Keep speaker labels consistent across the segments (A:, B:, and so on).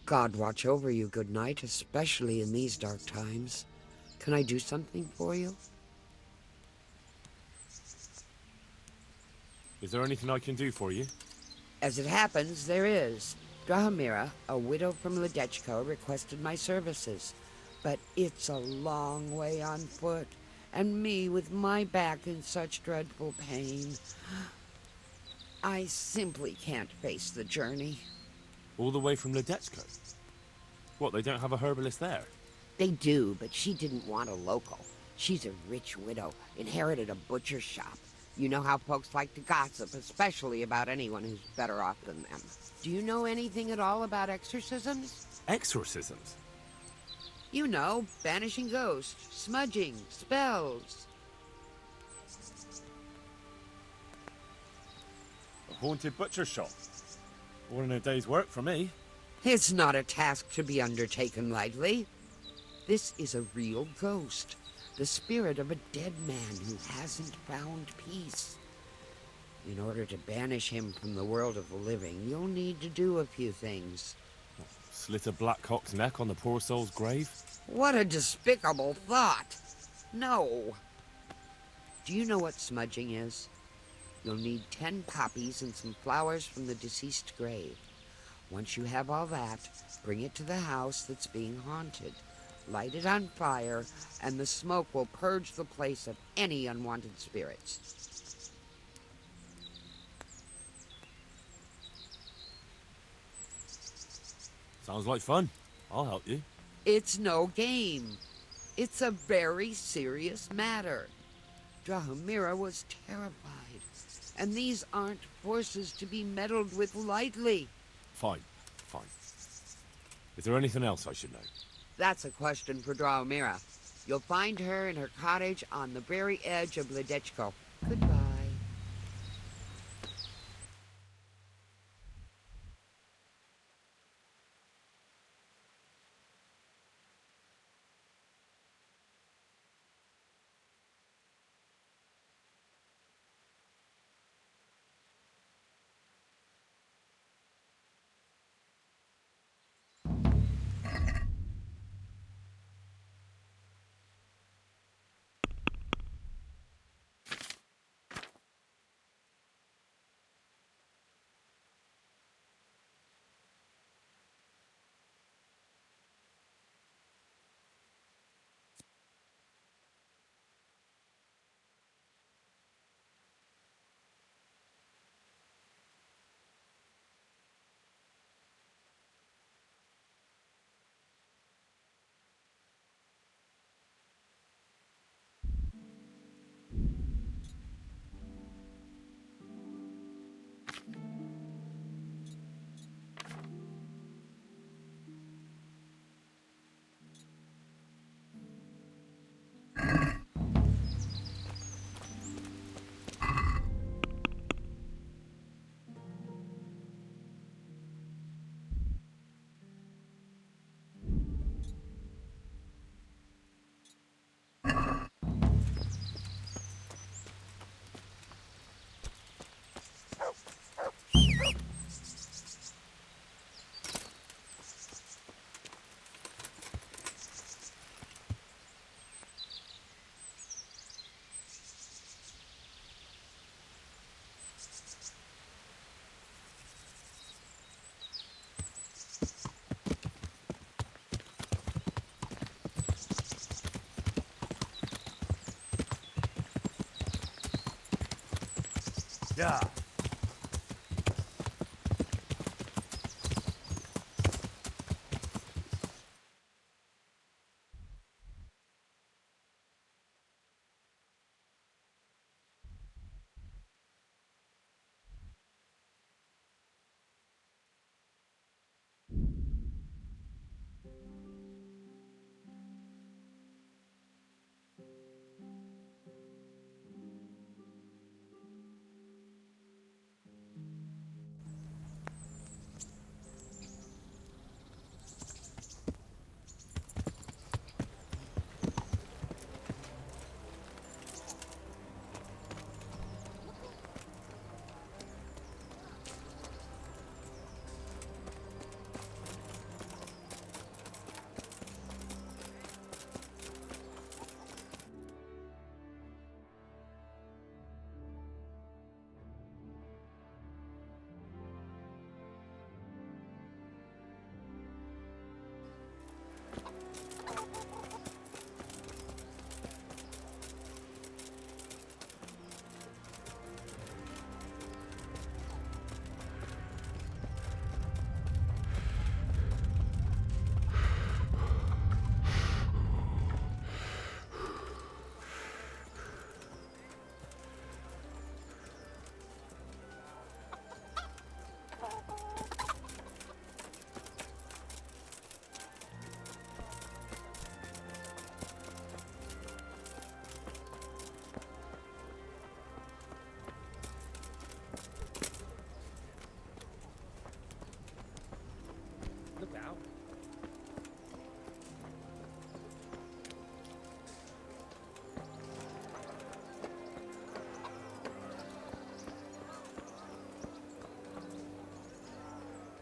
A: God watch over you, good night, especially in these dark times. Can I do something for you?
B: Is there anything I can do for you?
A: As it happens, there is. Drahomira, a widow from Ledechko, requested my services. But it's a long way on foot, and me with my back in such dreadful pain. I simply can't face the journey.
B: All the way from Ledechko? What, they don't have a herbalist there?
A: They do, but she didn't want a local. She's a rich widow, inherited a butcher shop. You know how folks like to gossip, especially about anyone who's better off than them. Do you know anything at all about exorcisms?
B: Exorcisms?
A: You know, banishing ghosts, smudging, spells.
B: A haunted butcher shop? More than a day's work for me.
A: It's not a task to be undertaken lightly. This is a real ghost, the spirit of a dead man who hasn't found peace. In order to banish him from the world of the living, you'll need to do a few things.
B: Slit a black cock's neck on the poor soul's grave?
A: What a despicable thought! No. Do you know what smudging is? You'll need 10 poppies and some flowers from the deceased grave. Once you have all that, bring it to the house that's being haunted. Light it on fire, and the smoke will purge the place of any unwanted spirits.
B: Sounds like fun. I'll help you.
A: It's no game. It's a very serious matter. Drahomira was terrified, and these aren't forces to be meddled with lightly.
B: Fine, fine. Is there anything else I should know?
A: That's a question for Drahomira. You'll find her in her cottage on the very edge of Ledechko. Goodbye.
C: Yeah.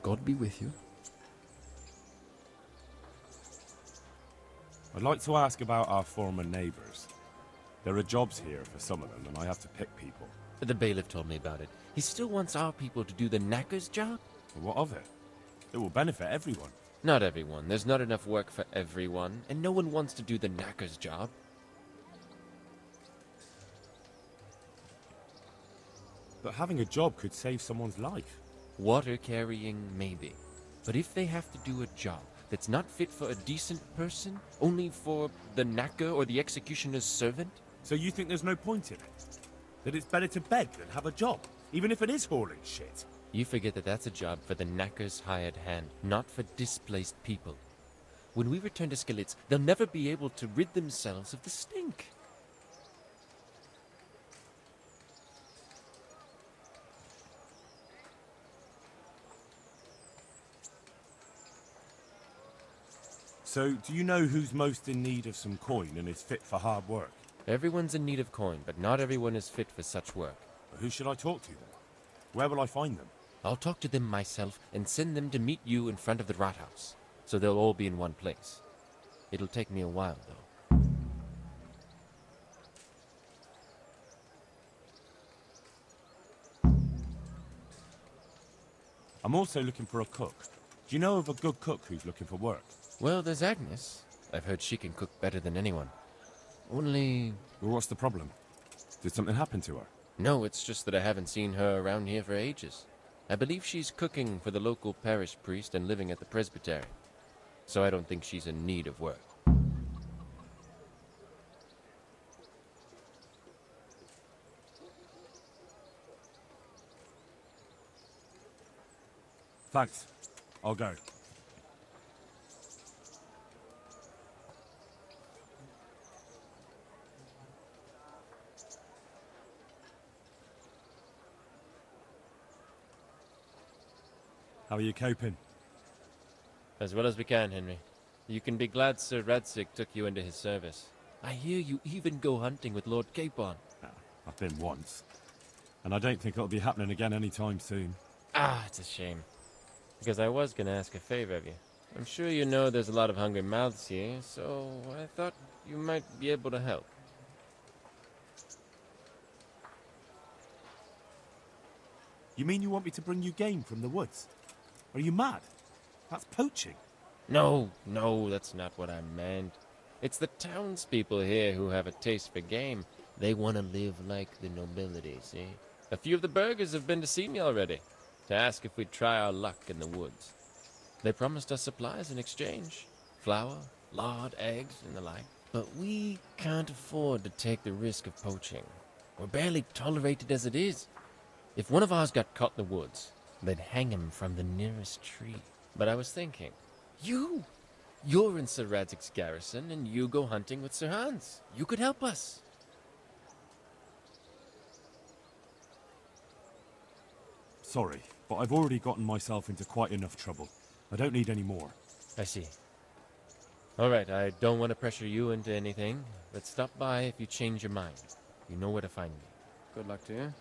D: God be with you.
B: I'd like to ask about our former neighbours. There are jobs here for some of them, and I have to pick people.
D: The bailiff told me about it. He still wants our people to do the knacker's job?
B: But what of it? It will benefit everyone.
D: Not everyone. There's not enough work for everyone, and no one wants to do the knacker's job.
B: But having a job could save someone's life.
D: Water carrying, maybe. But if they have to do a job that's not fit for a decent person, only for the knacker or the executioner's servant?
B: So you think there's no point in it? That it's better to beg than have a job, even if it is hauling shit?
D: You forget that that's a job for the knacker's hired hand, not for displaced people. When we return to Skalitz, they'll never be able to rid themselves of the stink.
B: So, do you know who's most in need of some coin and is fit for hard work?
D: Everyone's in need of coin, but not everyone is fit for such work.
B: But who should I talk to then? Where will I find them?
D: I'll talk to them myself and send them to meet you in front of the Rathaus, so they'll all be in one place. It'll take me a while, though.
B: I'm also looking for a cook. Do you know of a good cook who's looking for work?
D: Well, there's Agnes. I've heard she can cook better than anyone. Only...
B: Well, what's the problem? Did something happen to her?
D: No, it's just that I haven't seen her around here for ages. I believe she's cooking for the local parish priest and living at the presbytery. So I don't think she's in need of work.
B: Thanks. I'll go. How are you coping?
D: As well as we can, Henry. You can be glad Sir Radzig took you into his service. I hear you even go hunting with Lord Capon.
B: I've been once. And I don't think it'll be happening again anytime soon.
D: Ah, it's a shame. Because I was going to ask a favor of you. I'm sure you know there's a lot of hungry mouths here, so I thought you might be able to help.
B: You mean you want me to bring you game from the woods? Are you mad? That's poaching.
D: No, that's not what I meant. It's the townspeople here who have a taste for game. They want to live like the nobility, see? A few of the burghers have been to see me already, to ask if we'd try our luck in the woods. They promised us supplies in exchange. Flour, lard, eggs, and the like. But we can't afford to take the risk of poaching. We're barely tolerated as it is. If one of ours got caught in the woods, they'd hang him from the nearest tree. But I was thinking, you're in Sir Radzig's garrison, and you go hunting with Sir Hans. You could help us.
B: Sorry, but I've already gotten myself into quite enough trouble. I don't need any more.
D: I see. All right, I don't want to pressure you into anything, but stop by if you change your mind. You know where to find me. Good luck to you.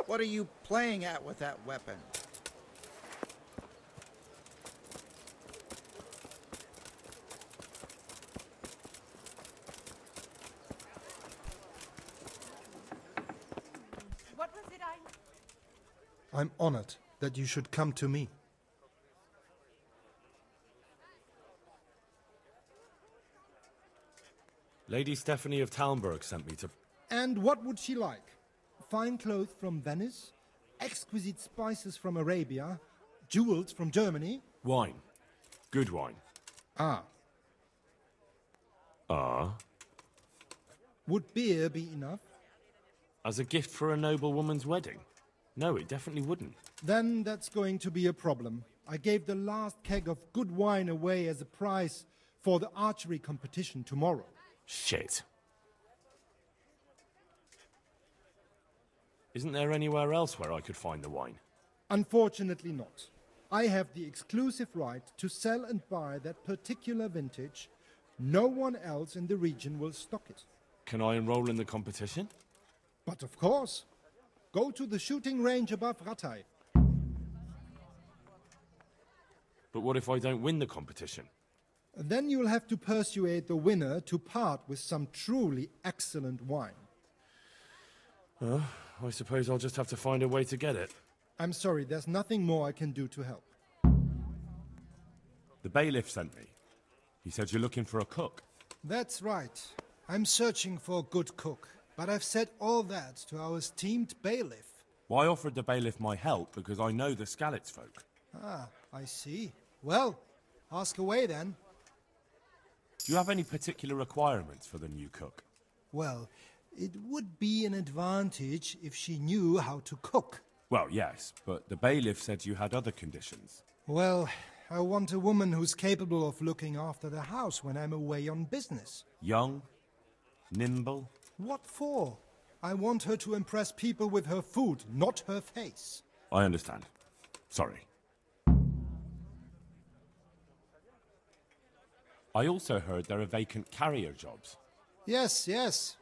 E: What are you playing at with that weapon?
F: What was it
G: I'm honored that you should come to me.
B: Lady Stephanie of Talmberg sent me to...
G: And what would she like? Fine clothes from Venice, exquisite spices from Arabia, jewels from Germany.
B: Wine. Good wine.
G: Ah.
B: Ah.
G: Would beer be enough?
B: As a gift for a noble woman's wedding? No, it definitely wouldn't.
G: Then that's going to be a problem. I gave the last keg of good wine away as a prize for the archery competition tomorrow.
B: Shit. Isn't there anywhere else where I could find the wine?
G: Unfortunately not. I have the exclusive right to sell and buy that particular vintage. No one else in the region will stock it.
B: Can I enroll in the competition?
G: But of course. Go to the shooting range above Rattay.
B: But what if I don't win the competition?
G: Then you'll have to persuade the winner to part with some truly excellent wine.
B: I suppose I'll just have to find a way to get it.
G: I'm sorry, there's nothing more I can do to help.
B: The bailiff sent me. He said you're looking for a cook.
G: That's right. I'm searching for a good cook. But I've said all that to our esteemed bailiff.
B: Well, I offered the bailiff my help because I know the Skalitz folk.
G: Ah, I see. Well, ask away then.
B: Do you have any particular requirements for the new cook?
G: Well, it would be an advantage if she knew how to cook.
B: Well, yes, but the bailiff said you had other conditions.
G: Well, I want a woman who's capable of looking after the house when I'm away on business.
B: Young, nimble.
G: What for? I want her to impress people with her food, not her face.
B: I understand. Sorry. I also heard there are vacant carrier jobs.
G: Yes, yes.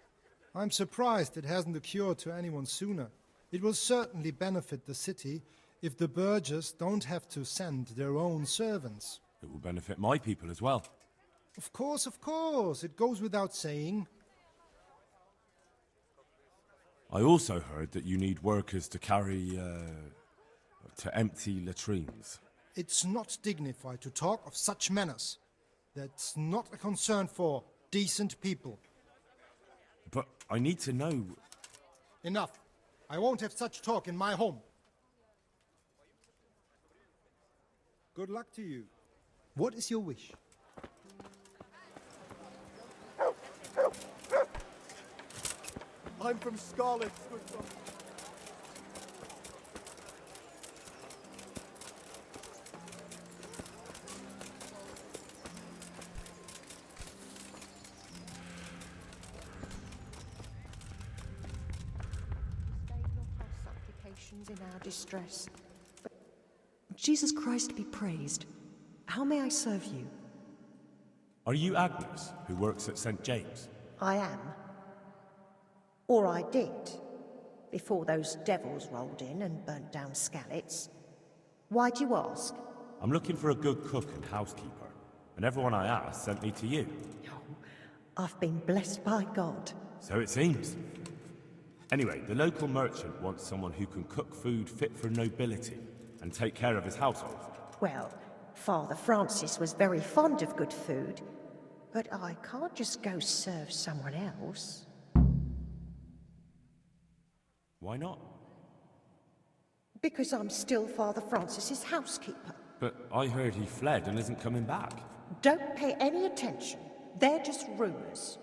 G: I'm surprised it hasn't occurred to anyone sooner. It will certainly benefit the city if the burghers don't have to send their own servants.
B: It will benefit my people as well.
G: Of course, of course. It goes without saying.
B: I also heard that you need workers to carry, to empty latrines.
G: It's not dignified to talk of such manners. That's not a concern for decent people.
B: But I need to know...
G: Enough. I won't have such talk in my home. Good luck to you. What is your wish?
C: I'm from Scarlet.
F: In our distress. But Jesus Christ be praised. How may I serve you?
B: Are you Agnes, who works at St. James?
F: I am. Or I did, before those devils rolled in and burnt down Skalitz. Why do you ask?
B: I'm looking for a good cook and housekeeper, and everyone I asked sent me to you.
F: Oh, I've been blessed by God.
B: So it seems. Anyway, the local merchant wants someone who can cook food fit for nobility and take care of his household.
F: Well, Father Francis was very fond of good food, but I can't just go serve someone else.
B: Why not?
F: Because I'm still Father Francis's housekeeper.
B: But I heard he fled and isn't coming back.
F: Don't pay any attention. They're just rumors.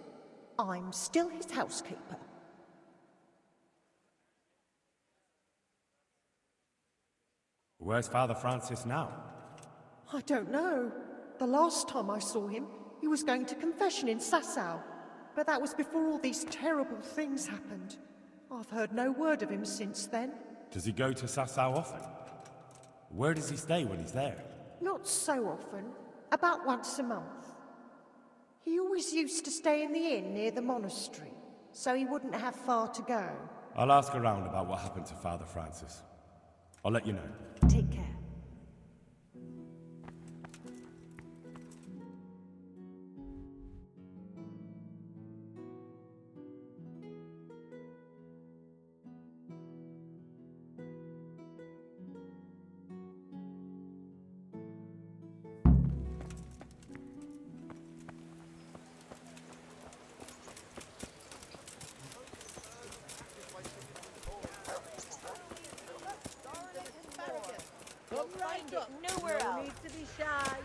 F: I'm still his housekeeper.
B: Where's Father Francis now?
F: I don't know. The last time I saw him, he was going to confession in Sasau. But that was before all these terrible things happened. I've heard no word of him since then.
B: Does he go to Sasau often? Where does he stay when he's there?
F: Not so often. About once a month. He always used to stay in the inn near the monastery, so he wouldn't have far to go.
B: I'll ask around about what happened to Father Francis. I'll let you know.
F: Take care.
H: Nowhere else. No need to be shy.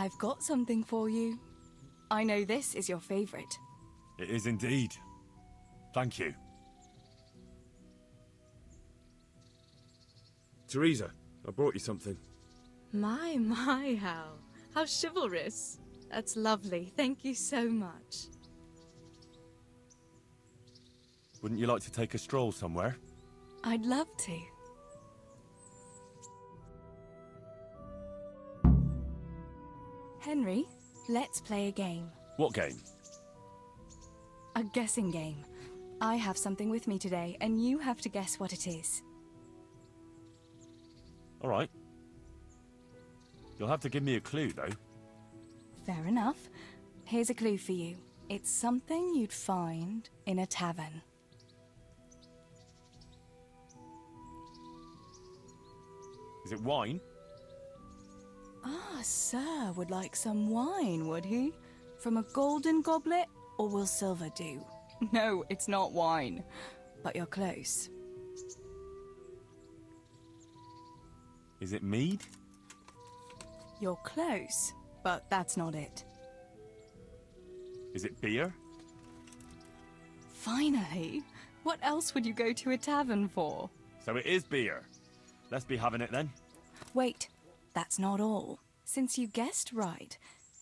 H: I've got something for you. I know this is your favorite.
B: It is indeed. Thank you.
I: Teresa, I brought you something.
H: My, how chivalrous. That's lovely. Thank you so much.
B: Wouldn't you like to take a stroll somewhere?
H: I'd love to. Henry, let's play a game.
B: What game?
H: A guessing game. I have something with me today, and you have to guess what it is.
B: All right. You'll have to give me a clue, though.
H: Fair enough. Here's a clue for you. It's something you'd find in a tavern.
B: Is it wine?
H: Ah, sir would like some wine, would he? From a golden goblet, or will silver do? No, it's not wine, but you're close.
B: Is it mead?
H: You're close, but that's not it.
B: Is it beer?
H: Finally! What else would you go to a tavern for?
B: So it is beer. Let's be having it then.
H: Wait, that's not all. Since you guessed right,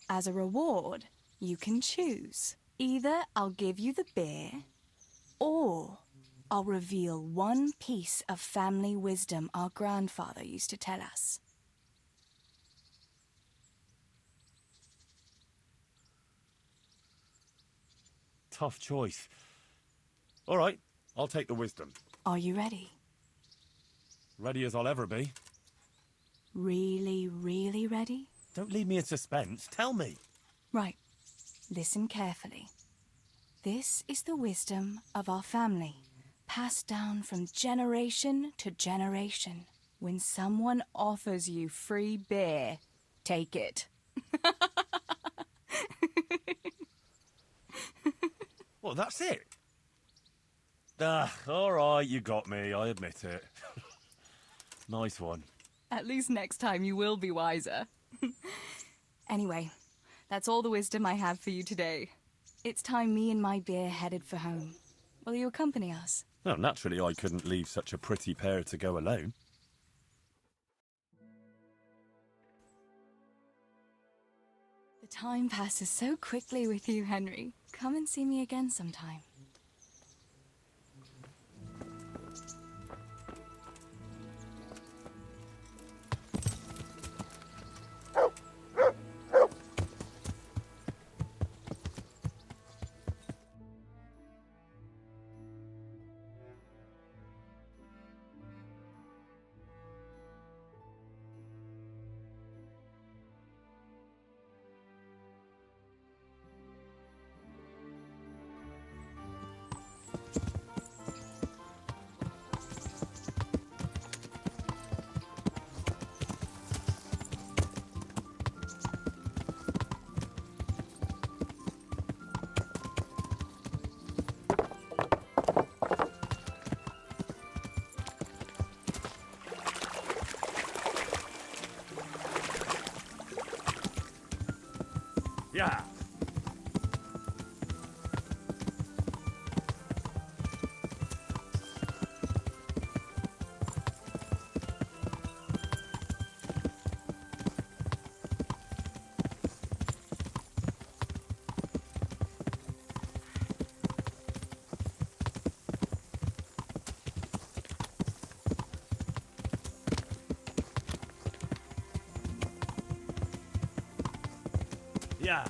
H: as a reward, you can choose. Either I'll give you the beer, or I'll reveal one piece of family wisdom our grandfather used to tell us.
B: Tough choice. All right, I'll take the wisdom.
H: Are you ready?
B: Ready as I'll ever be.
H: Really, really ready?
B: Don't leave me in suspense. Tell me.
H: Right. Listen carefully. This is the wisdom of our family, passed down from generation to generation. When someone offers you free beer, take it.
B: Well, that's it. All right, you got me. I admit it. Nice one.
H: At least next time you will be wiser. Anyway, that's all the wisdom I have for you today. It's time me and my beer headed for home. Will you accompany us?
B: Well, naturally, I couldn't leave such a pretty pair to go alone.
H: The time passes so quickly with you, Henry. Come and see me again sometime.
B: Yeah. Yeah.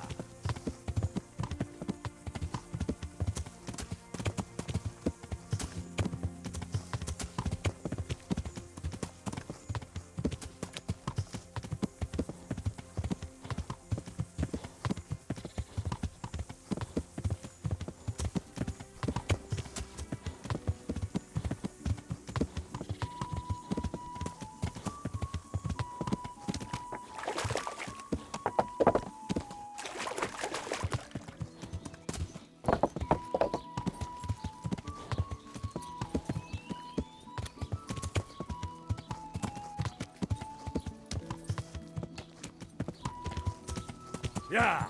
B: Yeah!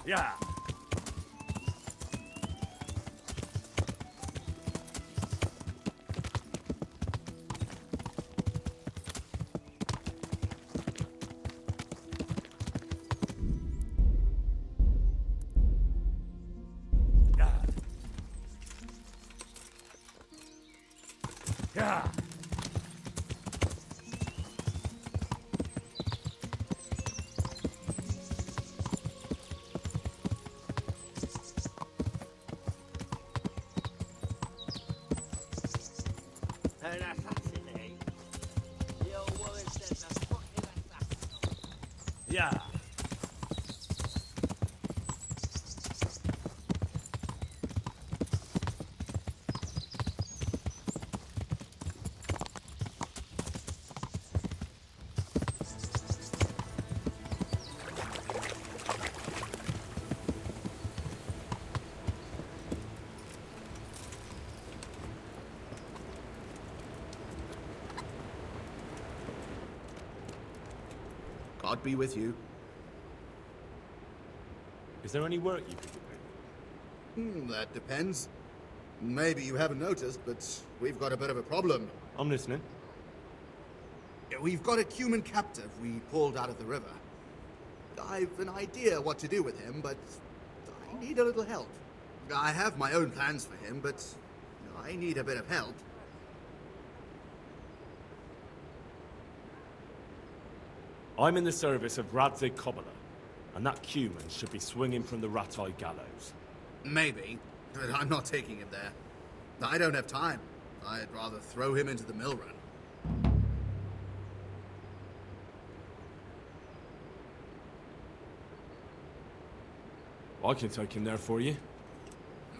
B: Yeah! Yeah!
J: An assassinate? Your woman says a fucking assassin.
B: Yeah!
C: God be with you.
B: Is there any work you could do?
C: That depends. Maybe you haven't noticed, but we've got a bit of a problem.
B: I'm listening.
C: We've got a Cuman captive we pulled out of the river. I've an idea what to do with him, but I need a little help. I have my own plans for him, but I need a bit of help.
B: I'm in the service of Radzig Cobbler, and that Cuman should be swinging from the Rat-Eye gallows.
C: Maybe, but I'm not taking him there. I don't have time. I'd rather throw him into the mill run.
B: I can take him there for you.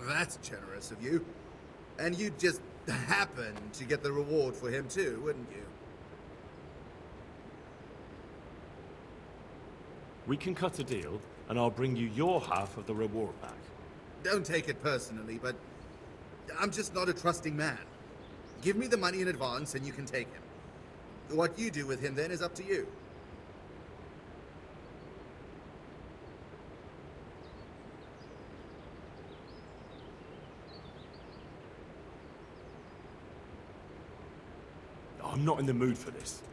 C: That's generous of you. And you'd just happen to get the reward for him too, wouldn't you?
B: We can cut a deal, and I'll bring you your half of the reward back.
C: Don't take it personally, but I'm just not a trusting man. Give me the money in advance and you can take him. What you do with him then is up to you.
B: I'm not in the mood for this.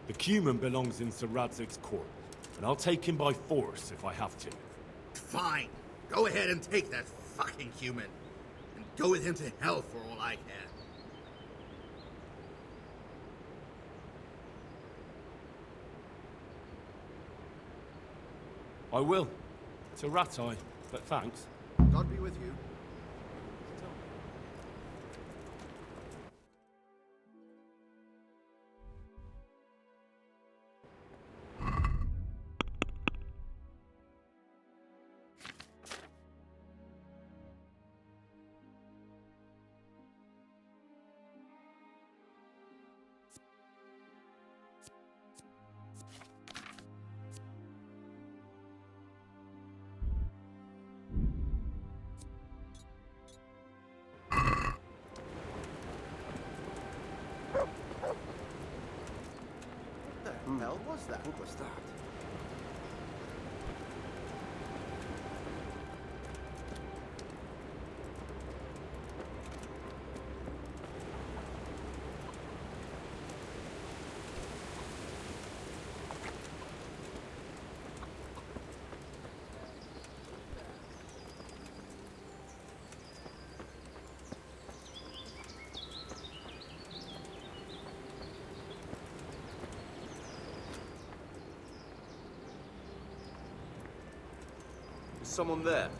B: The Cuman belongs in Sir Radzig's court, and I'll take him by force if I have to.
C: Fine. Go ahead and take that fucking human. And go with him to hell for all I care.
B: I will. It's a rat-eye, but thanks.
C: God be with you.
J: What the hell was that? What was that?
I: Is someone there?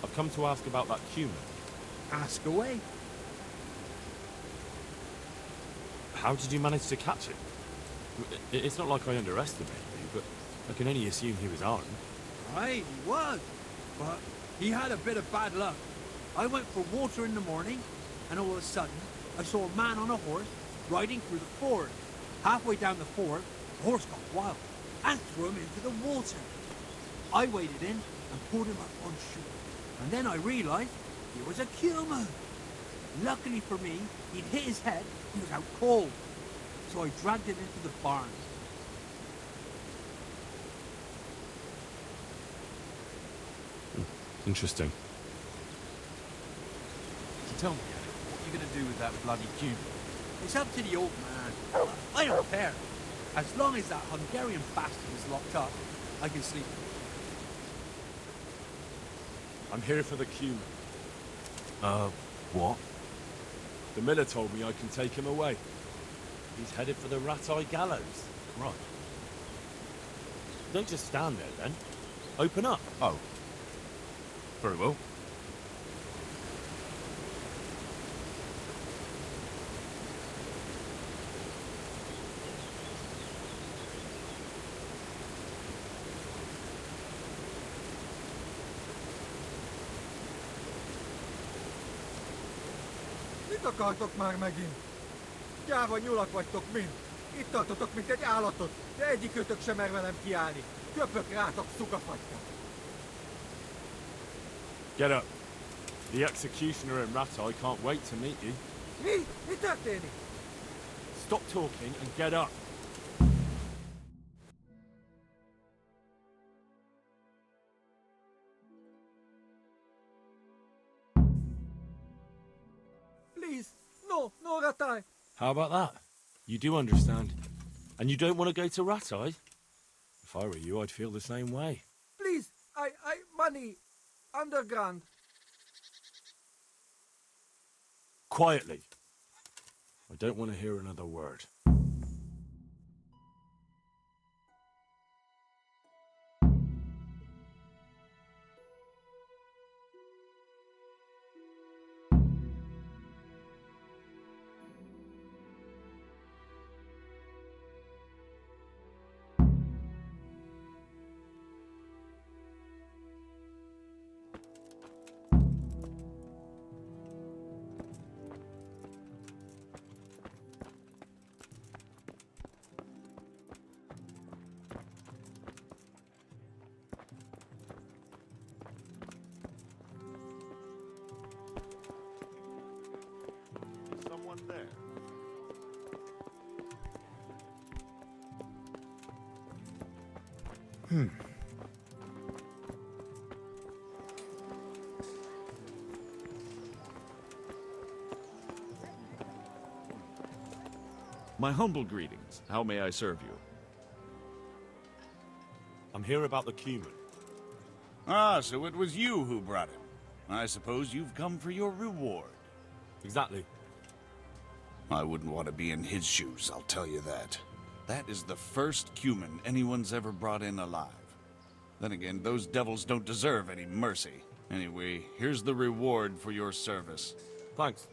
B: I've come to ask about that Cuman.
E: Ask away.
B: How did you manage to catch him? It's not like I underestimate you, but I can only assume he was armed.
K: Right, he was. But he had a bit of bad luck. I went for water in the morning, and all of a sudden, I saw a man on a horse riding through the ford. Halfway down the ford, the horse got wild and threw him into the water. I waded in and pulled him up on shore. And then I realized he was a cumin. Luckily for me, he'd hit his head, he was out cold. So I dragged him into the barn.
B: Interesting.
K: So tell me, what are you gonna do with that bloody cumin? It's up to the old man. I don't care. As long as that Hungarian bastard is locked up, I can sleep.
B: I'm here for the cumin.
K: What?
B: The miller told me I can take him away. He's headed for the Rat-Eye Gallows.
K: Right.
B: Don't just stand there, then. Open up.
K: Oh. Very well.
E: Mit akartok már megint? Gyáva nyulak vagytok mind. Itt tartotok, mint egy állatot, de egyikőtök sem mer velem kiállni. Köpök rátok, szukafattyak.
B: Get up. The executioner in Rat-Eye can't wait to meet you.
E: Mi? Mi történik?
B: Stop talking and get up.
E: Please, no, no, Ratai.
B: How about that? You do understand. And you don't want to go to Rat-Eye? If I were you, I'd feel the same way.
E: Please, money, underground.
B: Quietly. I don't want to hear another word.
J: Someone there.
I: My humble greetings. How may I serve you?
B: I'm here about the cumin.
L: Ah, so it was you who brought him. I suppose you've come for your reward.
B: Exactly.
L: I wouldn't want to be in his shoes, I'll tell you that. That is the first cumin anyone's ever brought in alive. Then again, those devils don't deserve any mercy. Anyway, here's the reward for your service.
B: Thanks.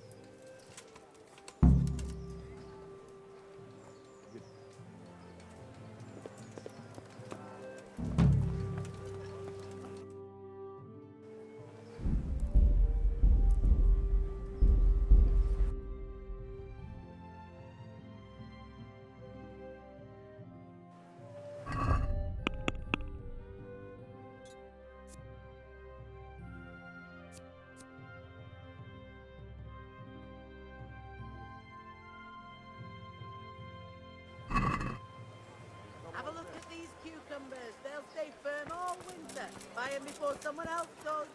M: Have a look at these cucumbers. They'll stay firm all winter. Buy them before someone else does.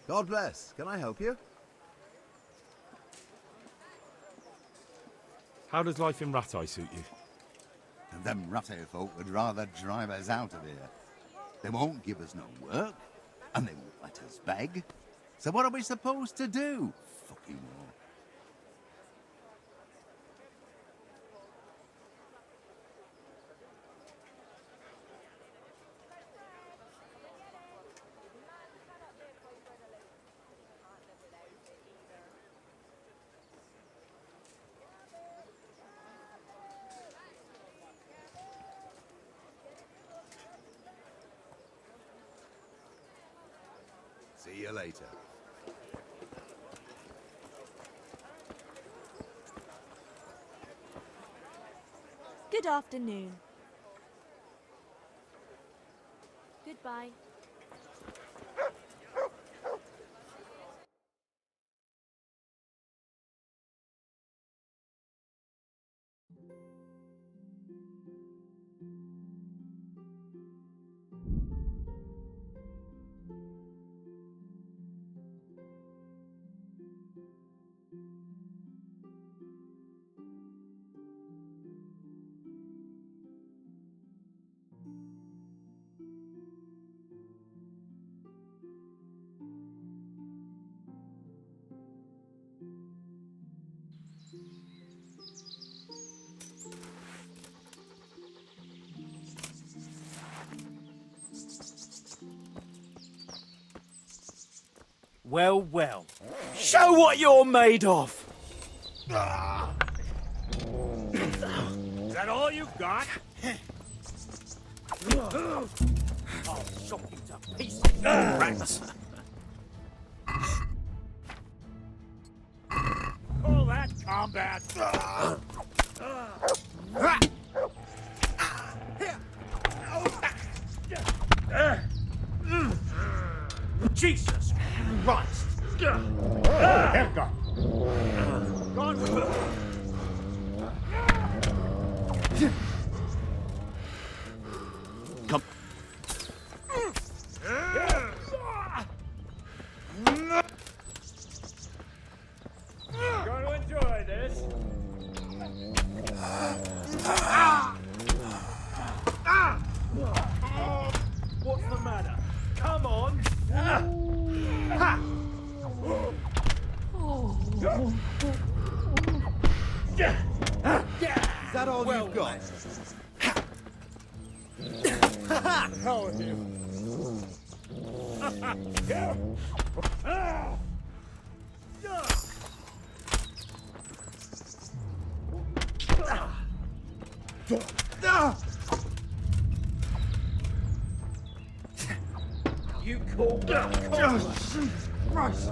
J: God bless. Can I help you?
B: How does life in Rat-Eye suit you?
N: Them Rat-Eye folk would rather drive us out of here. They won't give us no work, and they won't let us beg. So what are we supposed to do? Fucking war.
J: See you later.
O: Good afternoon. Goodbye.
P: Well, well. Show what you're made of!
B: Is that all you got?
P: I'll chop you to pieces, rats!
B: Call that combat!
P: Jesus Christ!
B: Haircut! Gone with the...
I: Come.
B: Gonna enjoy this.
P: What's the matter? Come on!
J: Is that all
P: Well,
J: you've got?
B: Hell with you.
P: You call that
E: Christ!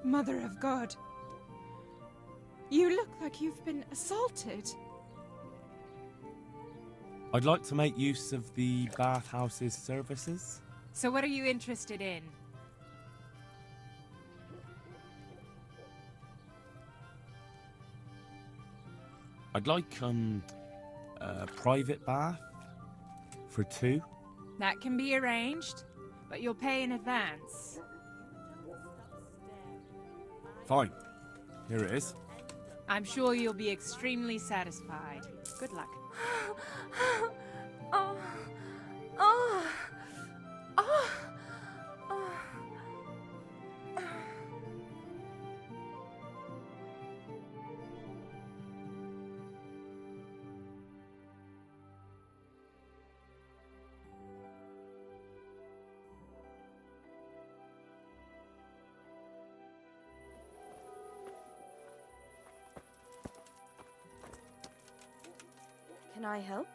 Q: Mother of God. You look like you've been assaulted.
B: I'd like to make use of the bathhouse's services.
Q: So what are you interested in?
B: I'd like, a private bath for 2.
Q: That can be arranged, but you'll pay in advance.
B: Fine. Here it is.
Q: I'm sure you'll be extremely satisfied. Good luck.
O: Oh. Oh. Oh. Oh. Can I help?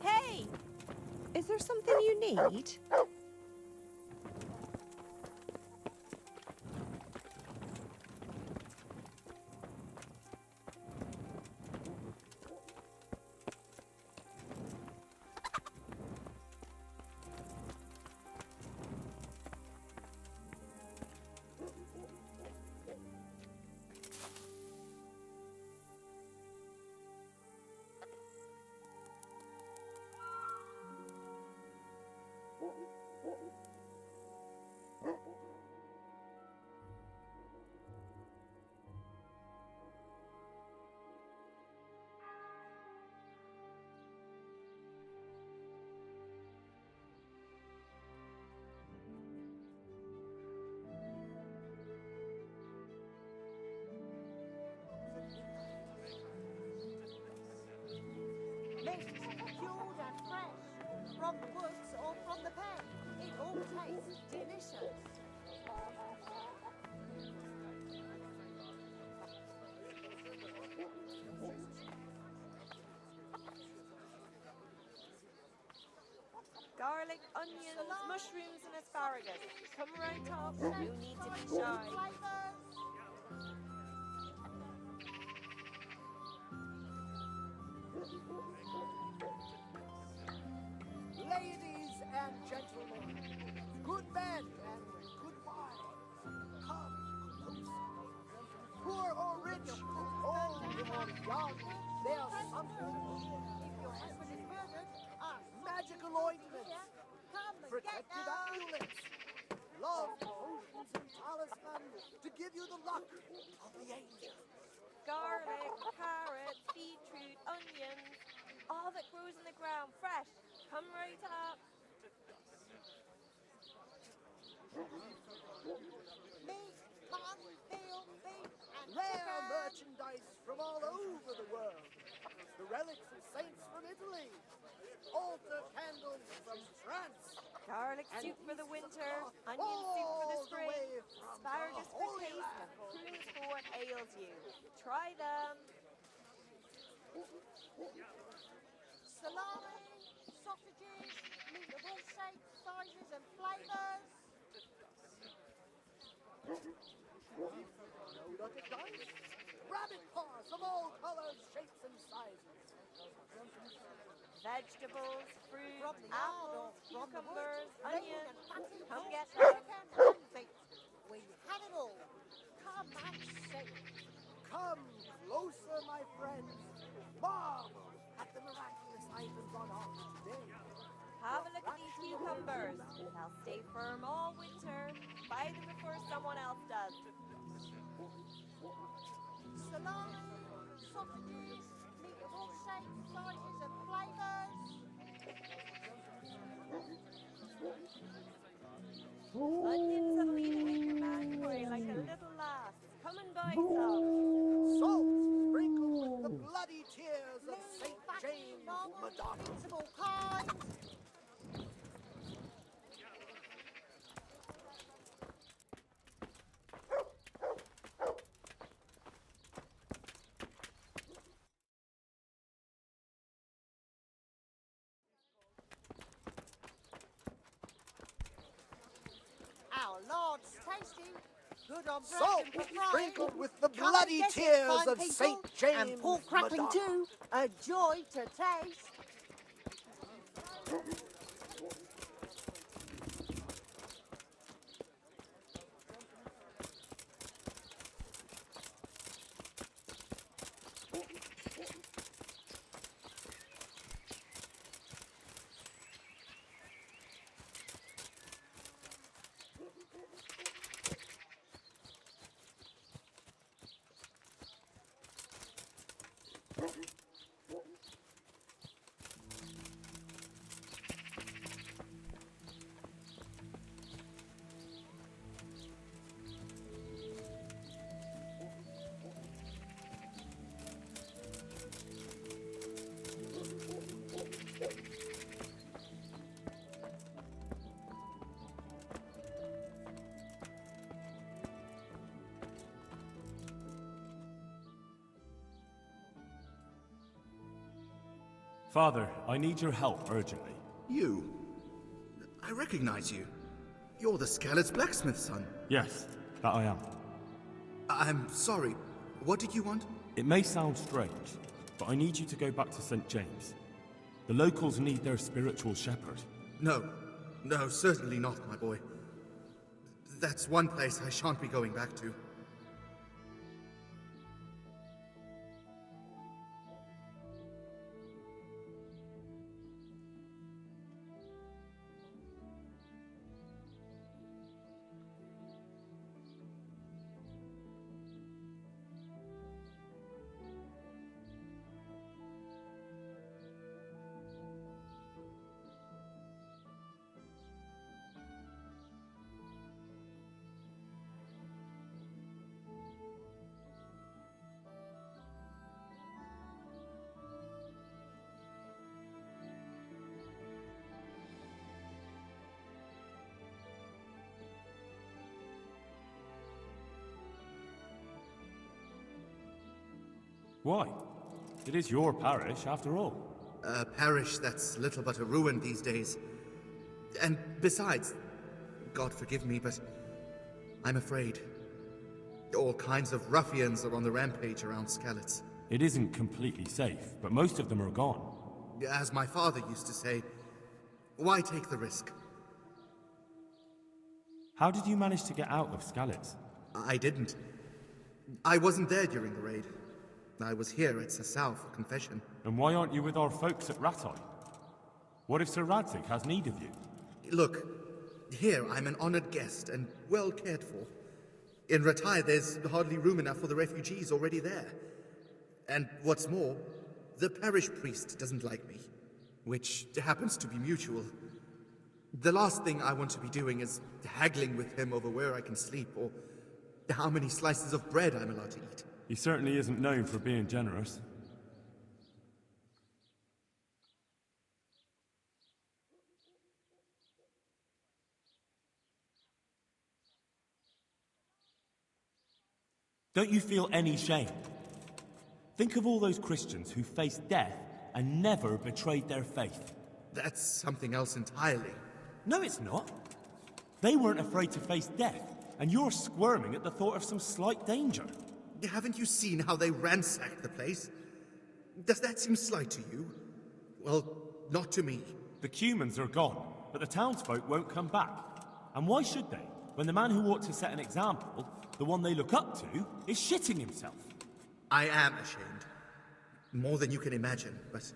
F: Hey! Is there something you need?
M: Meat, cured and fresh, from the woods or from the pen. It all tastes delicious.
O: Garlic, onions, mushrooms, and asparagus. Come right up. No need to be shy.
P: Ladies and gentlemen, good men and good wives, come close. Poor or rich, old or young, there's something here. If your husband is murdered, magical ointments, protected amulets, love potions and talismans to give you the luck of the angel.
O: Garlic, carrots, beetroot, onions. All that grows in the ground, fresh. Come right up.
P: Meat, mutton, veal, beef, and rare merchandise from all over the world. The relics of saints from Italy. Altar candles from France.
O: Garlic soup for the winter, onion soup for the spring, asparagus for taste, and prunes for what ails you. Try them.
M: Salami, sausages, meat of all shapes, sizes and flavours.
P: No nutted dice. Rabbit paws of all colors, shapes, and sizes.
O: vegetables, fruit,
M: From the yard or
O: apples,
M: from the
O: cucumbers,
M: woods, lean
O: onions.
M: and fatty
O: Come
M: fish,
O: get them.
M: chicken and beef. We have it all. Come and see.
P: Come closer, my friends. Marvel at the miraculous items on offer today.
O: Have a look at these cucumbers. They'll stay firm all winter. Buy them before someone else does.
M: Salami, sausages, meat of all shapes, sizes and flavours.
O: Onions suddenly to make your man cry like a little lass. Come and buy some.
P: Salt sprinkled with the bloody tears of
M: Lean,
P: St.
M: fatty,
P: James
M: normal,
P: Madonna.
M: meats of all kinds. Our Lord's tasty, good on bread
P: Salt
M: and for frying.
P: sprinkled with the
M: Come and
P: bloody
M: get it,
P: tears
M: fine
P: of
M: people,
P: St. James
M: and pork crackling
P: Madonna.
M: too, a joy to taste.
B: Father, I need your help urgently.
C: You? I recognize you. You're the Skelett's blacksmith's son.
B: Yes, that I am.
C: I'm sorry. What did you want?
B: It may sound strange, but I need you to go back to St. James. The locals need their spiritual shepherd.
C: No. No, certainly not, my boy. That's one place I shan't be going back to.
B: Why? It is your parish, after all.
C: A parish that's little but a ruin these days. And besides, God forgive me, but I'm afraid. All kinds of ruffians are on the rampage around Skelett's.
B: It isn't completely safe, but most of them are gone.
C: As my father used to say, why take the risk?
B: How did you manage to get out of Skelett's?
C: I didn't. I wasn't there during the raid. I was here at Sasau for confession.
B: And why aren't you with our folks at Rattay? What if Sir Radzig has need of you?
C: Look, here I'm an honored guest and well cared for. In Rattay, there's hardly room enough for the refugees already there. And what's more, the parish priest doesn't like me, which happens to be mutual. The last thing I want to be doing is haggling with him over where I can sleep or how many slices of bread I'm allowed to eat.
B: He certainly isn't known for being generous. Don't you feel any shame? Think of all those Christians who faced death and never betrayed their faith.
C: That's something else entirely.
B: No, it's not. They weren't afraid to face death, and you're squirming at the thought of some slight danger.
C: Haven't you seen how they ransacked the place? Does that seem slight to you? Well, not to me.
B: The Cumans are gone, but the townsfolk won't come back. And why should they, when the man who ought to set an example, the one they look up to, is shitting himself?
C: I am ashamed. More than you can imagine, but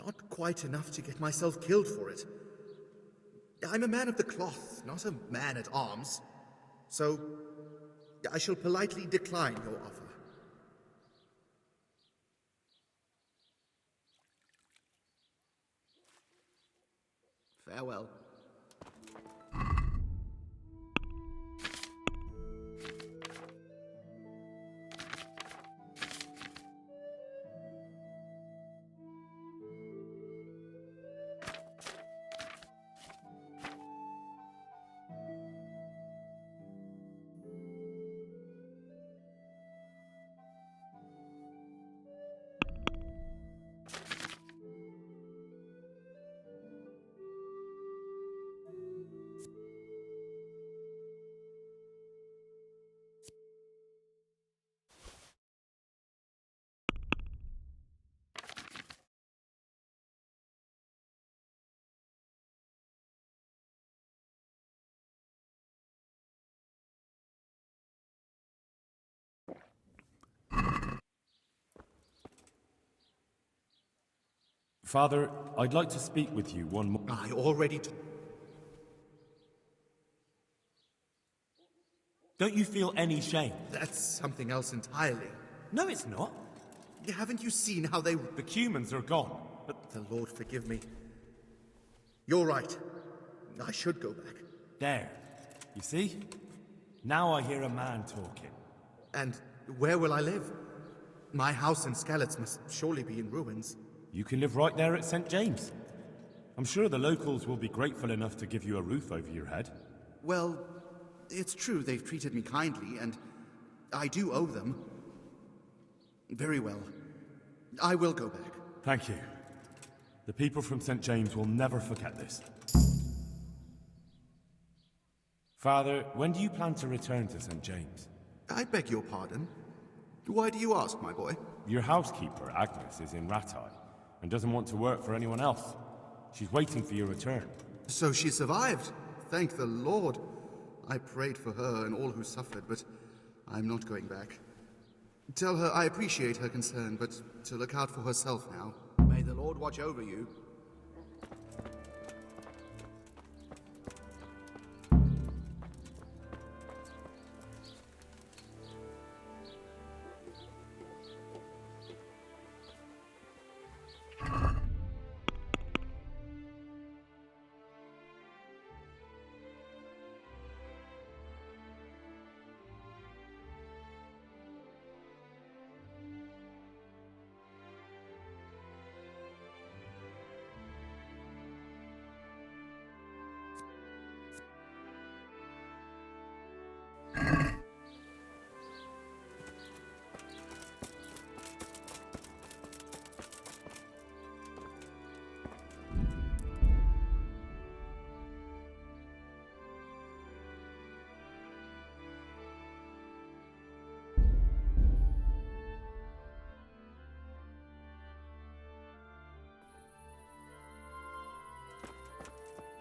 C: not quite enough to get myself killed for it. I'm a man of the cloth, not a man at arms. So, I shall politely decline your offer. Farewell.
B: Father, I'd like to speak with you one more.
C: I already...
B: Don't you feel any shame?
C: That's something else entirely.
B: No, it's not.
C: Haven't you seen how they...
B: The Cumans are gone, but...
C: The Lord forgive me. You're right. I should go back.
B: There. You see? Now I hear a man talking.
C: And where will I live? My house in Skalitz must surely be in ruins.
B: You can live right there at St. James. I'm sure the locals will be grateful enough to give you a roof over your head.
C: Well, it's true they've treated me kindly, and I do owe them. Very well. I will go back.
B: Thank you. The people from St. James will never forget this. Father, when do you plan to return to St. James?
C: I beg your pardon. Why do you ask, my boy?
B: Your housekeeper, Agnes, is in Rattay and doesn't want to work for anyone else. She's waiting for your return.
C: So she survived. Thank the Lord. I prayed for her and all who suffered, but I'm not going back. Tell her I appreciate her concern, but to look out for herself now. May the Lord watch over you.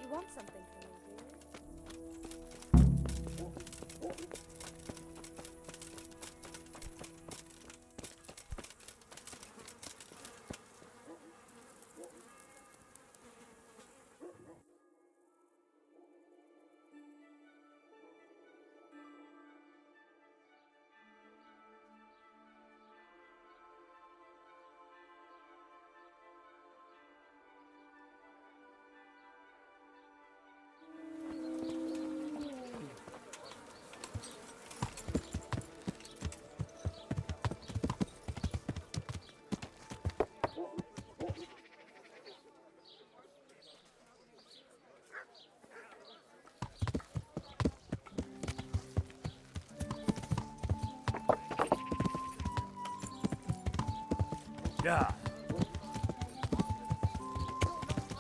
O: You want something from me, do you?
B: Yeah.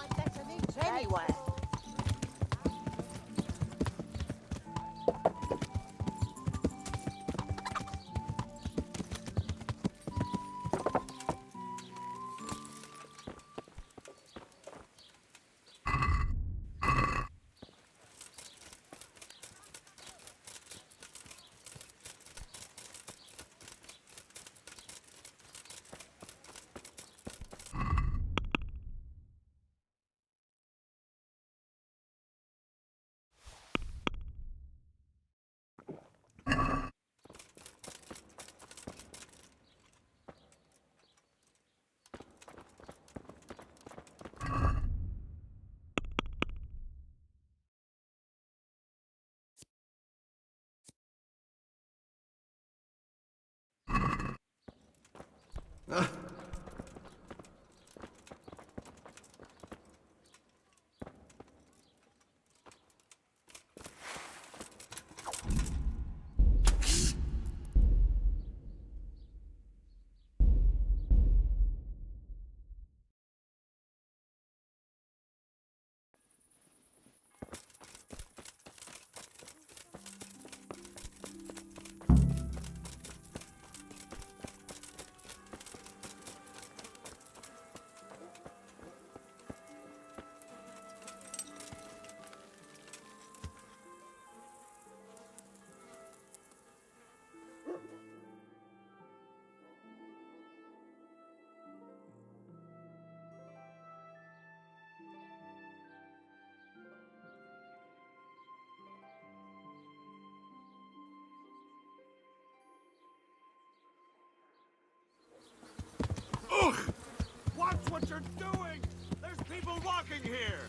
M: I'd better meet anywhere.
I: Ugh! Watch what you're doing! There's people walking here!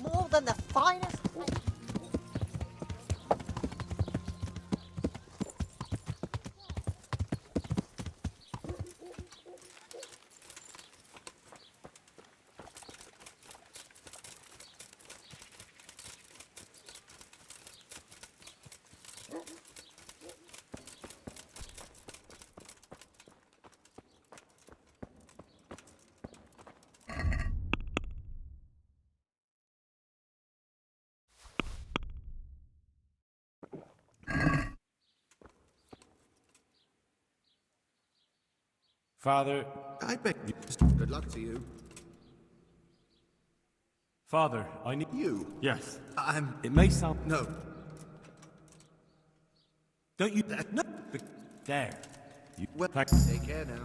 M: More than the finest.
B: Father...
C: I beg you. Good luck to you.
B: Father, I need...
C: You?
B: Yes.
C: I'm...
B: It may sound...
C: No.
B: Don't you... No! There. You...
C: Well, take care now.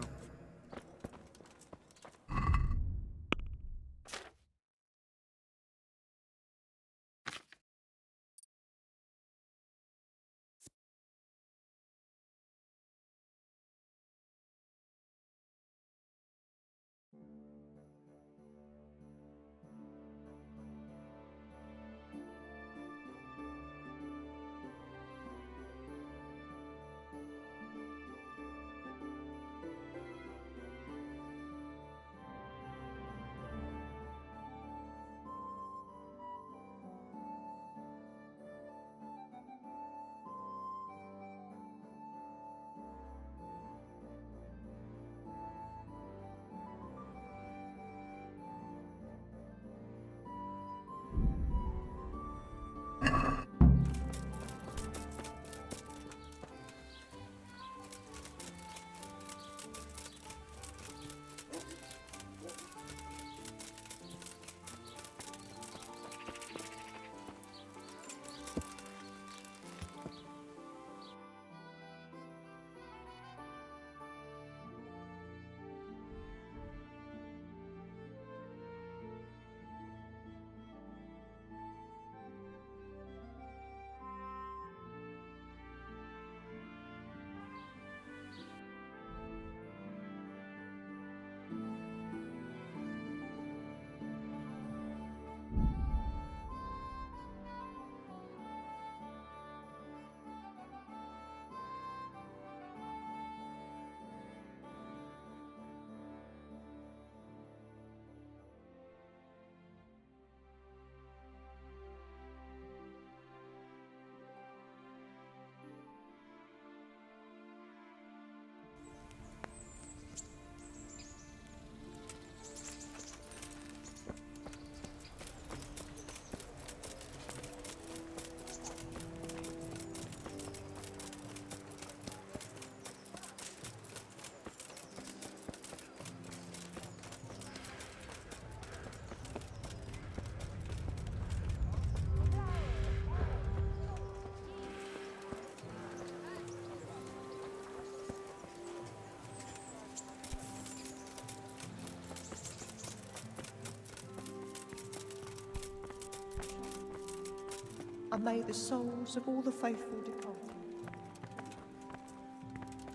F: And may the souls of all the faithful departed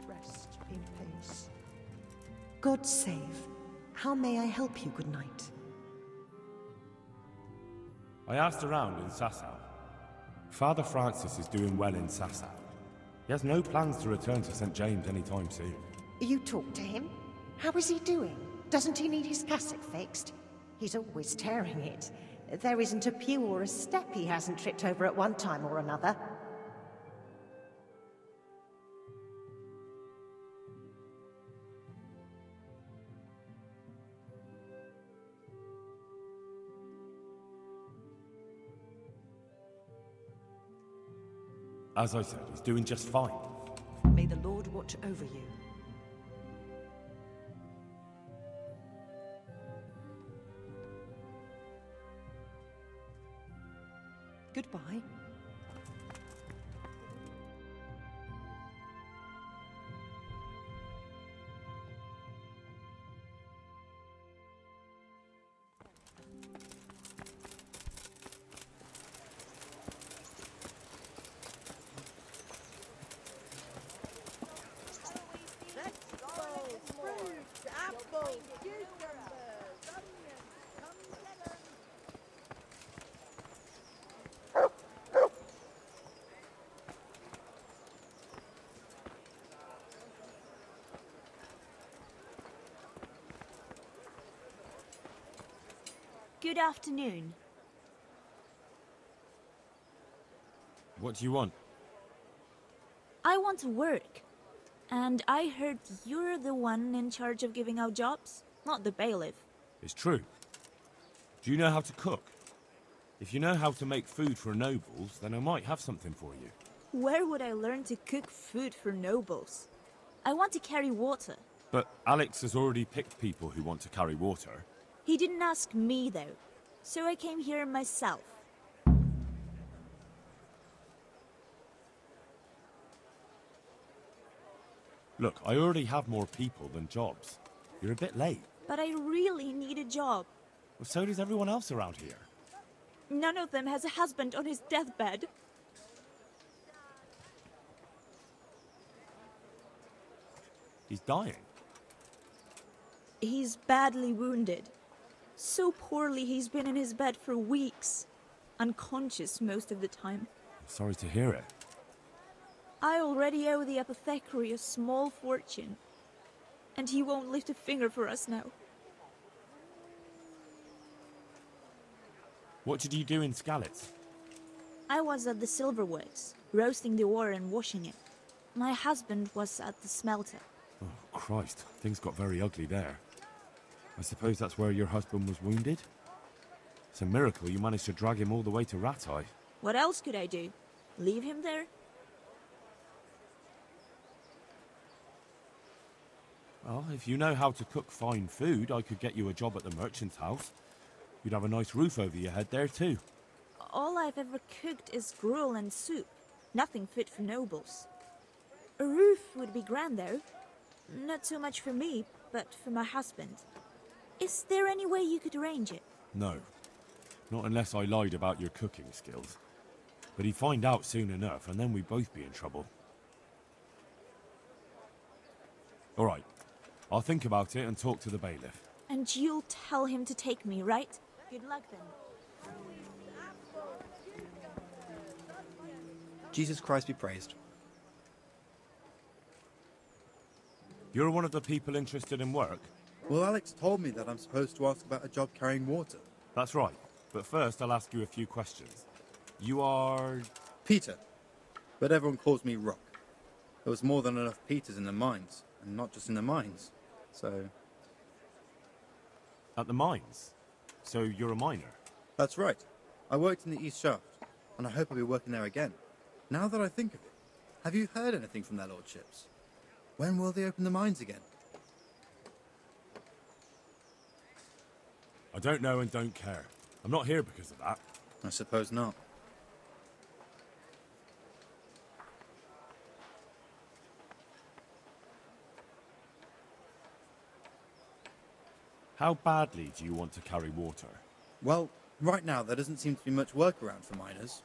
F: rest in peace. God save How may I help you, good knight?
B: I asked around in Sasau. Father Francis is doing well in Sasau. He has no plans to return to St. James anytime soon.
F: You talked to him? How is he doing? Doesn't he need his cassock fixed? He's always tearing it. There isn't a pew or a step he hasn't tripped over at one time or another.
B: As I said, he's doing just fine.
F: May the Lord watch over you. Goodbye.
R: Good afternoon.
B: What do you want?
R: I want to work. And I heard you're the one in charge of giving out jobs, not the bailiff.
B: It's true. Do you know how to cook? If you know how to make food for nobles, then I might have something for you.
R: Where would I learn to cook food for nobles? I want to carry water.
B: But Alex has already picked people who want to carry water.
R: He didn't ask me, though, so I came here myself.
B: Look, I already have more people than jobs. You're a bit late.
R: But I really need a job.
B: Well, so does everyone else around here.
R: None of them has a husband on his deathbed.
B: He's dying.
R: He's badly wounded. So poorly he's been in his bed for weeks. Unconscious most of the time.
B: I'm sorry to hear it.
R: I already owe the apothecary a small fortune. And he won't lift a finger for us now.
B: What did you do in Skalitz?
R: I was at the silverworks, roasting the ore and washing it. My husband was at the smelter.
B: Oh, Christ. Things got very ugly there. I suppose that's where your husband was wounded? It's a miracle you managed to drag him all the way to Rattay.
R: What else could I do? Leave him there?
B: Well, if you know how to cook fine food, I could get you a job at the merchant's house. You'd have a nice roof over your head there, too.
R: All I've ever cooked is gruel and soup. Nothing fit for nobles. A roof would be grand, though. Not so much for me, but for my husband. Is there any way you could arrange it?
B: No. Not unless I lied about your cooking skills. But he'd find out soon enough, and then we'd both be in trouble. All right. I'll think about it and talk to the bailiff.
R: And you'll tell him to take me, right? Good luck, then.
S: Jesus Christ be praised.
B: You're one of the people interested in work?
S: Well, Alex told me that I'm supposed to ask about a job carrying water.
B: That's right. But first, I'll ask you a few questions. You are...
S: Peter. But everyone calls me Rock. There was more than enough Peters in the mines. And not just in the mines. So...
B: At the mines? So you're a miner?
S: That's right. I worked in the East Shaft. And I hope I'll be working there again. Now that I think of it, have you heard anything from their lordships? When will they open the mines again?
B: I don't know and don't care. I'm not here because of that.
S: I suppose not.
B: How badly do you want to carry water?
S: Well, right now there doesn't seem to be much work around for miners.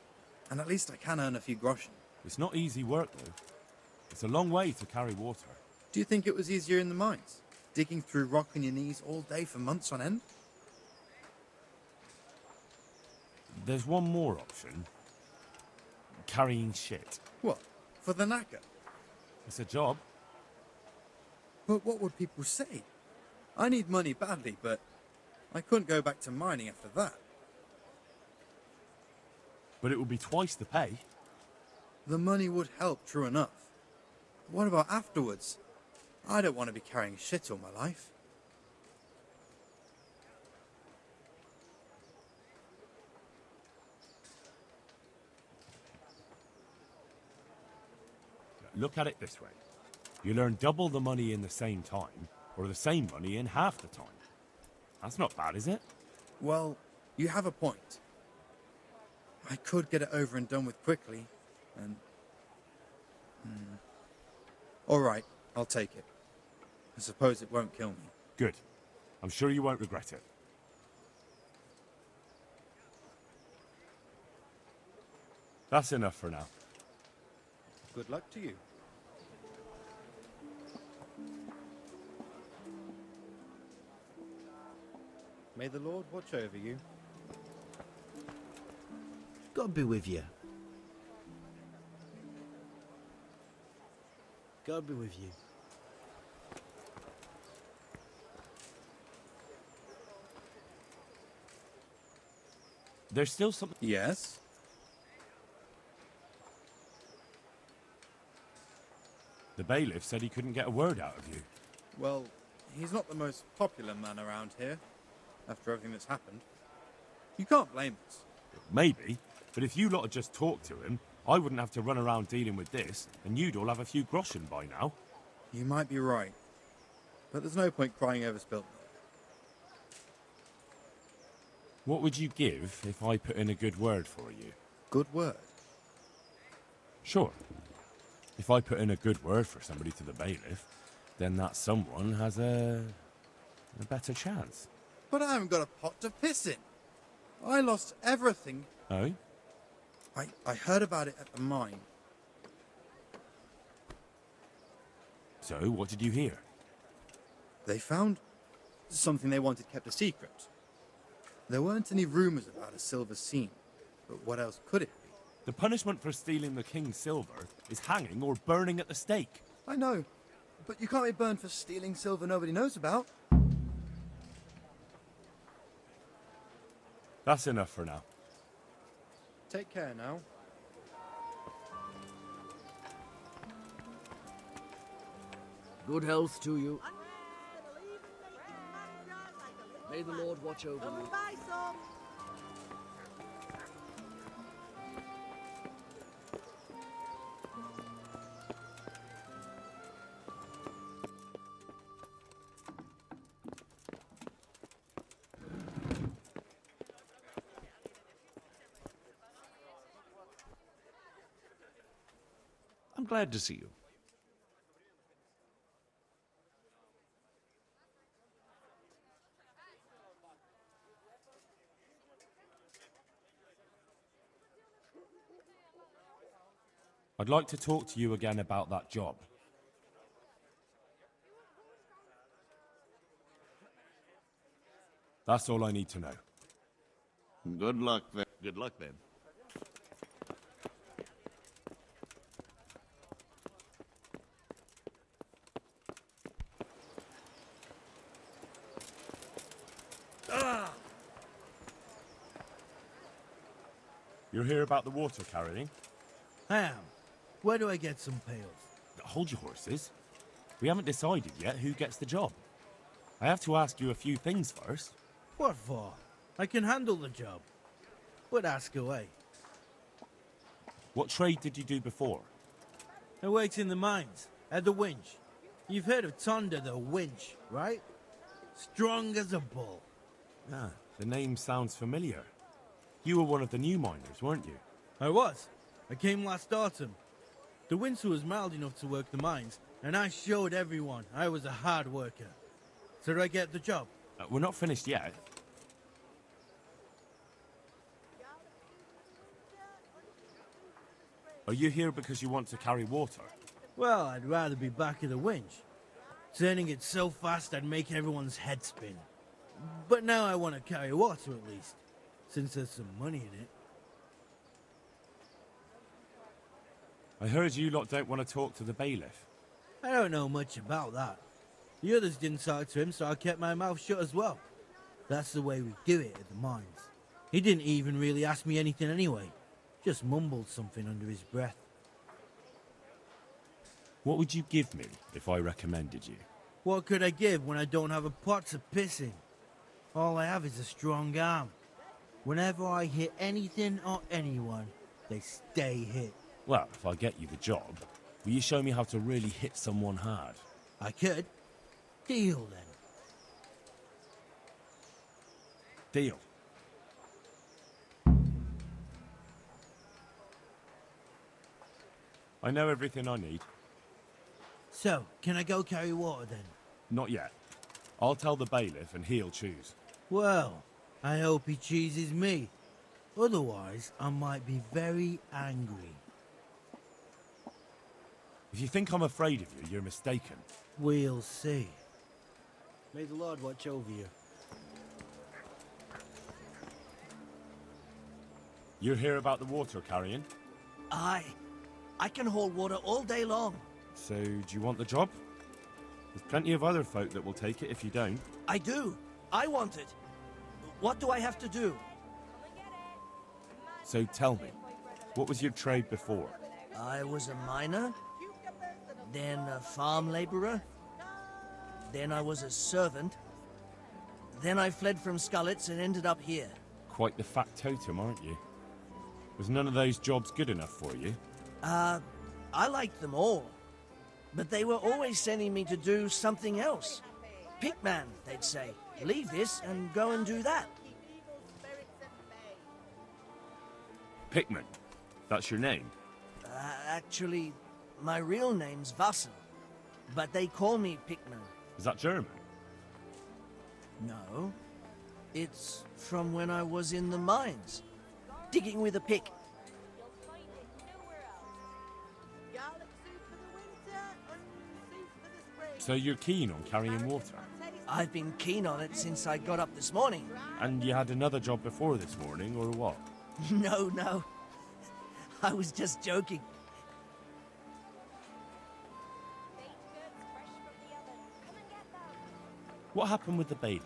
S: And at least I can earn a few groschen.
B: It's not easy work, though. It's a long way to carry water.
S: Do you think it was easier in the mines? digging through rock on your knees all day for months on end?
B: There's one more option. Carrying shit.
S: What? For the knacker?
B: It's a job.
S: But what would people say? I need money badly, but I couldn't go back to mining after that.
B: But it would be twice the pay.
S: The money would help, true enough. But what about afterwards? I don't want to be carrying shit all my life.
B: Look at it this way. You earn double the money in the same time, or the same money in half the time. That's not bad, is it?
S: Well, you have a point. I could get it over and done with quickly, and... All right, I'll take it. I suppose it won't kill me.
B: Good. I'm sure you won't regret it. That's enough for now.
S: Good luck to you. May the Lord watch over you.
T: God be with you. God be with you.
B: There's still something...
S: Yes?
B: The bailiff said he couldn't get a word out of you.
S: Well, he's not the most popular man around here, after everything that's happened. You can't blame us.
B: Maybe, but if you lot had just talked to him, I wouldn't have to run around dealing with this, and you'd all have a few groschen by now.
S: You might be right. But there's no point crying over spilt milk.
B: What would you give if I put in a good word for you?
S: Good word?
B: Sure. If I put in a good word for somebody to the bailiff, then that someone has a better chance.
S: But I haven't got a pot to piss in. I lost everything.
B: Oh?
S: I heard about it at the mine.
B: So, what did you hear?
S: They found something they wanted kept a secret. There weren't any rumours about a silver scene, but what else could it be?
B: The punishment for stealing the king's silver is hanging or burning at the stake.
S: I know, but you can't be burned for stealing silver nobody knows about.
B: That's enough for now.
S: Take care now.
T: Good health to you. May the Lord watch over you.
O: Buy some.
L: I'm glad to see you.
B: I'd like to talk to you again about that job. That's all I need to know.
L: Good luck then. Good luck then.
B: You're here about the water carrying?
T: Ham, where do I get some pails?
B: Hold your horses. We haven't decided yet who gets the job. I have to ask you a few things first.
T: What for? I can handle the job. But ask away.
B: What trade did you do before?
T: I worked in the mines, at the winch. You've heard of Tonda the winch, right? Strong as a bull.
B: Ah, the name sounds familiar. You were one of the new miners, weren't you?
T: I was. I came last autumn. The winter was mild enough to work the mines, and I showed everyone I was a hard worker. So did I get the job?
B: We're not finished yet. Are you here because you want to carry water?
T: Well, I'd rather be back at the winch. turning it so fast I'd make everyone's head spin. But now I want to carry water at least, since there's some money in it.
B: I heard you lot don't want to talk to the bailiff.
T: I don't know much about that. The others didn't talk to him, so I kept my mouth shut as well. That's the way we do it at the mines. He didn't even really ask me anything anyway. Just mumbled something under his breath.
B: What would you give me if I recommended you?
T: What could I give when I don't have a pot to piss in? All I have is a strong arm. Whenever I hit anything or anyone, they stay hit.
B: Well, if I get you the job, will you show me how to really hit someone hard?
T: I could. Deal, then.
B: Deal. I know everything I need.
T: So, can I go carry water then?
B: Not yet. I'll tell the bailiff and he'll choose.
T: Well, I hope he chooses me. Otherwise, I might be very angry.
B: If you think I'm afraid of you, you're mistaken.
T: We'll see. May the Lord watch over you.
B: You're here about the water carrying?
U: Aye. I can haul water all day long.
B: So, do you want the job? There's plenty of other folk that will take it if you don't.
U: I do. I want it. What do I have to do?
B: So tell me, what was your trade before?
U: I was a miner, then a farm laborer, then I was a servant, then I fled from Skullets and ended up here.
B: Quite the factotum, aren't you? Was none of those jobs good enough for you?
U: I liked them all. But they were always sending me to do something else. Pickman, they'd say. Leave this and go and do that.
B: Pickman? That's your name?
U: Actually, my real name's Vassal. But they call me Pickman.
B: Is that German?
U: No. It's from when I was in the mines. Digging with a pick.
B: So you're keen on carrying water?
U: I've been keen on it since I got up this morning.
B: And you had another job before this morning, or what?
U: No. I was just joking.
B: What happened with the bailiff?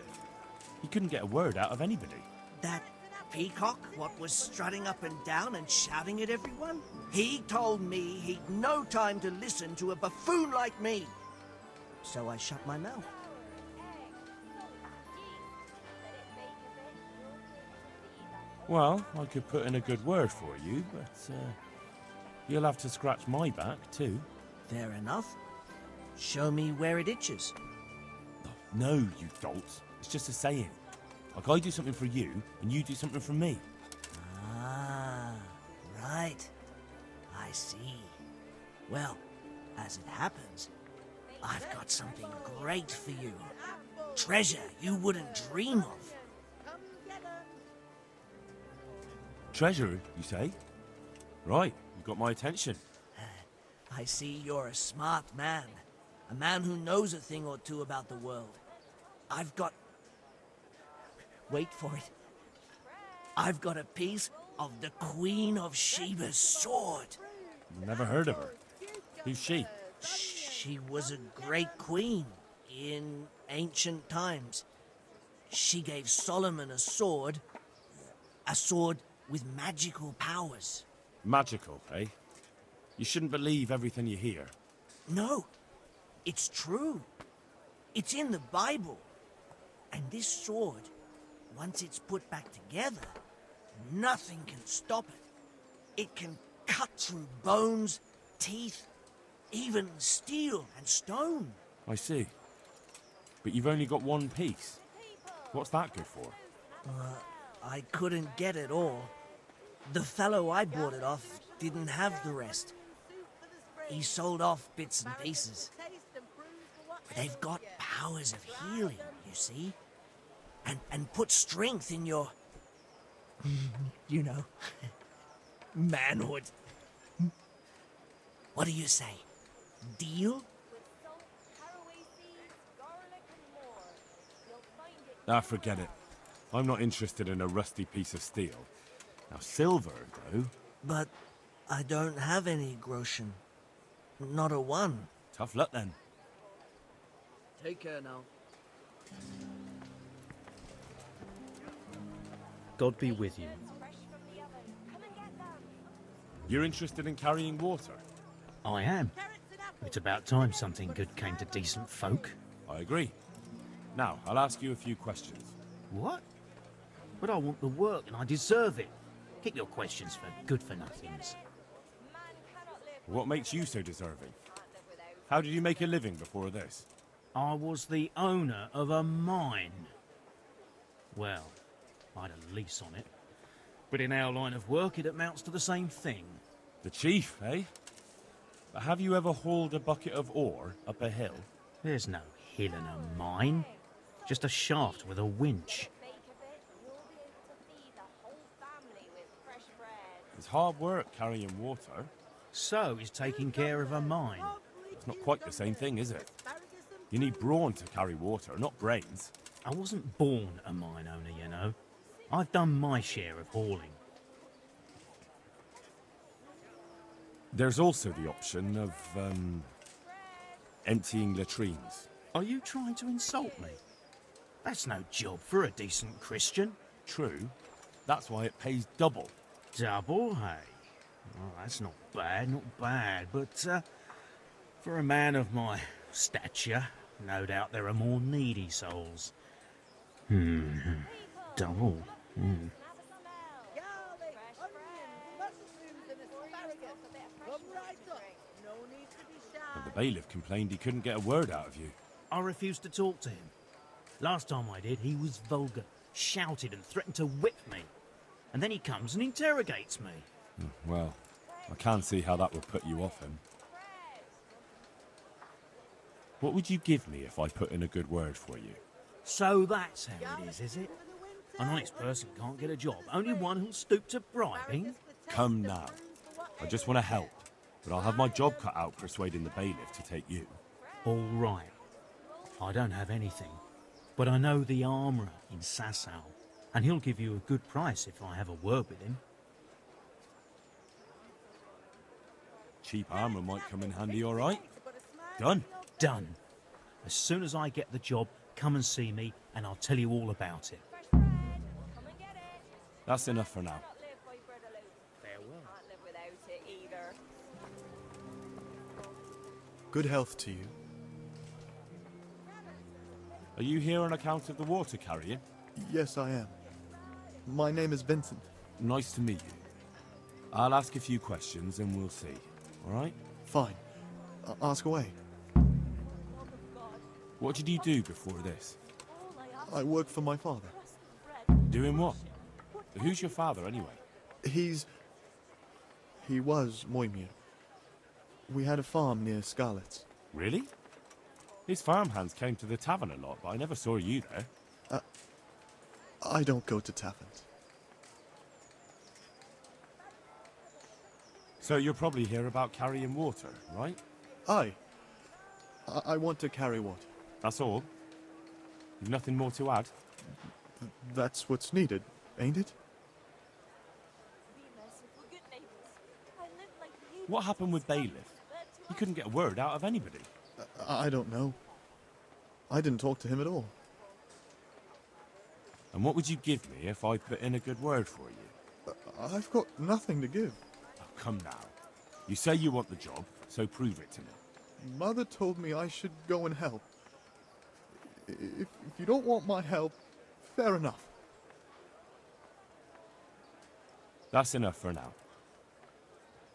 B: He couldn't get a word out of anybody.
U: That peacock, what was strutting up and down and shouting at everyone? He told me he'd no time to listen to a buffoon like me. So I shut my mouth.
B: Well, I could put in a good word for you, but you'll have to scratch my back too.
U: Fair enough. Show me where it itches.
B: No, you dolts. It's just a saying. Like I do something for you, and you do something for me.
U: Ah, right. I see. Well, as it happens, I've got something great for you. Treasure you wouldn't dream of.
B: Treasure, you say? Right, you got my attention.
U: I see you're a smart man. A man who knows a thing or two about the world. I've got... Wait for it. I've got a piece of the Queen of Sheba's sword.
B: Never heard of her. Who's she?
U: She was a great queen in ancient times. She gave Solomon a sword with magical powers.
B: Magical, eh? You shouldn't believe everything you hear.
U: No, it's true. It's in the Bible. And this sword, once it's put back together, nothing can stop it. It can cut through bones, teeth, even steel and stone.
B: I see. But you've only got one piece. What's that good for?
U: I couldn't get it all. The fellow I bought it off didn't have the rest. He sold off bits and pieces. But they've got powers of healing, you see? And put strength in your... you know... manhood. What do you say? Deal?
B: Ah, forget it. I'm not interested in a rusty piece of steel. Now, silver, though...
U: But I don't have any groschen. Not a one.
B: Tough luck, then.
U: Take care now.
A: God be with you.
B: You're interested in carrying water?
A: I am. It's about time something good came to decent folk.
B: I agree. Now, I'll ask you a few questions.
A: What? But I want the work and I deserve it. Keep your questions for good-for-nothings.
B: What makes you so deserving? How did you make a living before this?
A: I was the owner of a mine. Well, I had a lease on it. But in our line of work, it amounts to the same thing.
B: The chief, eh? But have you ever hauled a bucket of ore up a hill?
A: There's no hill in a mine. Just a shaft with a winch.
B: It's hard work carrying water.
A: So is taking care of a mine.
B: It's not quite the same thing, is it? You need brawn to carry water, not brains.
A: I wasn't born a mine owner, you know. I've done my share of hauling.
B: There's also the option of, emptying latrines.
A: Are you trying to insult me? That's no job for a decent Christian.
B: True. That's why it pays double.
A: Double, hey? Well, that's not bad, but, for a man of my stature, no doubt there are more needy souls. Double.
B: But the bailiff complained he couldn't get a word out of you.
A: I refused to talk to him. Last time I did, he was vulgar, shouted and threatened to whip me. And then he comes and interrogates me.
B: Well, I can't see how that would put you off him. What would you give me if I put in a good word for you?
A: So that's how it is it? An honest person can't get a job, only one who'll stoop to bribing?
B: Come now. I just want to help, but I'll have my job cut out persuading the bailiff to take you.
A: All right. I don't have anything, but I know the armourer in Sasau, and he'll give you a good price if I have a word with him.
B: Cheap armour might come in handy, all right? Done.
A: Done. As soon as I get the job, come and see me, and I'll tell you all about it.
B: That's enough for now.
V: Good health to you.
B: Are you here on account of the water carrying?
V: Yes, I am. My name is Vincent.
B: Nice to meet you. I'll ask a few questions and we'll see, all right?
V: Fine. Ask away.
B: What did you do before this?
V: I work for my father.
B: Doing what? Who's your father, anyway?
V: He was Moimir. We had a farm near Scarlet's.
B: Really? His farmhands came to the tavern a lot, but I never saw you there.
V: I don't go to taverns.
B: So you're probably here about carrying water, right?
V: Aye. I want to carry water.
B: That's all? You've nothing more to add?
V: That's what's needed, ain't it?
B: What happened with bailiff? He couldn't get a word out of anybody.
V: I don't know. I didn't talk to him at all.
B: And what would you give me if I put in a good word for you?
V: I've got nothing to give.
B: Oh, come now. You say you want the job, so prove it to me.
V: Mother told me I should go and help. If you don't want my help, fair enough.
B: That's enough for now.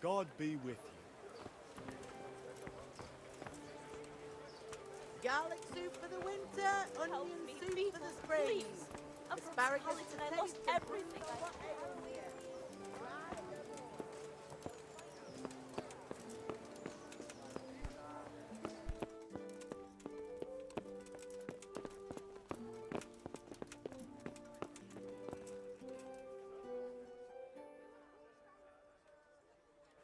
V: God be with you.
P: Garlic soup for the winter, onion soup for the spring. Asparagus
O: and I lost everything.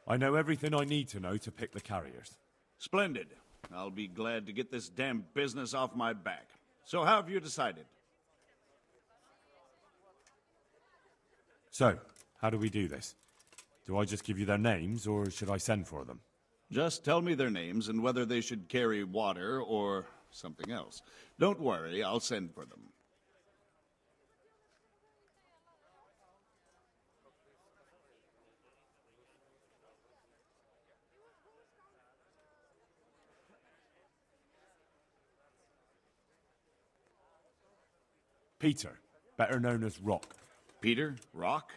B: I know everything I need to know to pick the carriers.
L: Splendid. I'll be glad to get this damn business off my back. So how have you decided?
B: So, how do we do this? Do I just give you their names, or should I send for them?
L: Just tell me their names and whether they should carry water or something else. Don't worry, I'll send for them.
B: Peter, better known as Rock.
L: Peter? Rock?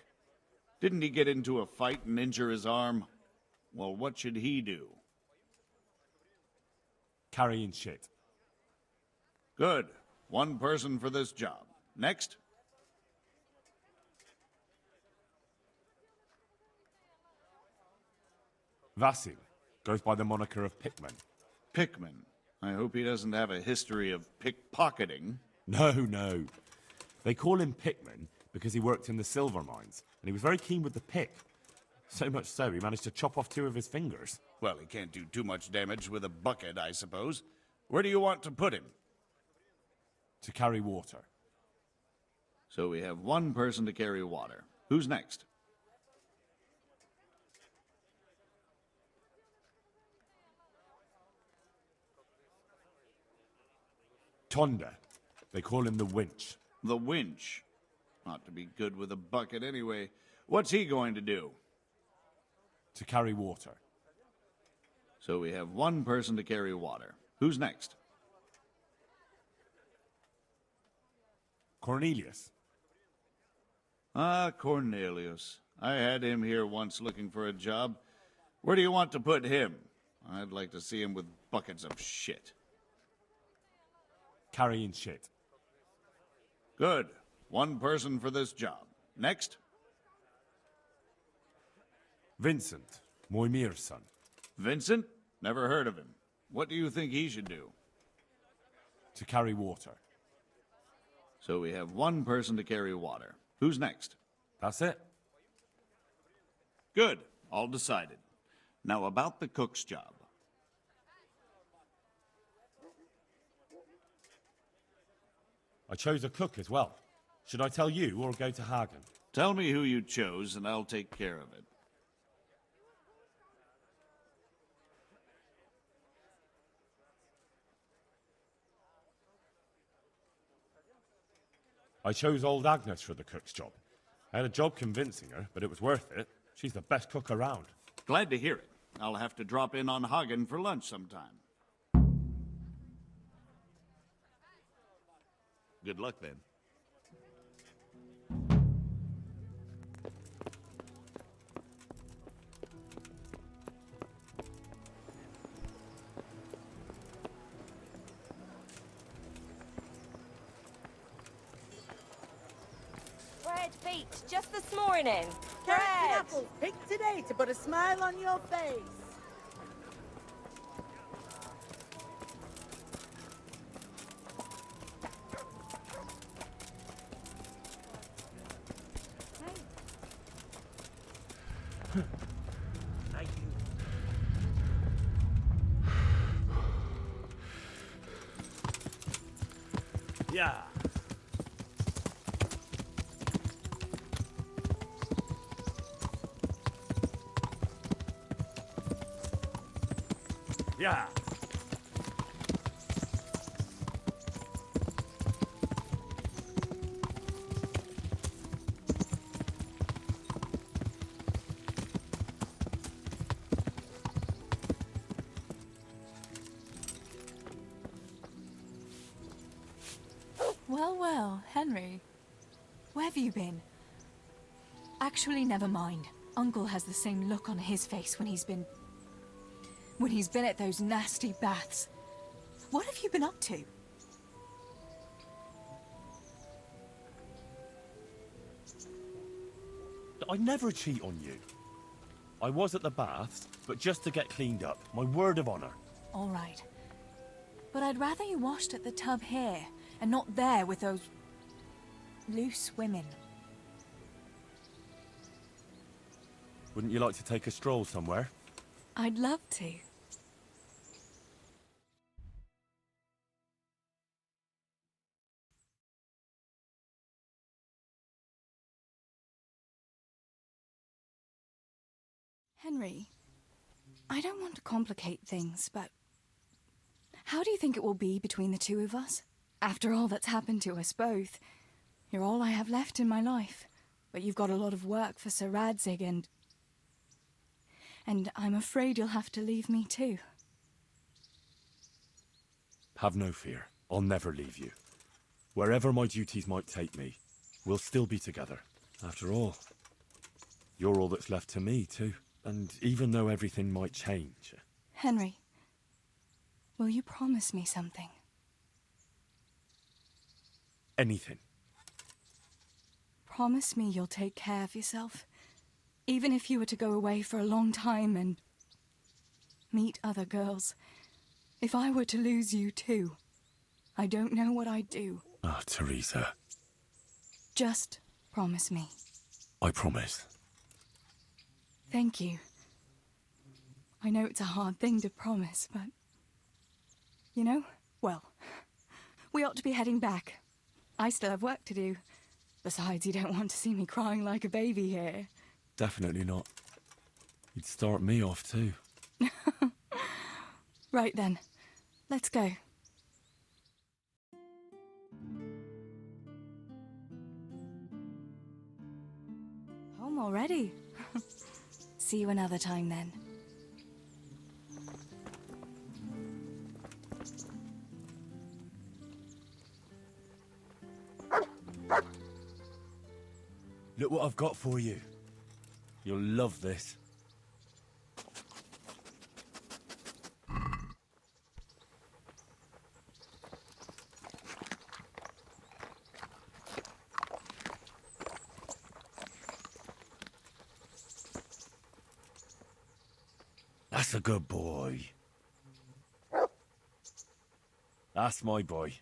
L: Didn't he get into a fight and injure his arm? Well, what should he do?
B: Carrying shit.
L: Good. One person for this job. Next?
B: Vasil goes by the moniker of Pickman.
L: Pickman. I hope he doesn't have a history of pickpocketing.
B: No. They call him Pickman because he worked in the silver mines, and he was very keen with the pick. So much so, he managed to chop off 2 of his fingers.
L: Well, he can't do too much damage with a bucket, I suppose. Where do you want to put him?
B: To carry water.
L: So we have one person to carry water. Who's next?
B: Tonda. They call him the winch.
L: The winch. Ought to be good with a bucket anyway. What's he going to do?
B: To carry water.
L: So we have one person to carry water. Who's next?
B: Cornelius.
L: Ah, Cornelius. I had him here once looking for a job. Where do you want to put him? I'd like to see him with buckets of shit.
B: Carrying shit.
L: Good. One person for this job. Next?
B: Vincent, Moimir's son.
L: Vincent? Never heard of him. What do you think he should do?
B: To carry water.
L: So we have one person to carry water. Who's next?
B: That's it.
L: Good. All decided. Now about the cook's job.
B: I chose a cook as well. Should I tell you or go to Hagen?
L: Tell me who you chose and I'll take care of it.
B: I chose old Agnes for the cook's job. I had a job convincing her, but it was worth it. She's the best cook around.
L: Glad to hear it. I'll have to drop in on Hagen for lunch sometime.
J: Good luck, then.
O: Bread baked just this morning.
D: Carrots and
O: Bread.
D: apples picked today to put a smile on your face.
U: Thank you.
A: Yeah. Yeah.
H: Well, Henry. Where have you been? Actually, never mind. Uncle has the same look on his face when he's been at those nasty baths. What have you been up to?
B: I never cheat on you. I was at the baths, but just to get cleaned up. My word of honor.
H: All right. But I'd rather you washed at the tub here, and not there with those loose women.
B: Wouldn't you like to take a stroll somewhere?
H: I'd love to. Henry, I don't want to complicate things, but how do you think it will be between the two of us? After all that's happened to us both, you're all I have left in my life. But you've got a lot of work for Sir Radzig and I'm afraid you'll have to leave me too.
B: Have no fear. I'll never leave you. Wherever my duties might take me, we'll still be together. After all, you're all that's left to me too. And even though everything might change...
H: Henry, will you promise me something?
B: Anything.
H: Promise me you'll take care of yourself. Even if you were to go away for a long time and meet other girls. If I were to lose you too, I don't know what I'd do.
B: Ah, Teresa.
H: Just promise me.
B: I promise.
H: Thank you. I know it's a hard thing to promise, but... You know, well, we ought to be heading back. I still have work to do. Besides, you don't want to see me crying like a baby here.
B: Definitely not. You'd start me off too.
H: Right then, let's go. Home already? See you another time then.
B: Look what I've got for you. You'll love this. That's a good boy. That's my boy.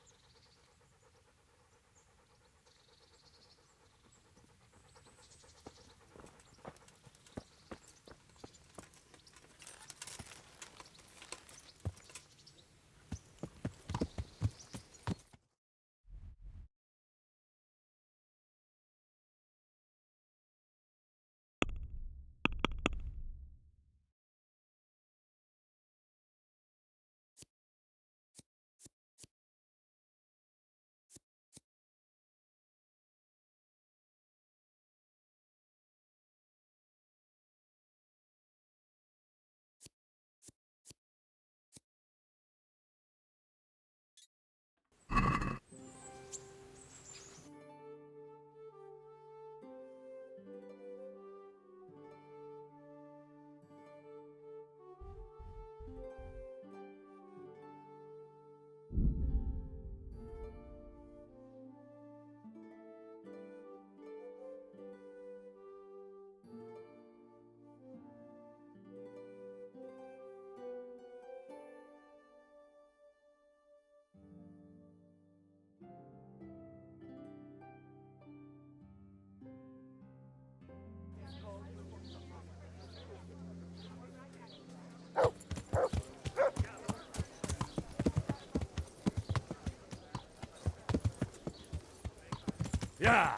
B: Yeah!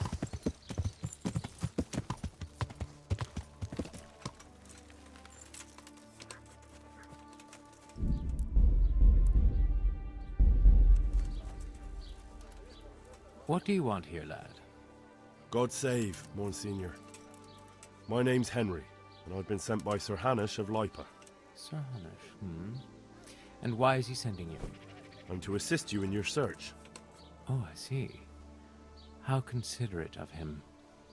G: What do you want here, lad?
K: God save, Monsignor. My name's Henry, and I've been sent by Sir Hanush of Lipa.
G: Sir Hanush, And why is he sending you?
K: I'm to assist you in your search.
G: Oh, I see. How considerate of him.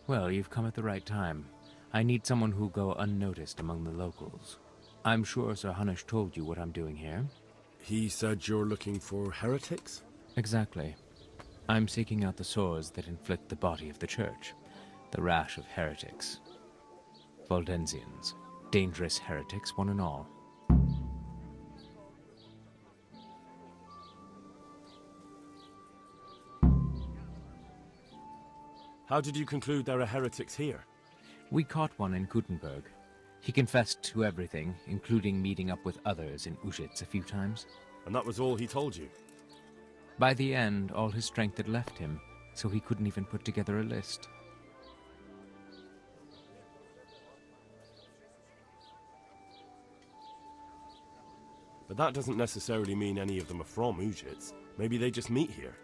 G: Well, you've come at the right time. I need someone who'll go unnoticed among the locals. I'm sure Sir Hanush told you what I'm doing here.
K: He said you're looking for heretics?
G: Exactly. I'm seeking out the sores that inflict the body of the church. The rash of heretics. Valdensians. Dangerous heretics, one and all.
K: How did you conclude there are heretics here?
G: We caught one in Gutenberg. He confessed to everything, including meeting up with others in Ushitz a few times.
K: And that was all he told you?
G: By the end, all his strength had left him, so he couldn't even put together a list.
K: But that doesn't necessarily mean any of them are from Ujits. Maybe they just meet here.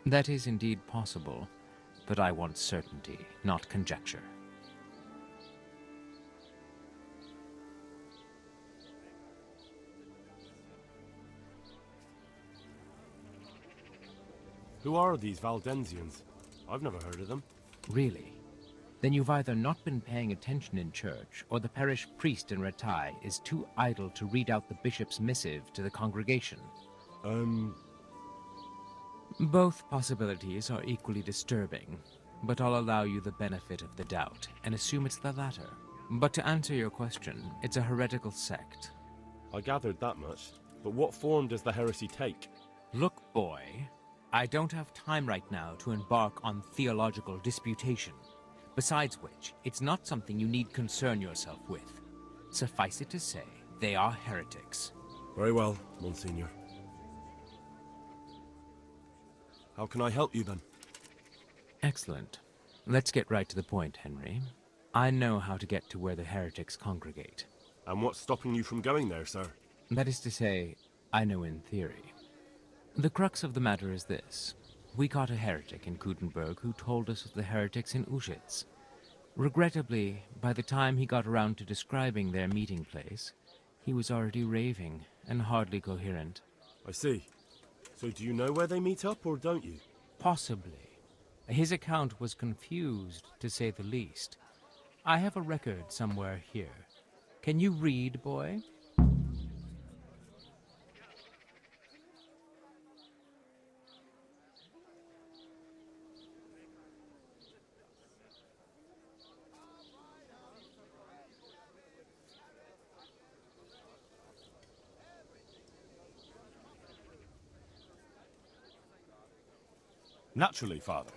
G: That is indeed possible, but I want certainty, not conjecture.
K: Who are these Valdensians? I've never heard of them.
G: Really? Then you've either not been paying attention in church, or the parish priest in Ratai is too idle to read out the bishop's missive to the congregation. Both possibilities are equally disturbing, but I'll allow you the benefit of the doubt and assume it's the latter. But to answer your question, it's a heretical sect.
K: I gathered that much, but what form does the heresy take?
G: Look, boy, I don't have time right now to embark on theological disputation. Besides which, it's not something you need concern yourself with. Suffice it to say, they are heretics.
K: Very well, Monsignor. How can I help you then?
G: Excellent. Let's get right to the point, Henry. I know how to get to where the heretics congregate.
K: And what's stopping you from going there, sir?
G: That is to say, I know in theory. The crux of the matter is this. We caught a heretic in Kutenberg who told us of the heretics in Uschitz. Regrettably, by the time he got around to describing their meeting place, he was already raving and hardly coherent.
K: I see. So do you know where they meet up, or don't you?
G: Possibly. His account was confused, to say the least. I have a record somewhere here. Can you read, boy?
K: Naturally, Father.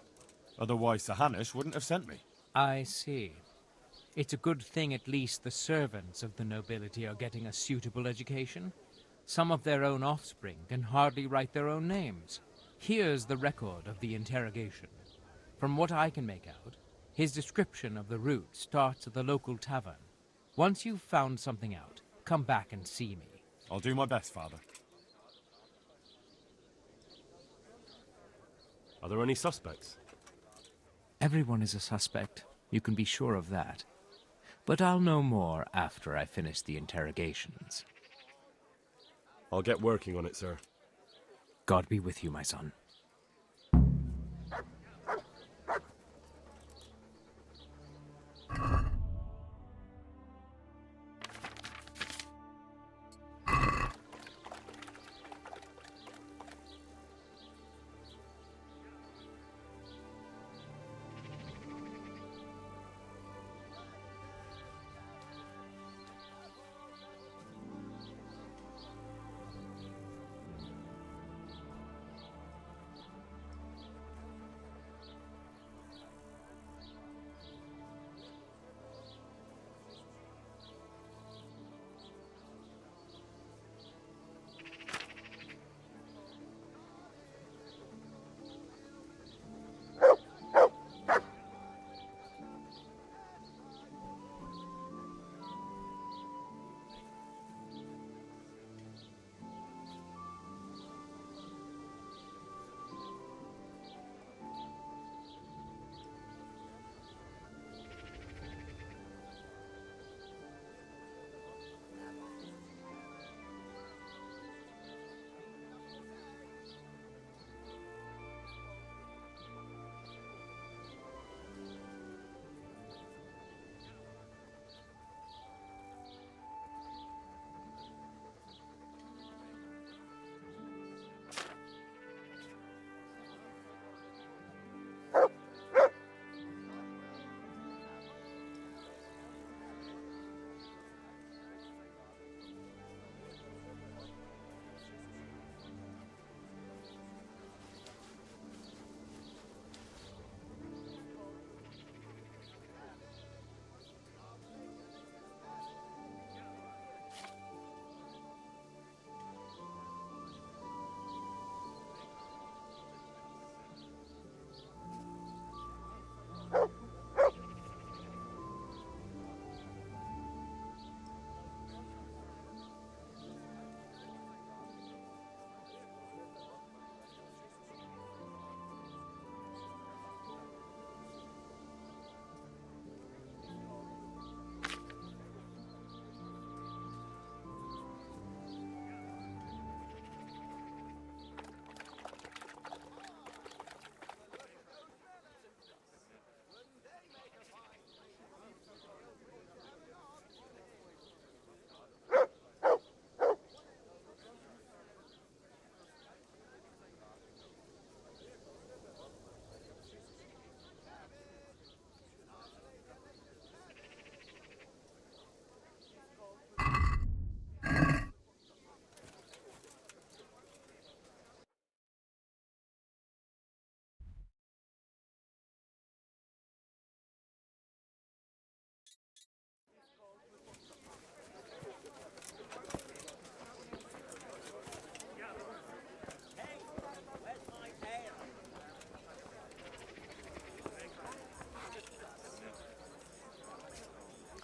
K: Otherwise Sir Hanush wouldn't have sent me.
G: I see. It's a good thing at least the servants of the nobility are getting a suitable education. Some of their own offspring can hardly write their own names. Here's the record of the interrogation. From what I can make out, his description of the route starts at the local tavern. Once you've found something out, come back and see me.
K: I'll do my best, Father. Are there any suspects?
G: Everyone is a suspect. You can be sure of that. But I'll know more after I finish the interrogations.
K: I'll get working on it, sir.
G: God be with you, my son.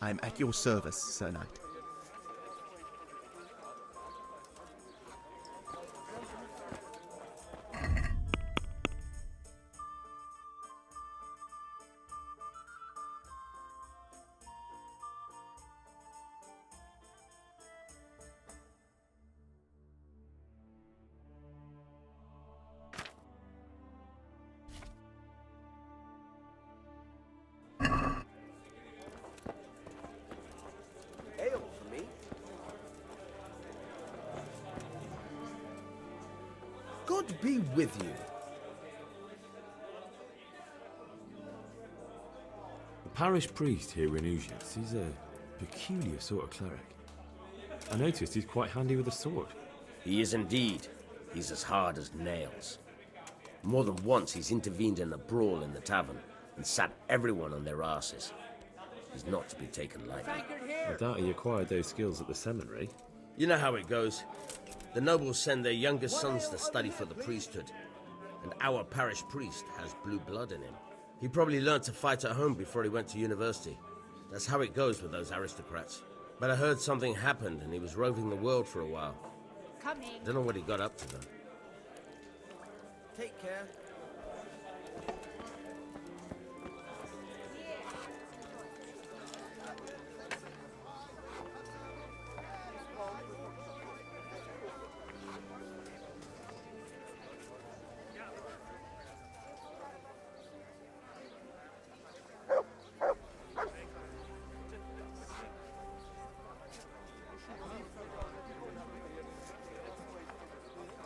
J: I'm at your service, Sir Knight.
E: Ale for me. God be with you.
B: The parish priest here in Ujias, he's a peculiar sort of cleric. I noticed he's quite handy with a sword.
E: He is indeed. He's as hard as nails. More than once he's intervened in a brawl in the tavern and sat everyone on their asses. He's not to be taken lightly.
B: I doubt he acquired those skills at the seminary.
E: You know how it goes. The nobles send their youngest sons to study for the priesthood, and our parish priest has blue blood in him. He probably learned to fight at home before he went to university. That's how it goes with those aristocrats. But I heard something happened and he was roving the world for a while.
O: Coming.
E: Don't know what he got up to though.
T: Take care.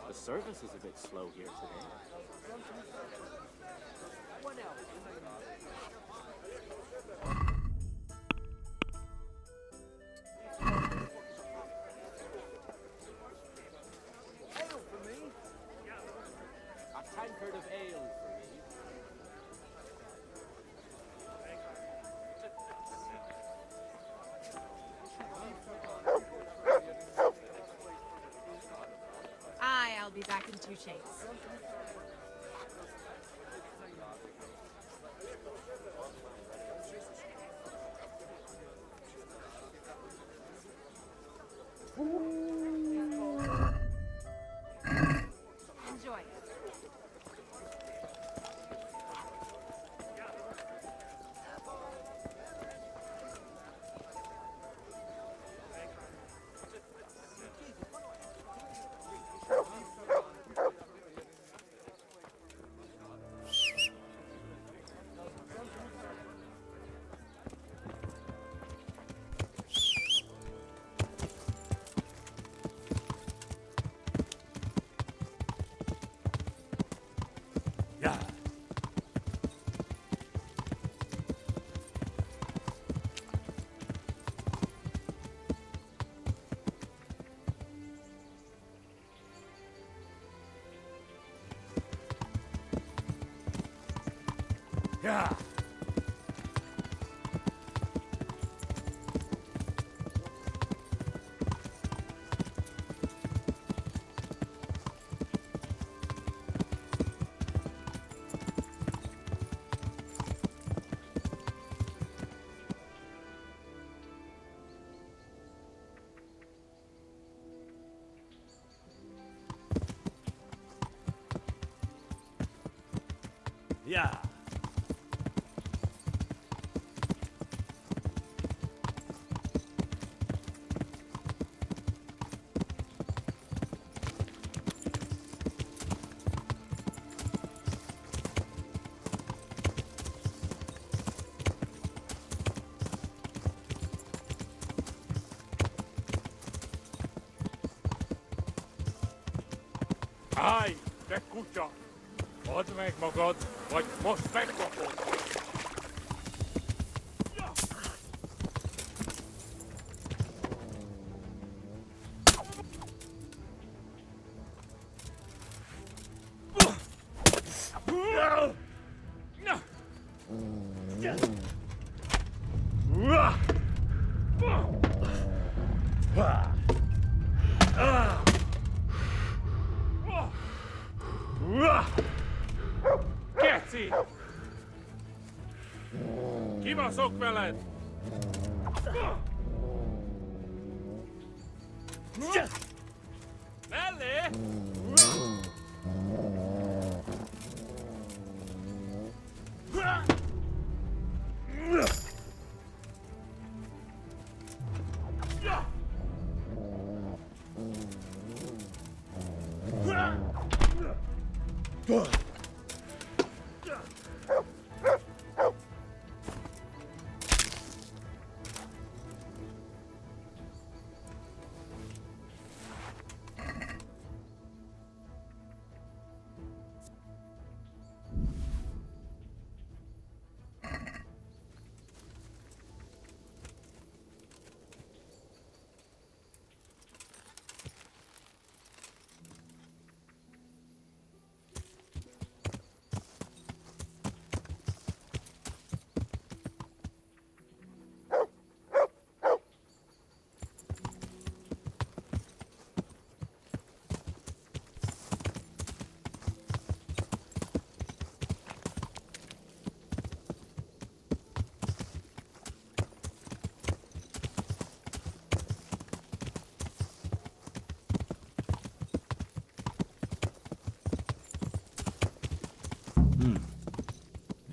N: The service is a bit slow here today.
O: What else?
N: Ale for me. A tankard of ale for me.
O: I'll be back in 2 chains. Enjoy.
I: Yeah. Yeah. Aj, te kutya! Add meg magad, vagy most megkapod! Kibaszok veled!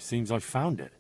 B: It seems I found it.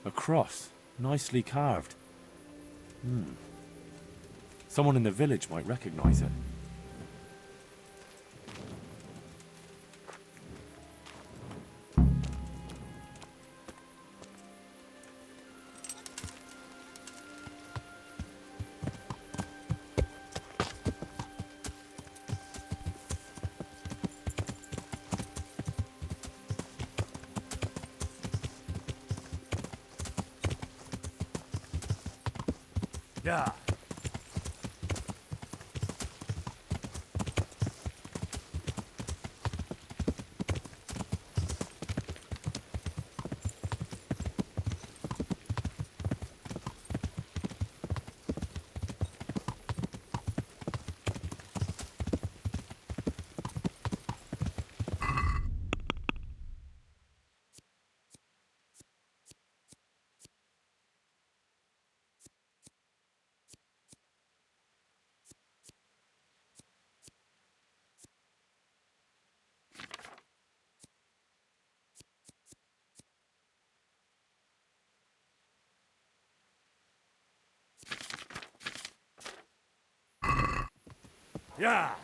B: A cross, nicely carved. Someone in the village might recognize it.
I: Yeah. Yeah.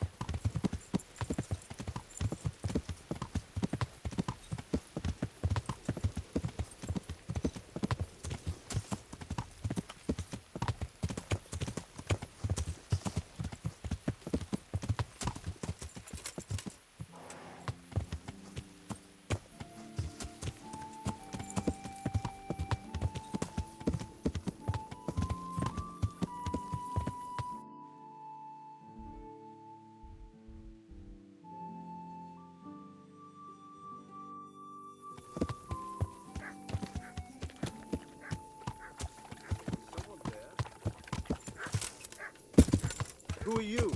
M: Who are you?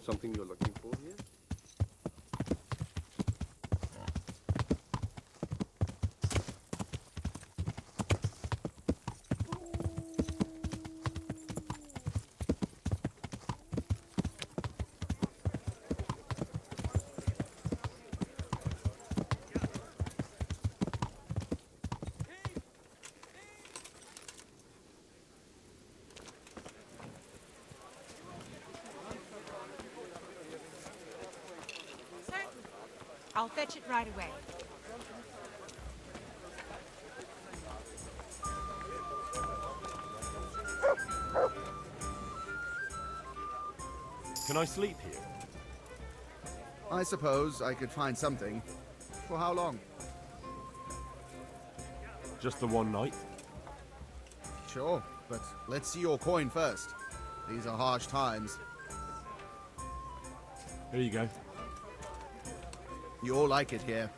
M: Something you're looking for here?
Q: Certainly. I'll fetch it right away.
K: Can I sleep here?
C: I suppose I could find something. For how long?
K: Just the one night?
C: Sure, but let's see your coin first. These are harsh times.
K: Here you go.
C: You all like it here.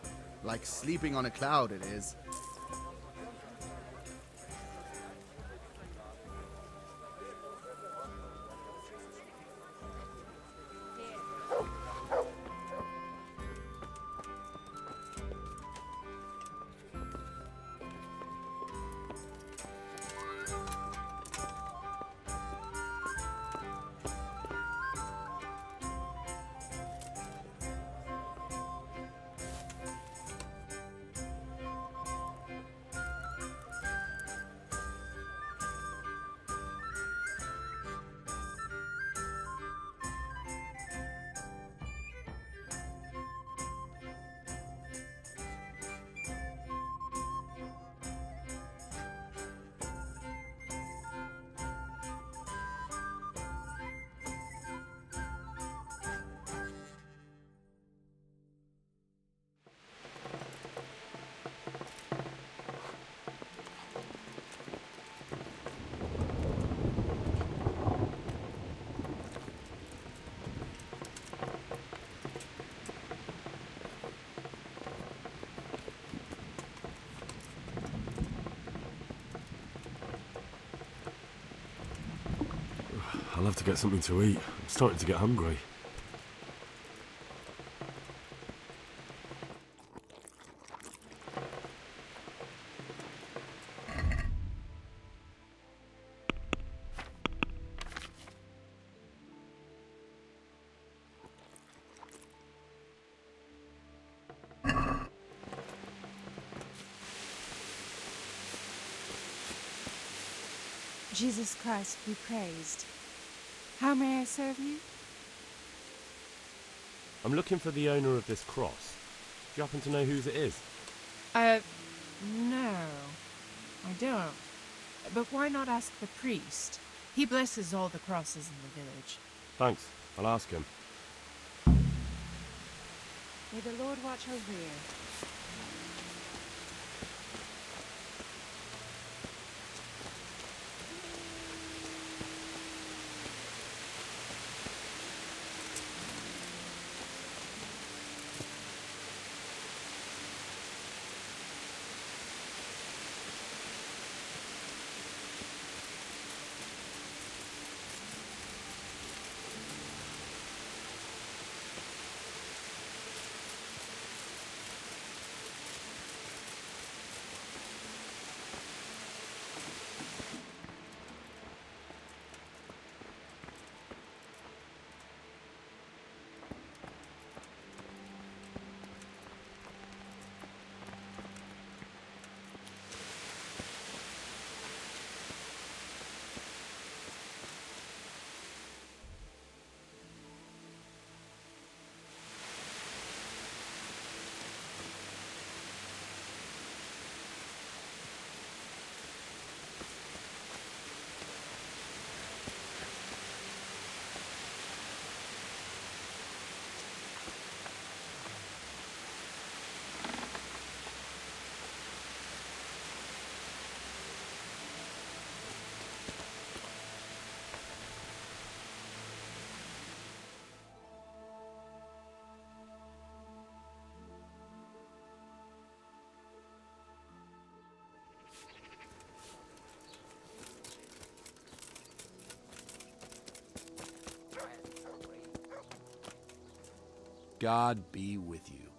C: Like sleeping on a cloud it is.
K: I'll have to get something to eat. I'm starting to get hungry.
W: Jesus Christ be praised. How may I serve you?
K: I'm looking for the owner of this cross. Do you happen to know whose it is?
W: No. I don't. But why not ask the priest? He blesses all the crosses in the village.
K: Thanks. I'll ask him.
W: May the Lord watch over you.
F: God be with you.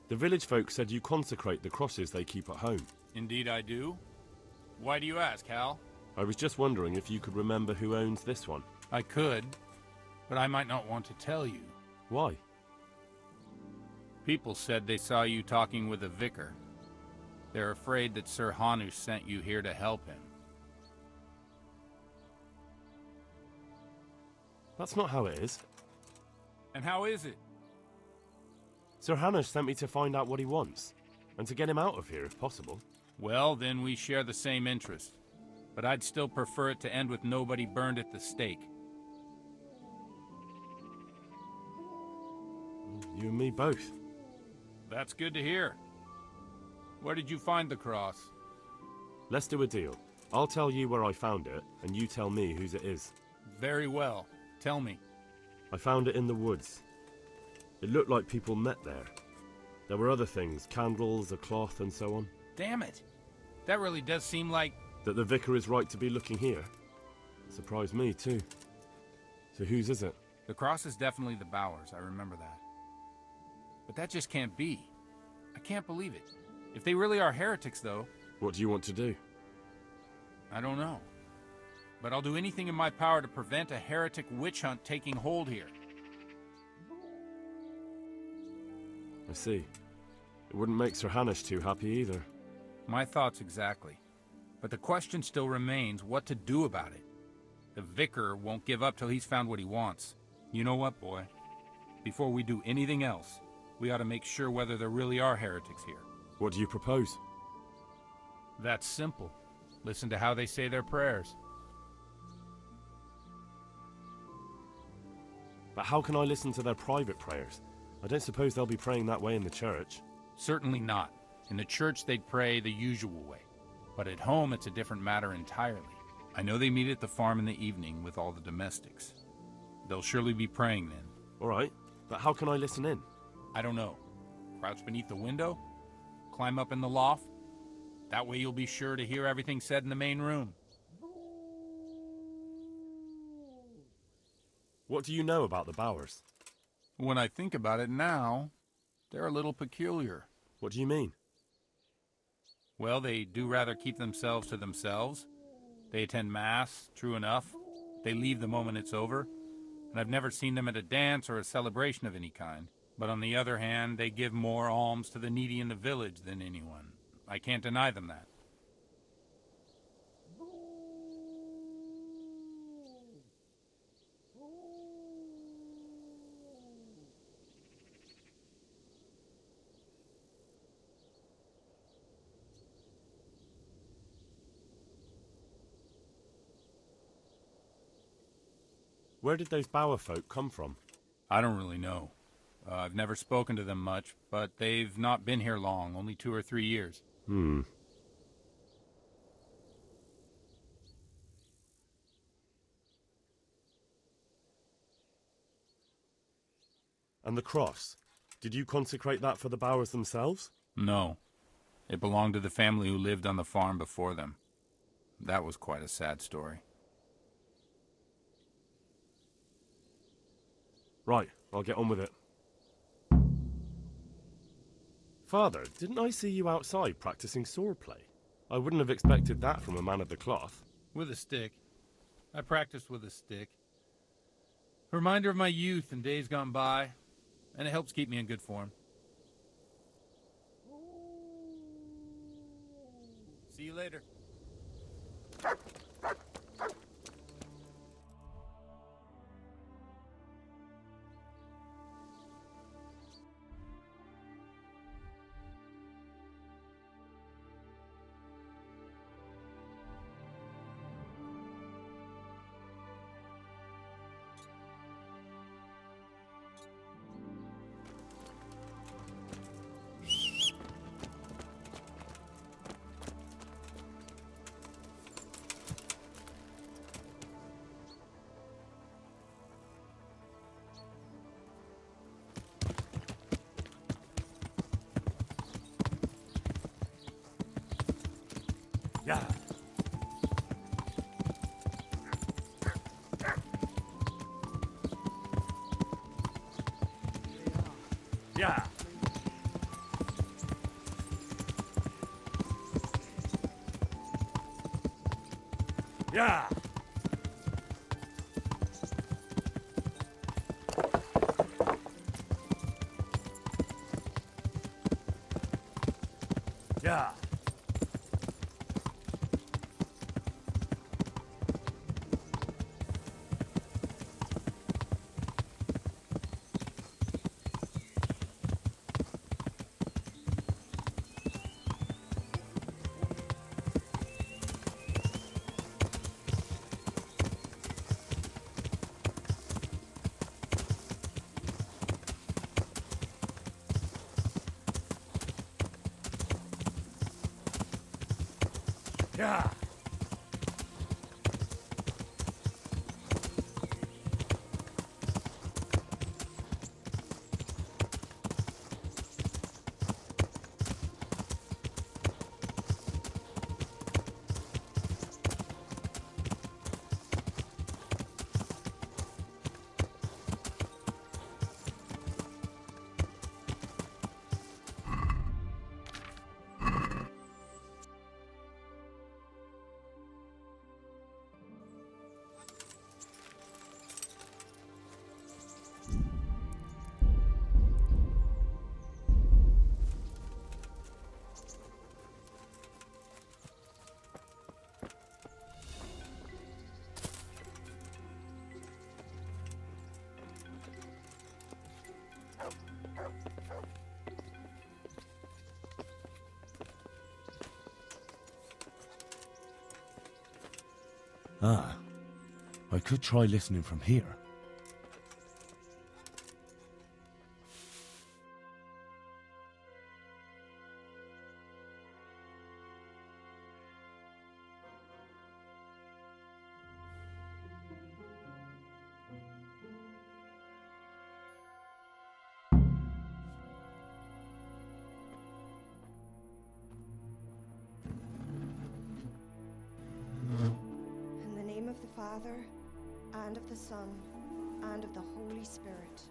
K: The village folk said you consecrate the crosses they keep at home.
F: Indeed I do. Why do you ask, Hal?
K: I was just wondering if you could remember who owns this one.
F: I could, but I might not want to tell you.
K: Why?
F: People said they saw you talking with a vicar. They're afraid that Sir Hanush sent you here to help him.
K: That's not how it is.
F: And how is it?
K: Sir Hanush sent me to find out what he wants, and to get him out of here if possible.
F: Well, then we share the same interest. But I'd still prefer it to end with nobody burned at the stake.
K: You and me both.
F: That's good to hear. Where did you find the cross?
K: Let's do a deal. I'll tell you where I found it, and you tell me whose it is.
F: Very well. Tell me.
K: I found it in the woods. It looked like people met there. There were other things, candles, a cloth, and so on.
F: Damn it. That really does seem like...
K: That the vicar is right to be looking here. It surprised me, too. So whose is it?
F: The cross is definitely the Bowers, I remember that. But that just can't be. I can't believe it. If they really are heretics, though...
K: What do you want to do?
F: I don't know. But I'll do anything in my power to prevent a heretic witch hunt taking hold here.
K: I see. It wouldn't make Sir Hanush too happy either.
F: My thoughts exactly. But the question still remains what to do about it. The vicar won't give up till he's found what he wants. You know what, boy? Before we do anything else, we ought to make sure whether there really are heretics here.
K: What do you propose?
F: That's simple. Listen to how they say their prayers.
K: But how can I listen to their private prayers? I don't suppose they'll be praying that way in the church.
F: Certainly not. In the church they'd pray the usual way. But at home it's a different matter entirely. I know they meet at the farm in the evening with all the domestics. They'll surely be praying then.
K: All right, but how can I listen in?
F: I don't know. Crouch beneath the window? Climb up in the loft? That way you'll be sure to hear everything said in the main room.
K: What do you know about the Bowers?
F: When I think about it now, they're a little peculiar.
K: What do you mean?
F: Well, they do rather keep themselves to themselves. They attend Mass, true enough. They leave the moment it's over. And I've never seen them at a dance or a celebration of any kind. But on the other hand, they give more alms to the needy in the village than anyone. I can't deny them that.
K: Where did those Bower folk come from?
F: I don't really know. I've never spoken to them much, but they've not been here long, only 2 or 3 years.
K: And the cross? Did you consecrate that for the Bowers themselves?
F: No. It belonged to the family who lived on the farm before them. That was quite a sad story.
K: Right, I'll get on with it. Father, didn't I see you outside practicing swordplay? I wouldn't have expected that from a man of the cloth.
F: With a stick. I practiced with a stick. A reminder of my youth and days gone by, and it helps keep me in good form. See you later.
B: Yeah. Yeah. Yeah. Yeah. Ah, I could try listening from here.
O: In the name of the Father, and of the Son, and of the Holy Spirit.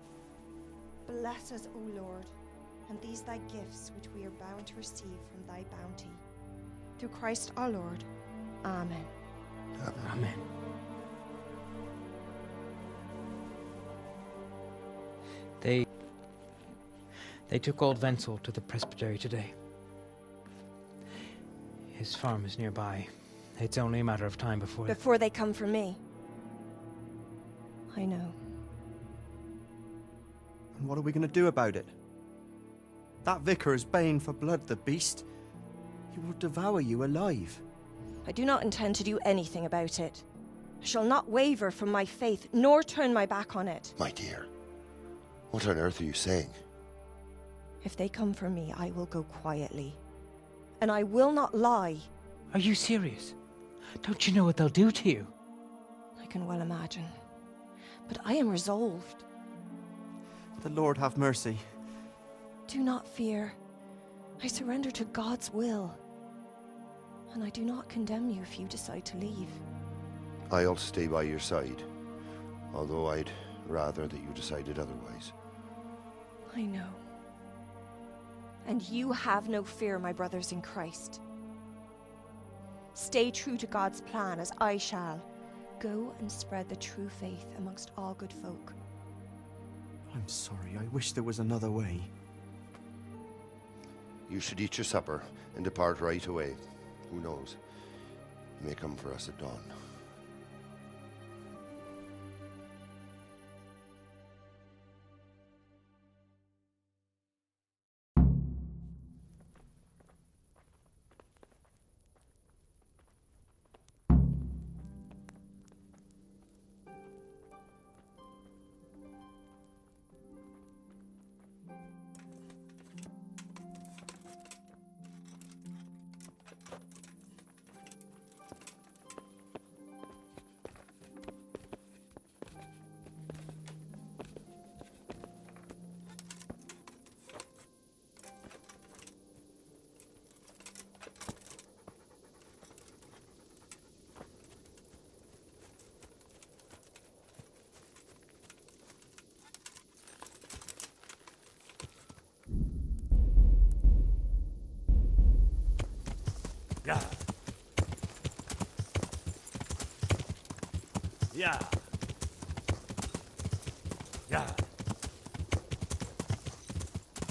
O: Bless us, O Lord, and these thy gifts which we are bound to receive from thy bounty. Through Christ our Lord. Amen.
T: Amen.
G: They took old Wenzel to the presbytery today. His farm is nearby. It's only a matter of time before...
O: Before they come for me. I know.
J: And what are we going to do about it? That vicar is baying for blood, the beast. He will devour you alive.
O: I do not intend to do anything about it. I shall not waver from my faith, nor turn my back on it.
R: My dear, what on earth are you saying?
O: If they come for me, I will go quietly. And I will not lie.
G: Are you serious? Don't you know what they'll do to you?
O: I can well imagine. But I am resolved.
J: The Lord have mercy.
O: Do not fear. I surrender to God's will. And I do not condemn you if you decide to leave.
R: I'll stay by your side, although I'd rather that you decided otherwise.
O: I know. And you have no fear, my brothers in Christ. Stay true to God's plan, as I shall. Go and spread the true faith amongst all good folk.
J: I'm sorry, I wish there was another way.
R: You should eat your supper and depart right away. Who knows? You may come for us at dawn.
B: Yeah. Yeah. Yeah.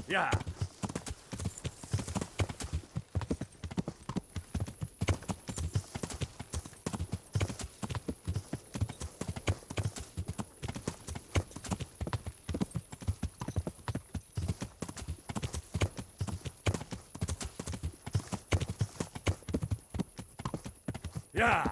B: Yeah. Yeah.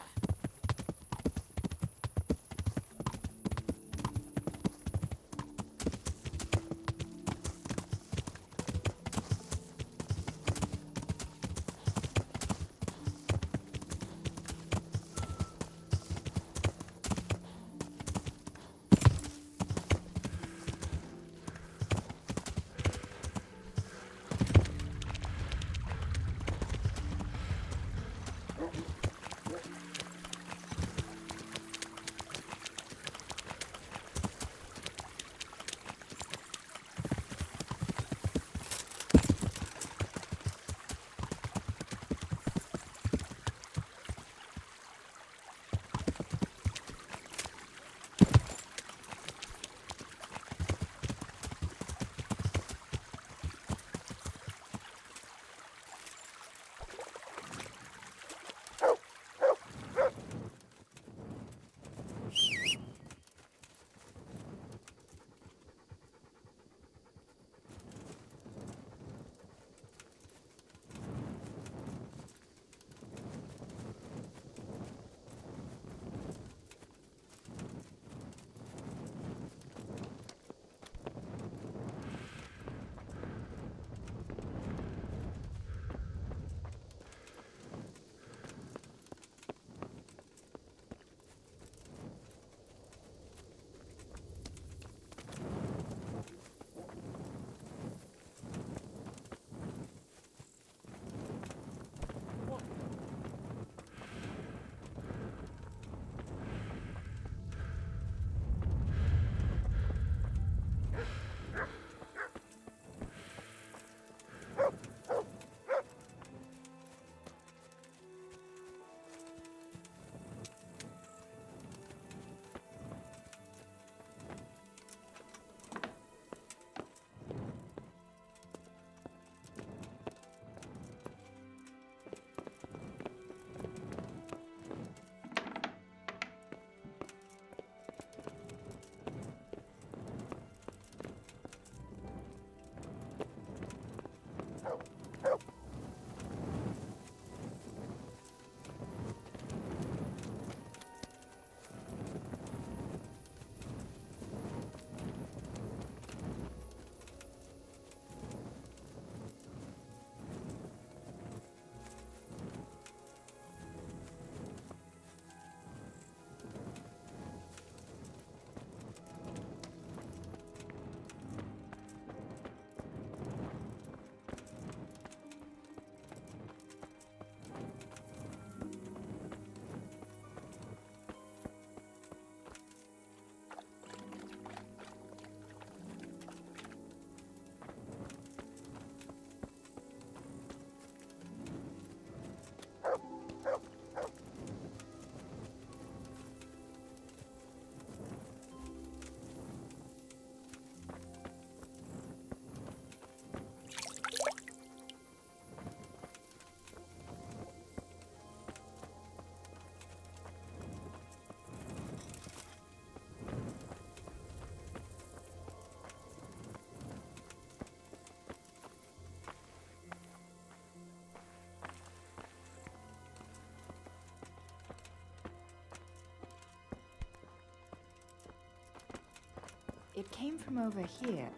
P: It came from over here.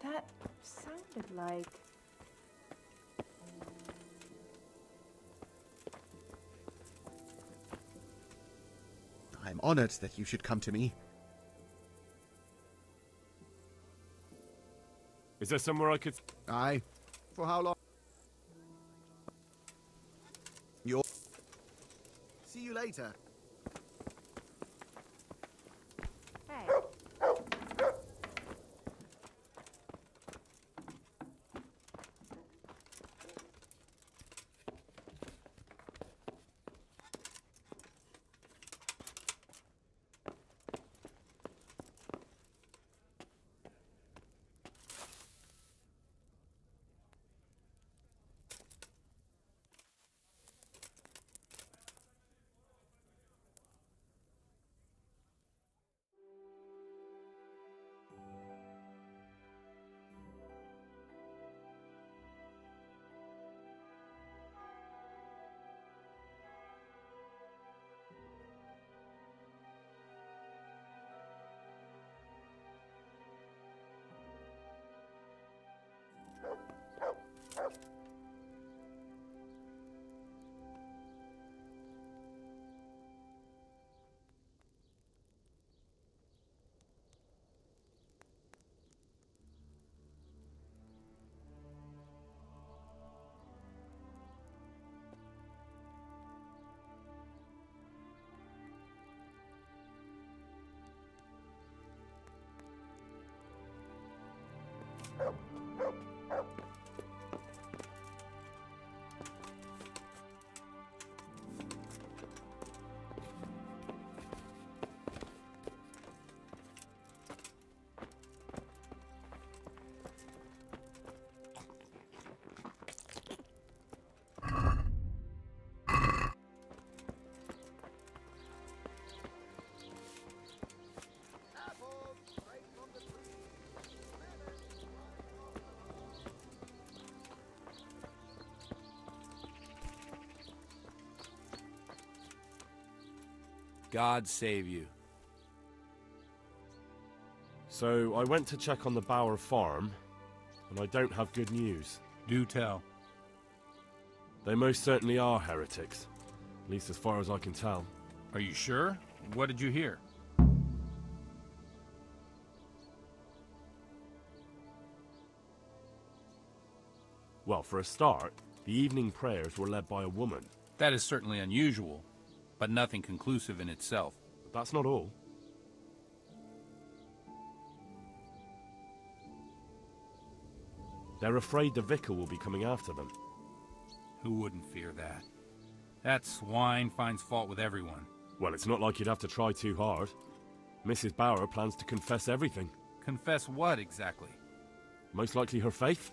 P: That sounded like...
S: I'm honored that you should come to me.
K: Is there somewhere I could...
S: Aye. For how long? You're...
C: later.
P: Hey.
F: God save you.
K: So I went to check on the Bower farm, and I don't have good news.
F: Do tell.
K: They most certainly are heretics, at least as far as I can tell.
F: Are you sure? What did you hear?
K: Well, for a start, the evening prayers were led by a woman.
F: That is certainly unusual, but nothing conclusive in itself.
K: But that's not all. They're afraid the vicar will be coming after them.
F: Who wouldn't fear that? That swine finds fault with everyone.
K: Well, it's not like you'd have to try too hard. Mrs. Bower plans to confess everything.
F: Confess what, exactly?
K: Most likely her faith.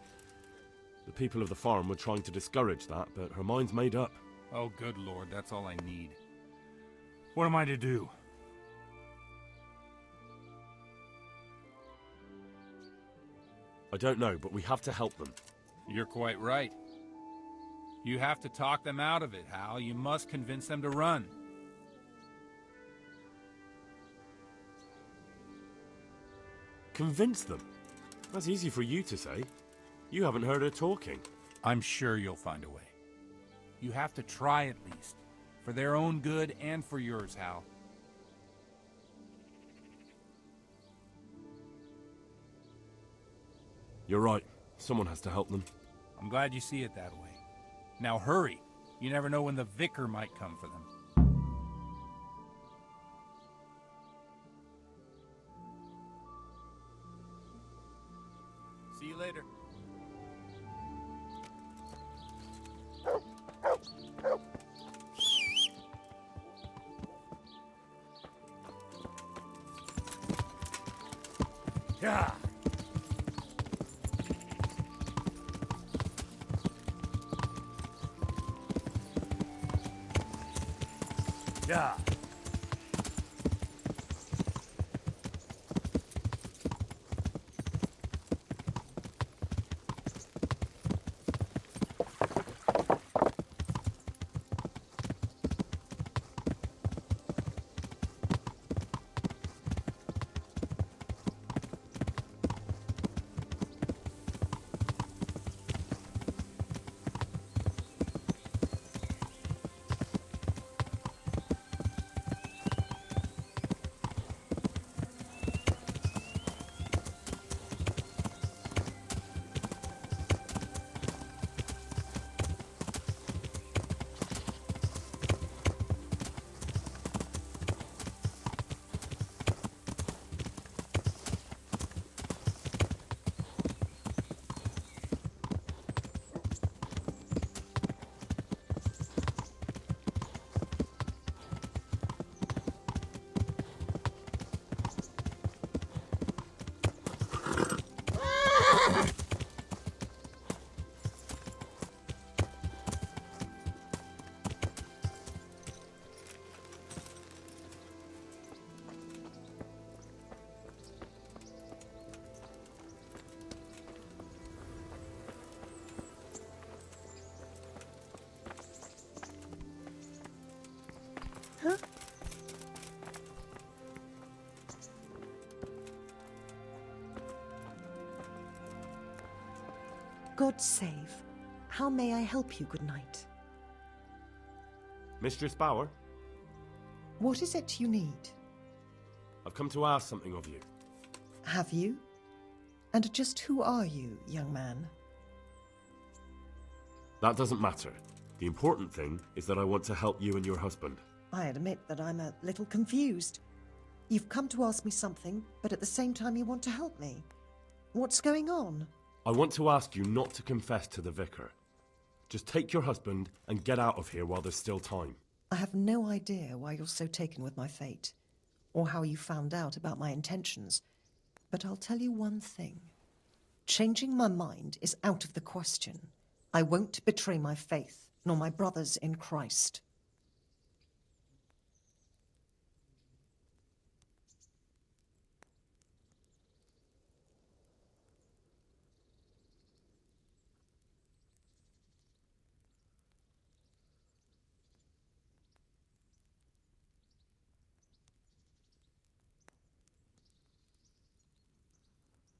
K: The people of the farm were trying to discourage that, but her mind's made up.
F: Oh, good Lord, that's all I need. What am I to do?
K: I don't know, but we have to help them.
F: You're quite right. You have to talk them out of it, Hal. You must convince them to run.
K: Convince them? That's easy for you to say. You haven't heard her talking.
F: I'm sure you'll find a way. You have to try at least. For their own good and for yours, Hal.
K: You're right. Someone has to help them.
F: I'm glad you see it that way. Now hurry. You never know when the vicar might come for them. See you later.
I: Yeah. Yeah.
D: God save. How may I help you, good knight?
K: Mistress Bauer,
D: What is it you need?
K: I've come to ask something of you.
D: Have you? And just who are you, young man?
K: That doesn't matter. The important thing is that I want to help you and your husband.
D: I admit that I'm a little confused. You've come to ask me something, but at the same time you want to help me. What's going on?
K: I want to ask you not to confess to the vicar. Just take your husband and get out of here while there's still time.
D: I have no idea why you're so taken with my fate, or how you found out about my intentions, but I'll tell you one thing. Changing my mind is out of the question. I won't betray my faith, nor my brothers in Christ.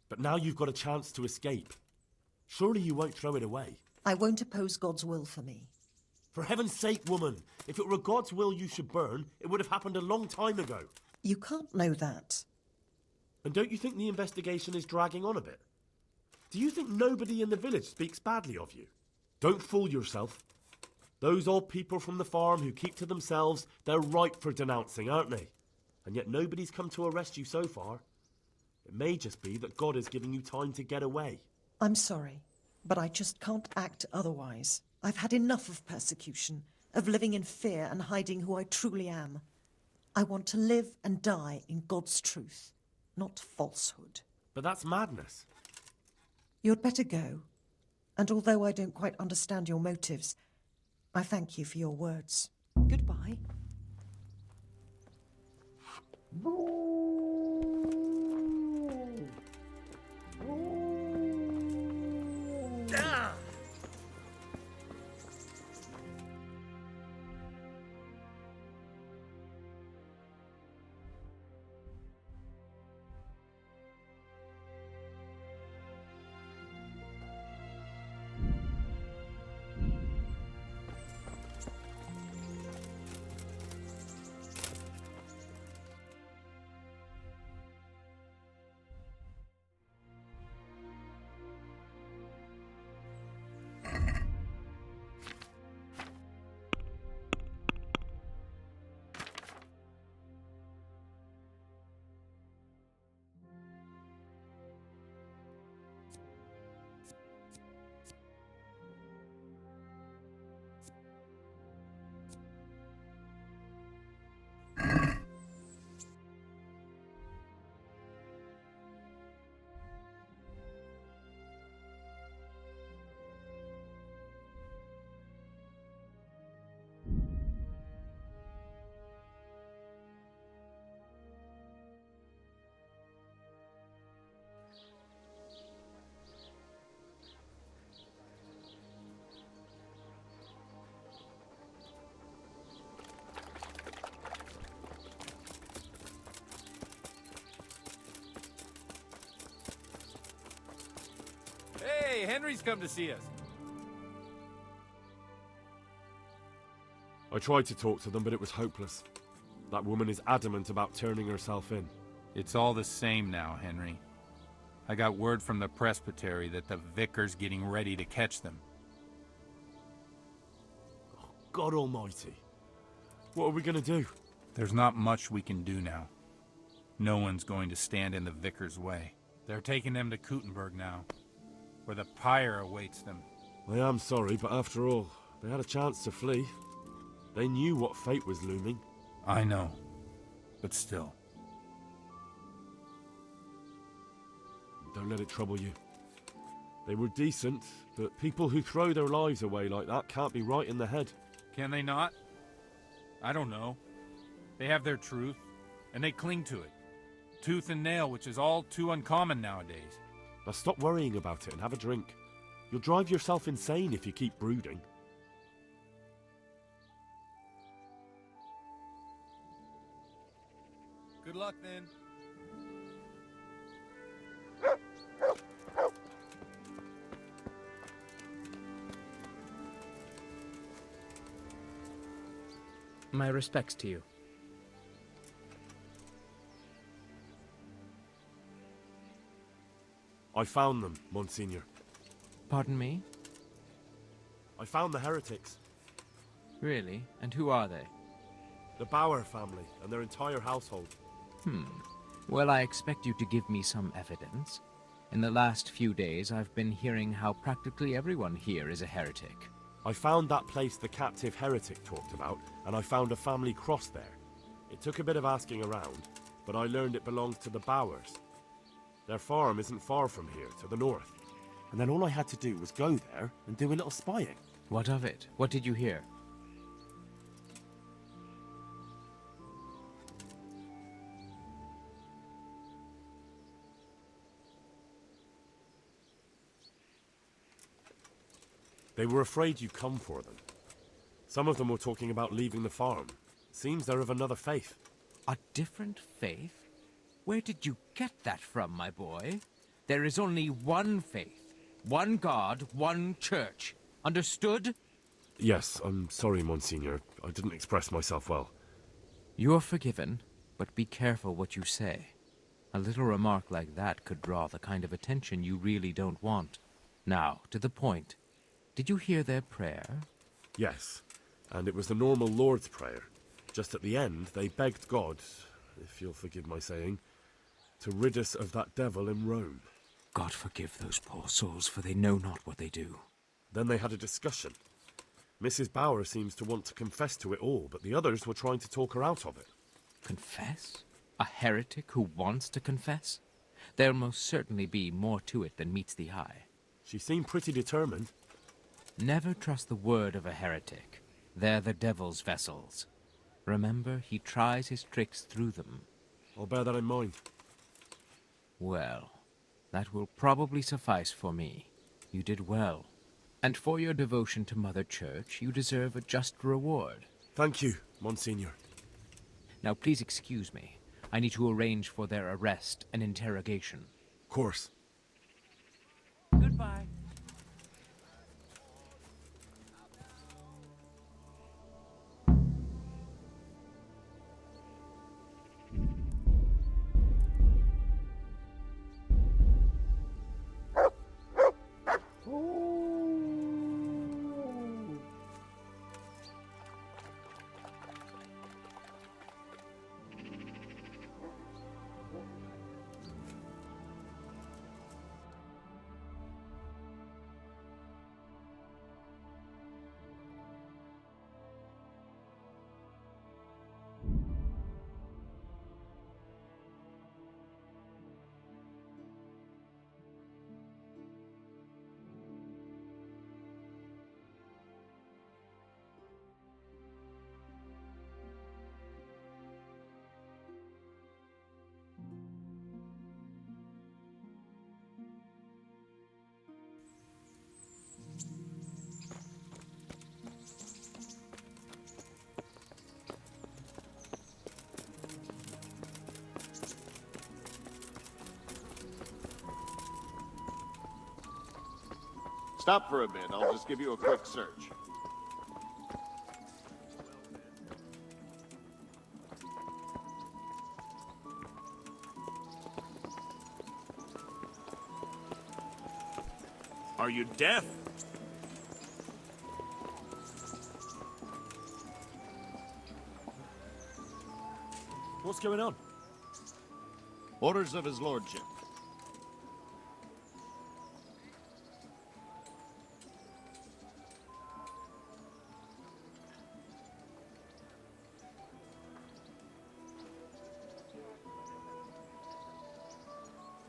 K: But now you've got a chance to escape. Surely you won't throw it away.
D: I won't oppose God's will for me.
K: For heaven's sake, woman, if it were God's will you should burn, it would have happened a long time ago.
D: You can't know that.
K: And don't you think the investigation is dragging on a bit? Do you think nobody in the village speaks badly of you? Don't fool yourself. Those old people from the farm who keep to themselves, they're ripe for denouncing, aren't they? And yet nobody's come to arrest you so far. It may just be that God is giving you time to get away.
D: I'm sorry, but I just can't act otherwise. I've had enough of persecution, of living in fear and hiding who I truly am. I want to live and die in God's truth, not falsehood.
K: But that's madness.
D: You'd better go. And although I don't quite understand your motives, I thank you for your words. Goodbye.
F: Hey, Henry's come to see us.
K: I tried to talk to them, but it was hopeless. That woman is adamant about turning herself in.
F: It's all the same now, Henry. I got word from the presbytery that the vicar's getting ready to catch them.
K: Oh, God almighty. What are we going to do?
F: There's not much we can do now. No one's going to stand in the vicar's way. They're taking them to Kuttenberg now, where the pyre awaits them.
K: I am sorry, but after all, they had a chance to flee. They knew what fate was looming.
F: I know, but still.
K: Don't let it trouble you. They were decent, but people who throw their lives away like that can't be right in the head.
F: Can they not? I don't know. They have their truth, and they cling to it. Tooth and nail, which is all too uncommon nowadays.
K: Now stop worrying about it and have a drink. You'll drive yourself insane if you keep brooding.
F: Good luck, then.
G: My respects to you.
K: I found them, Monsignor.
G: Pardon me?
K: I found the heretics.
G: Really? And who are they?
K: The Bauer family and their entire household.
G: Well, I expect you to give me some evidence. In the last few days, I've been hearing how practically everyone here is a heretic.
K: I found that place the captive heretic talked about, and I found a family cross there. It took a bit of asking around, but I learned it belongs to the Bauers. Their farm isn't far from here, to the north. And then all I had to do was go there and do a little spying.
G: What of it? What did you hear?
K: They were afraid you'd come for them. Some of them were talking about leaving the farm. Seems they're of another faith.
G: A different faith? Where did you get that from, my boy? There is only one faith, one God, one church. Understood?
K: Yes, I'm sorry, Monsignor. I didn't express myself well.
G: You're forgiven, but be careful what you say. A little remark like that could draw the kind of attention you really don't want. Now, to the point. Did you hear their prayer?
K: Yes, and it was the normal Lord's Prayer. Just at the end, they begged God, if you'll forgive my saying, to rid us of that devil in Rome.
G: God forgive those poor souls, for they know not what they do.
K: Then they had a discussion. Mrs. Bauer seems to want to confess to it all, but the others were trying to talk her out of it.
G: Confess? A heretic who wants to confess? There'll most certainly be more to it than meets the eye.
K: She seemed pretty determined.
G: Never trust the word of a heretic. They're the devil's vessels. Remember, he tries his tricks through them.
K: I'll bear that in mind.
G: Well, that will probably suffice for me. You did well. And for your devotion to Mother Church, you deserve a just reward.
K: Thank you, Monsignor.
G: Now please excuse me. I need to arrange for their arrest and interrogation.
K: Of course.
G: Goodbye.
M: Stop for a bit. I'll just give you a quick search.
I: Are you deaf?
K: What's going on?
M: Orders of his lordship.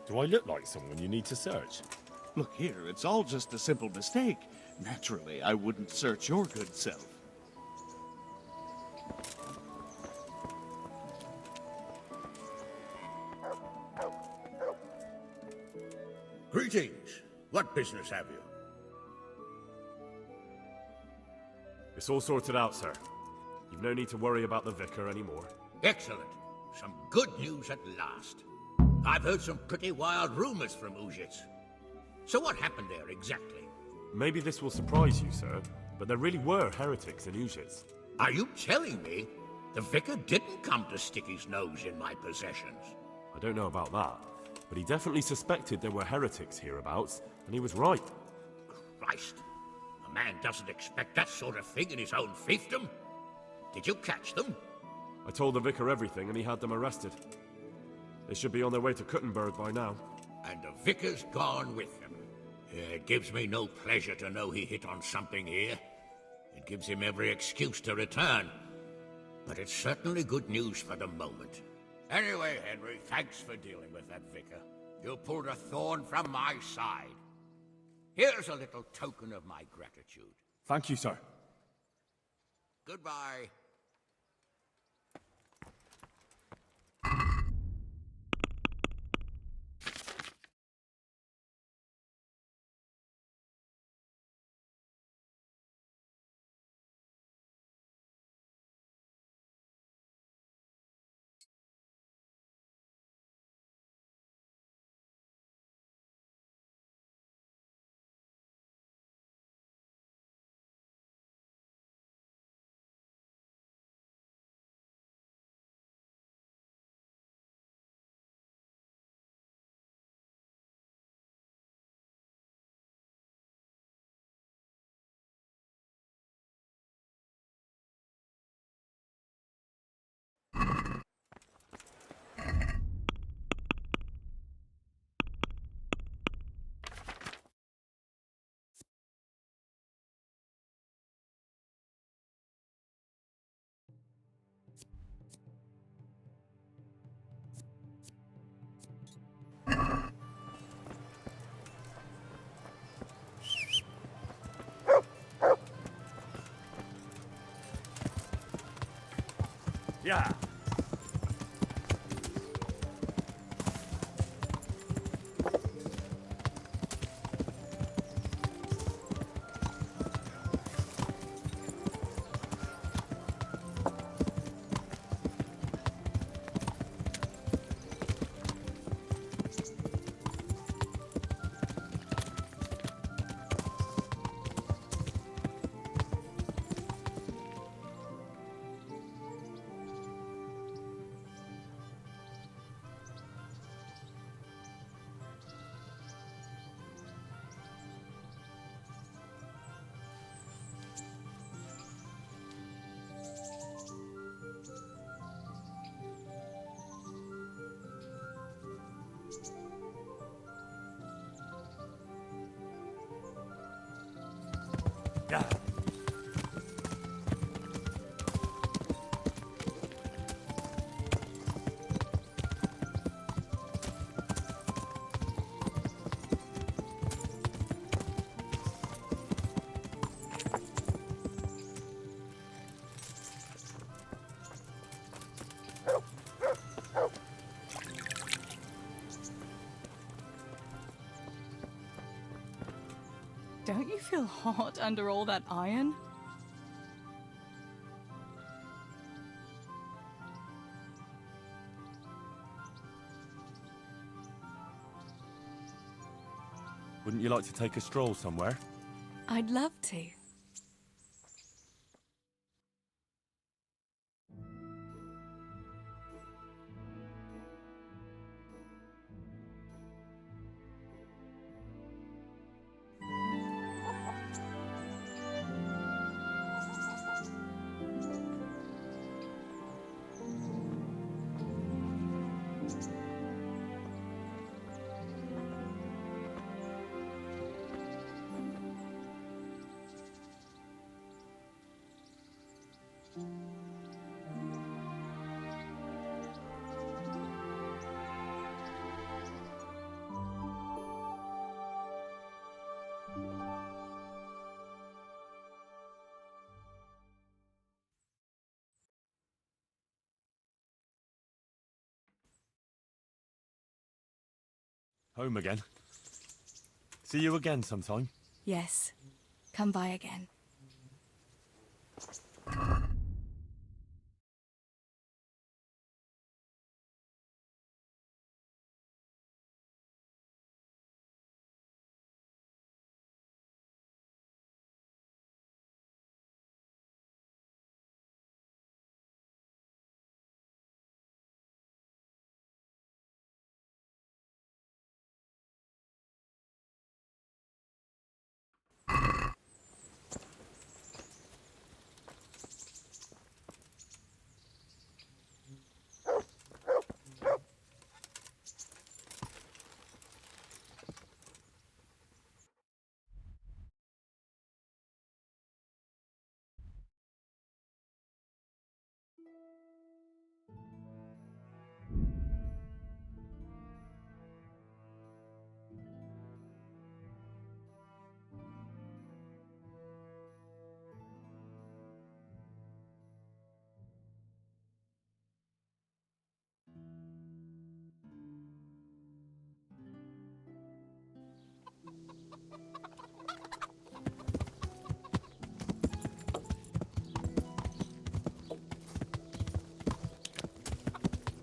K: Do I look like someone you need to search?
S: Look here, it's all just a simple mistake. Naturally, I wouldn't search your good self.
I: Greetings. What business have you?
K: It's all sorted out, sir. You've no need to worry about the vicar anymore.
I: Excellent. Some good news at last. I've heard some pretty wild rumors from Uzhitz. So what happened there exactly?
K: Maybe this will surprise you, sir, but there really were heretics in Uzhitz.
I: Are you telling me the vicar didn't come to stick his nose in my possessions?
K: I don't know about that, but he definitely suspected there were heretics hereabouts, and he was right.
I: Christ, a man doesn't expect that sort of thing in his own fiefdom. Did you catch them?
K: I told the vicar everything, and he had them arrested. They should be on their way to Kuttenberg by now.
I: And the vicar's gone with them. It gives me no pleasure to know he hit on something here. It gives him every excuse to return. But it's certainly good news for the moment. Anyway, Henry, thanks for dealing with that vicar. You pulled a thorn from my side. Here's a little token of my gratitude.
K: Thank you, sir.
I: Goodbye.
K: Yeah. Yeah.
H: Don't you feel hot under all that iron?
K: Wouldn't you like to take a stroll somewhere?
H: I'd love to.
K: Home again. See you again sometime.
H: Yes. Come by again.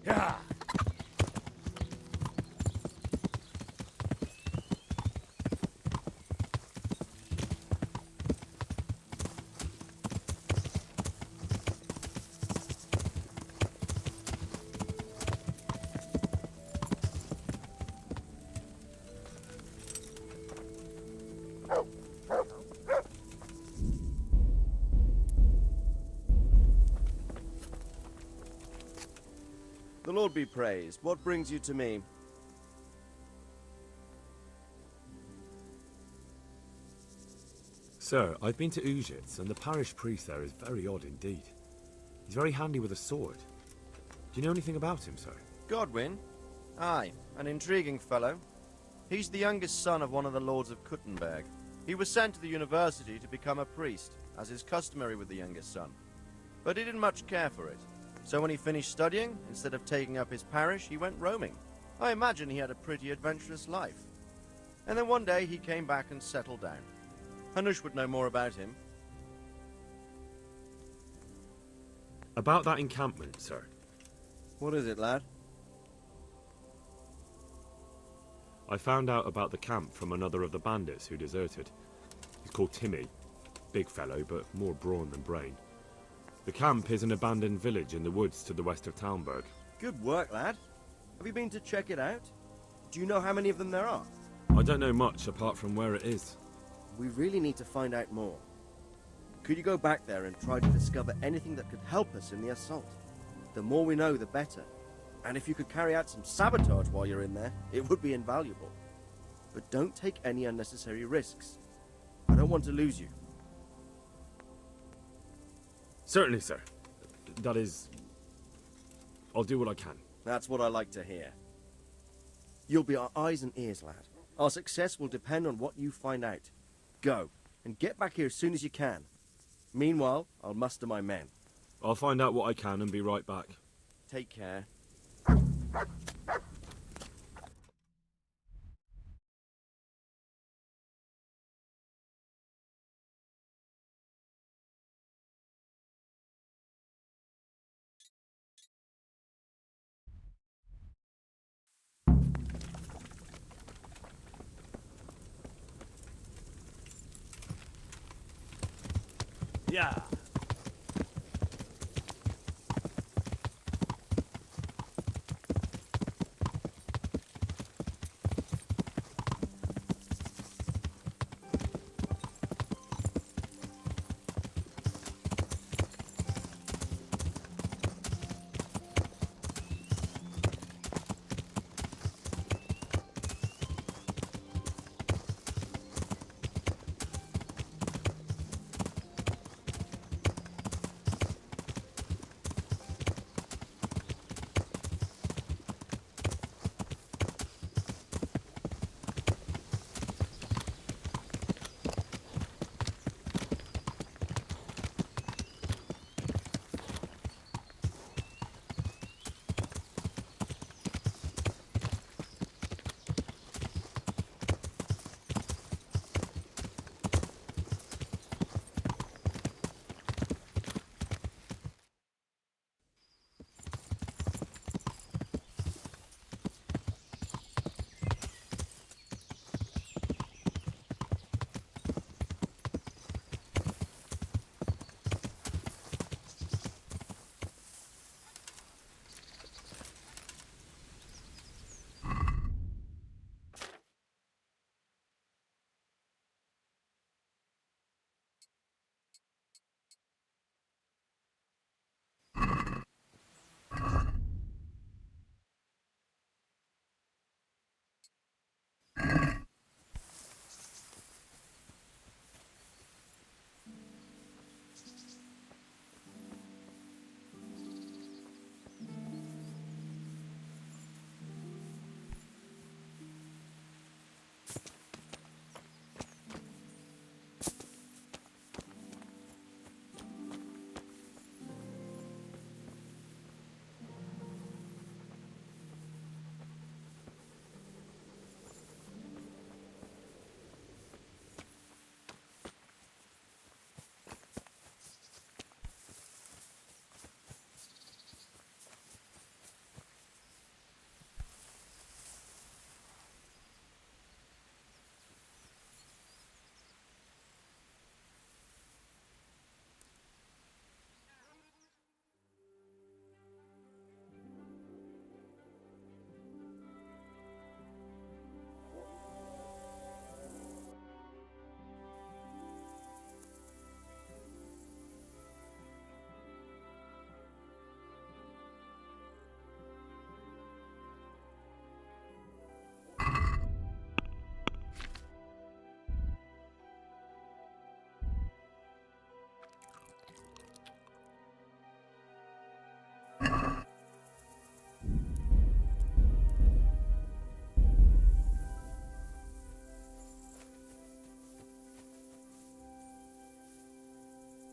B: Yeah.
L: The Lord be praised. What brings you to me?
B: Sir, I've been to Ujitz, and the parish priest there is very odd indeed. He's very handy with a sword. Do you know anything about him, sir?
L: Godwin? Aye, an intriguing fellow. He's the youngest son of one of the lords of Kuttenberg. He was sent to the university to become a priest, as is customary with the youngest son. But he didn't much care for it. So when he finished studying, instead of taking up his parish, he went roaming. I imagine he had a pretty adventurous life. And then one day he came back and settled down. Hanush would know more about him.
B: About that encampment, sir.
L: What is it, lad?
B: I found out about the camp from another of the bandits who deserted. He's called Timmy. Big fellow, but more brawn than brain. The camp is an abandoned village in the woods to the west of Talmberg.
L: Good work, lad. Have you been to check it out? Do you know how many of them there are?
B: I don't know much apart from where it is.
L: We really need to find out more. Could you go back there and try to discover anything that could help us in the assault? The more we know, the better. And if you could carry out some sabotage while you're in there, it would be invaluable. But don't take any unnecessary risks. I don't want to lose you.
B: Certainly, sir. That is... I'll do what I can.
L: That's what I like to hear. You'll be our eyes and ears, lad. Our success will depend on what you find out. Go, and get back here as soon as you can. Meanwhile, I'll muster my men.
B: I'll find out what I can and be right back.
L: Take care.
A: Yeah.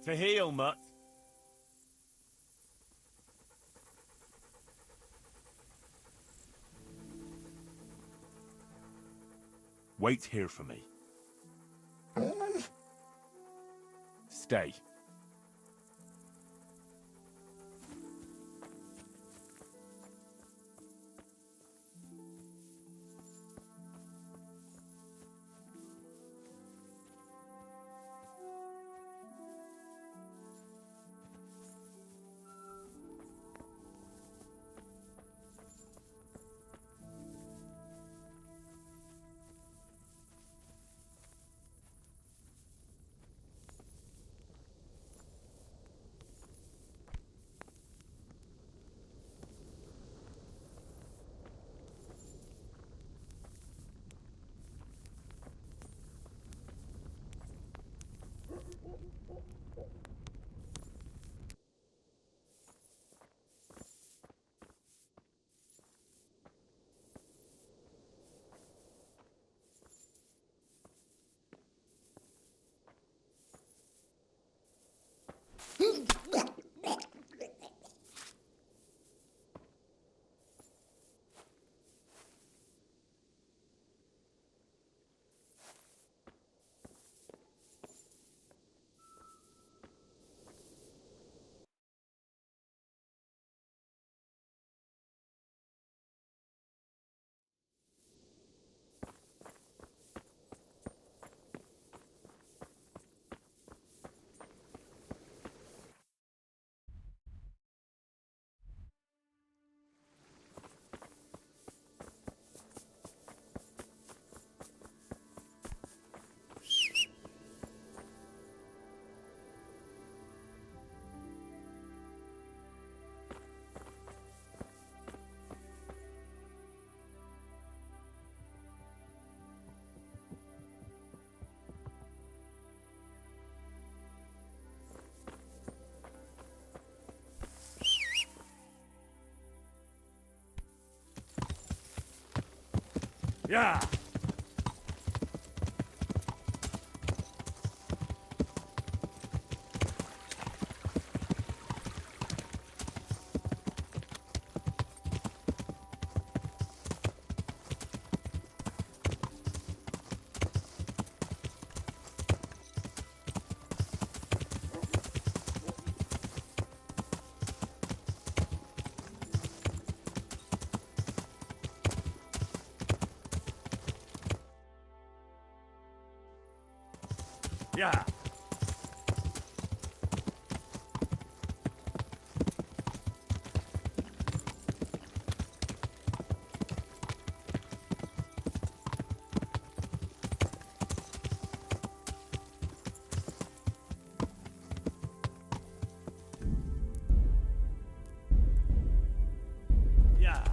B: To heel, Mutt. Wait here for me. Stay. Yeah! Yeah! Yeah!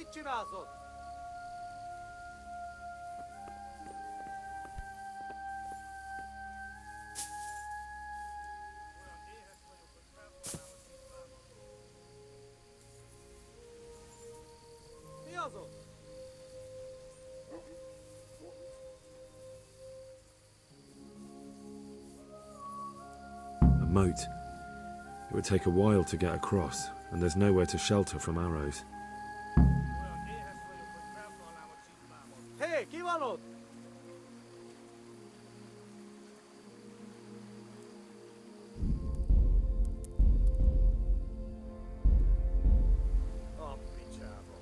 N: Mit csinálsz ott? Mi az ott?
B: A moat. It would take a while to get across, and there's nowhere to shelter from arrows.
N: Hé, ki van ott? A picsába.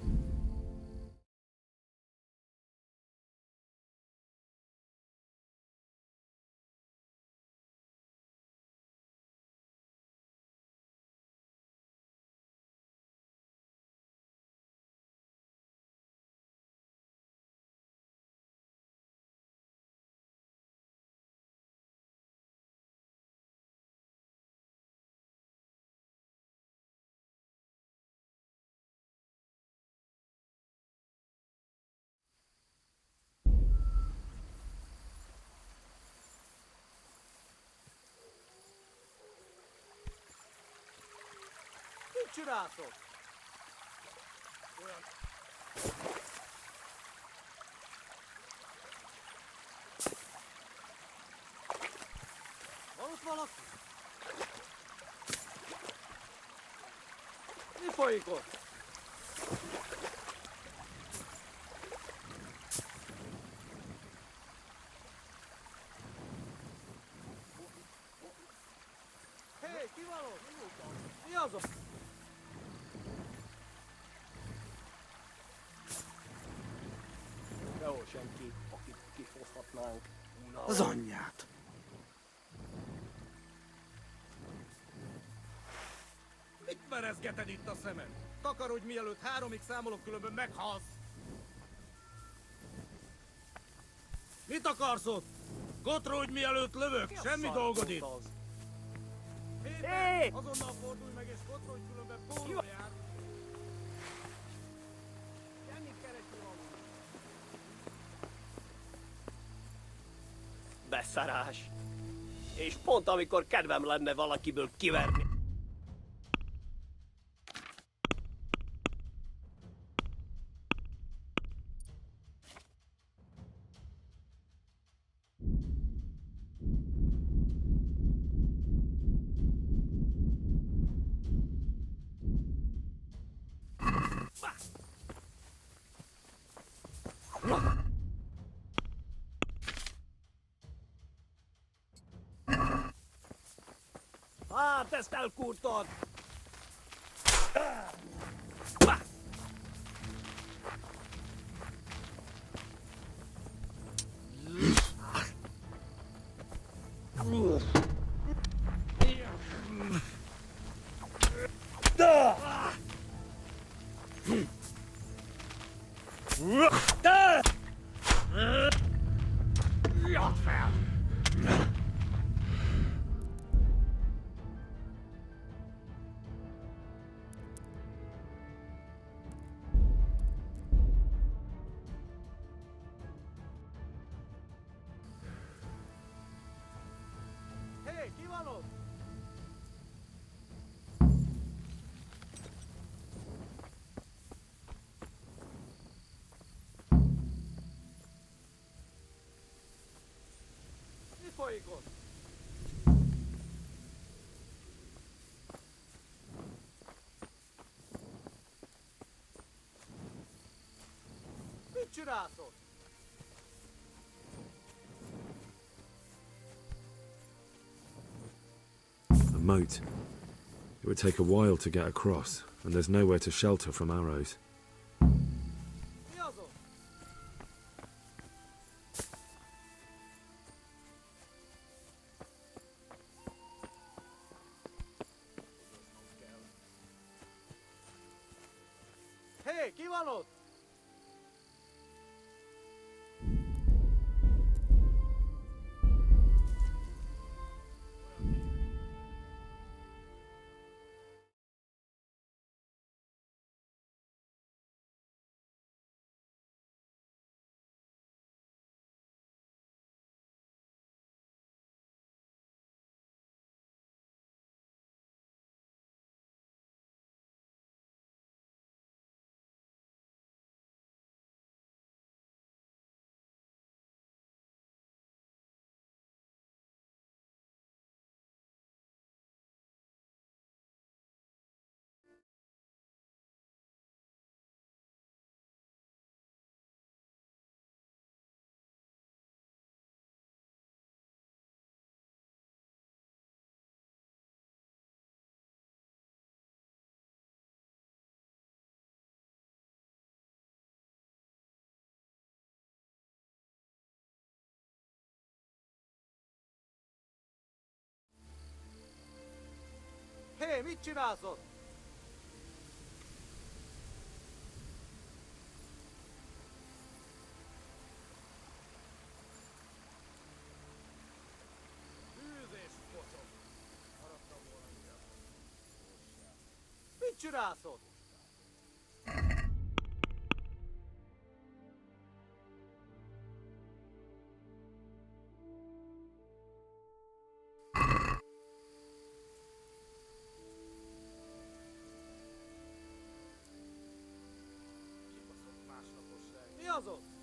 N: Mit csinálsz ott? Olyan... Van ott valaki? Mi folyik ott? Hé, ki van ott? Mi az ott? Sehol senki, akit kifoghatnánk. Az anyját! Mit merezgeted itt a szemed? Takarodj, mielőtt 3-ig számolok, különben meghalsz! Mit akarsz ott? Kotródj, mielőtt lövök! Semmi dolgod itt! Péter, azonnal fordulj meg és kotródj, különben pólva jár! Semmit keresni való!
E: Beszarás! És pont amikor kedvem lenne valakiből kiverni. Hát, ezt elkurtad! Jött fel!
N: Hé, ki van ott? Mi folyik ott? Mit csinálsz ott?
B: A moat. It would take a while to get across, and there's nowhere to shelter from arrows.
N: Mi az ott? Hé, ki van ott? Hé, mit csinálsz ott? Bűzés, pocok! Maradtam volna ide. Mit csinálsz ott? Mi az ott?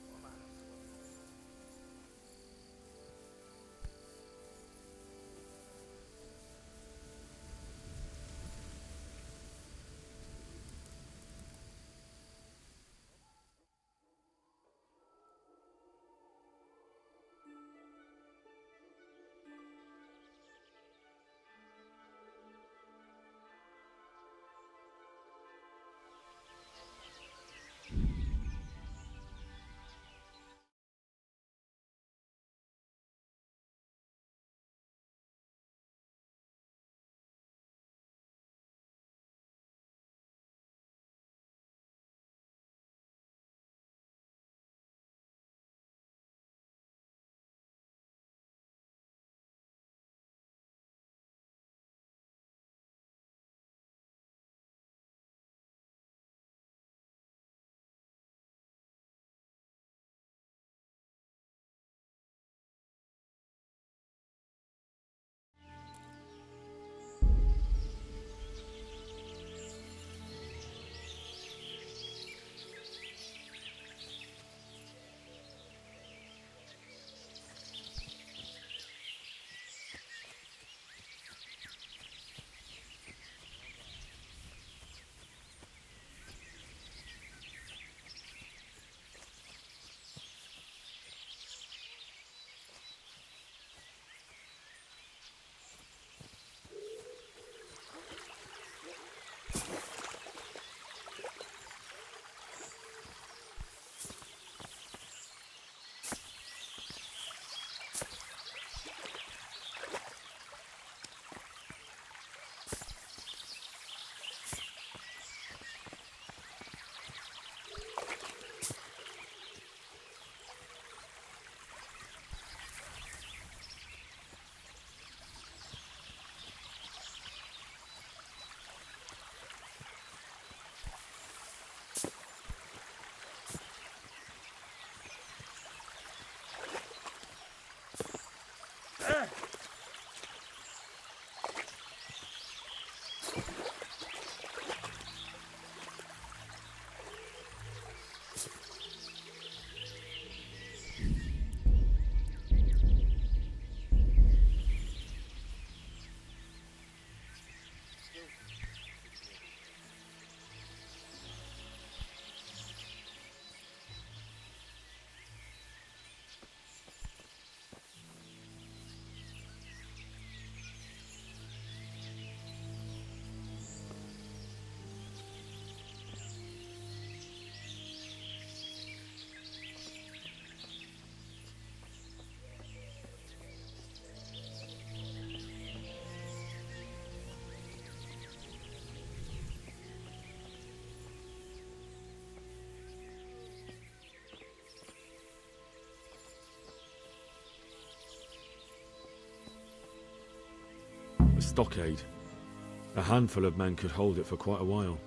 B: A stockade. A handful of men could hold it for quite a while.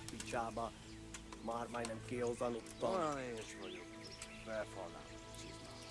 E: Picsába. Már majdnem kihozanuttam.
N: Olyan én is vagyok. Belfalnám a csizmát.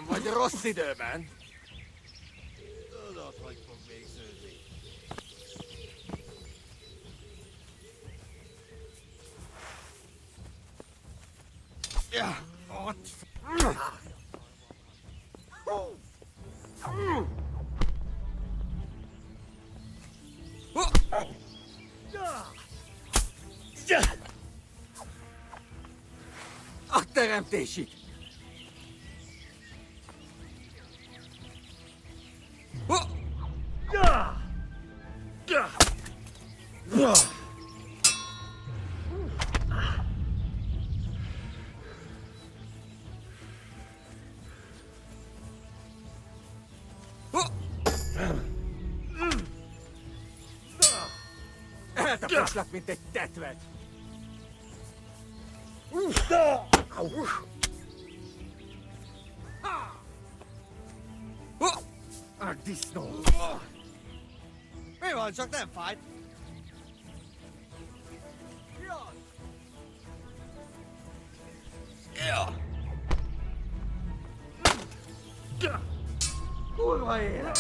N: Nem vagy rossz időben.
M: Tudod, hogy fog végződni.
N: Ja, ott. A teremtésig! Eltaposlak, mint egy tetvet! A disznó!
J: Mi van, csak nem fájt?
N: Kurva élet!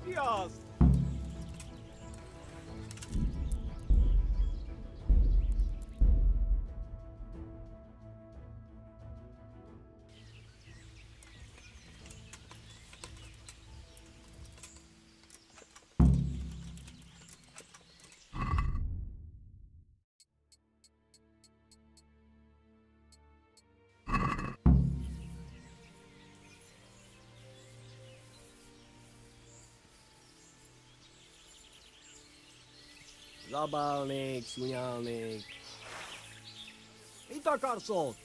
N: Mi az? Zabálnék, szunyálnék. Mit akarsz ott?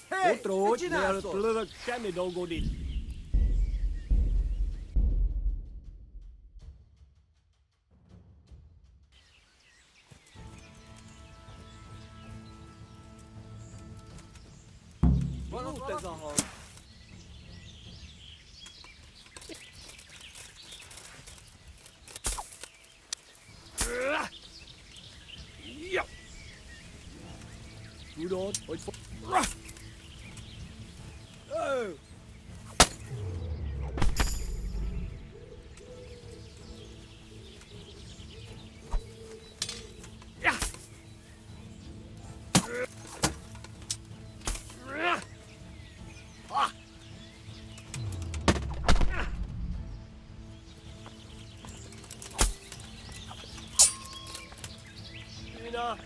E: Hey,
N: Ott rógy,
E: mit csinálsz
N: mielőtt
E: ott?
N: lövök, semmi dolgod itt. Van ott ez a hang. Ja. Tudod, hogy fog... Ö! Ja! Ah! Ina!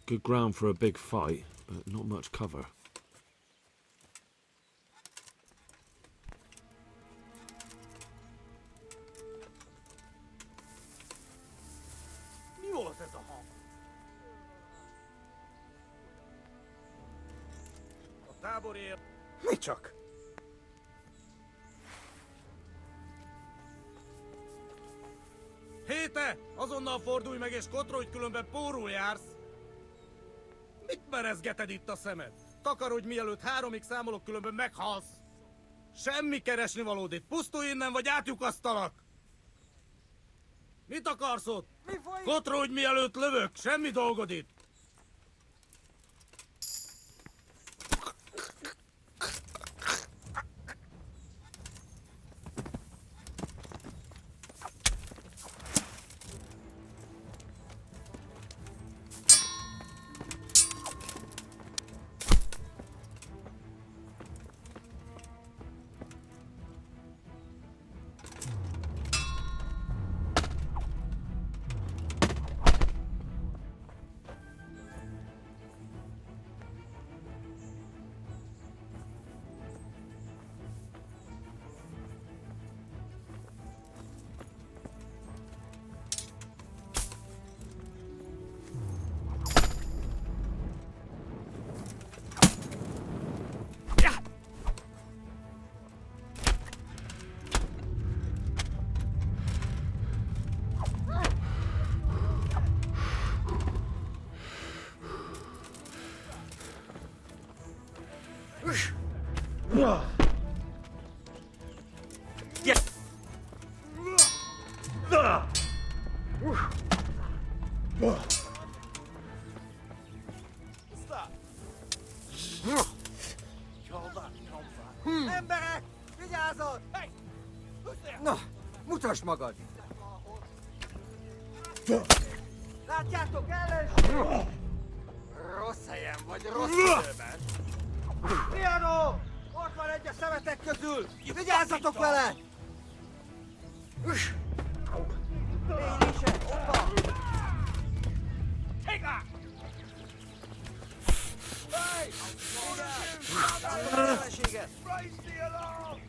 B: Good ground for a big fight, but not much cover.
N: Mi volt ez a hang? A táborér... Mi csak? Héte! Azonnal fordulj meg és kotrodj, különben pórul jársz! Mit merezgeted itt a szemed? Takarodj, mielőtt 3-ig számolok, különben meghalsz! Semmi keresni valód itt! Pusztulj innen, vagy átlyukasztalak! Mit akarsz ott? Kotrodj, mielőtt lövök! Semmi dolgod itt! Emberek! Vigyázat!
Q: Na, mutasd magad!
N: Látjátok, ellenség!
Q: Rossz helyen vagy, rossz időben.
N: Piano! Ott van egy a szemetek közül! Vigyázzatok vele! Élése! Ott van!
Q: Take that!
N: Hey! Vigyázzatok az ellenséget!
Q: Raise the alarm!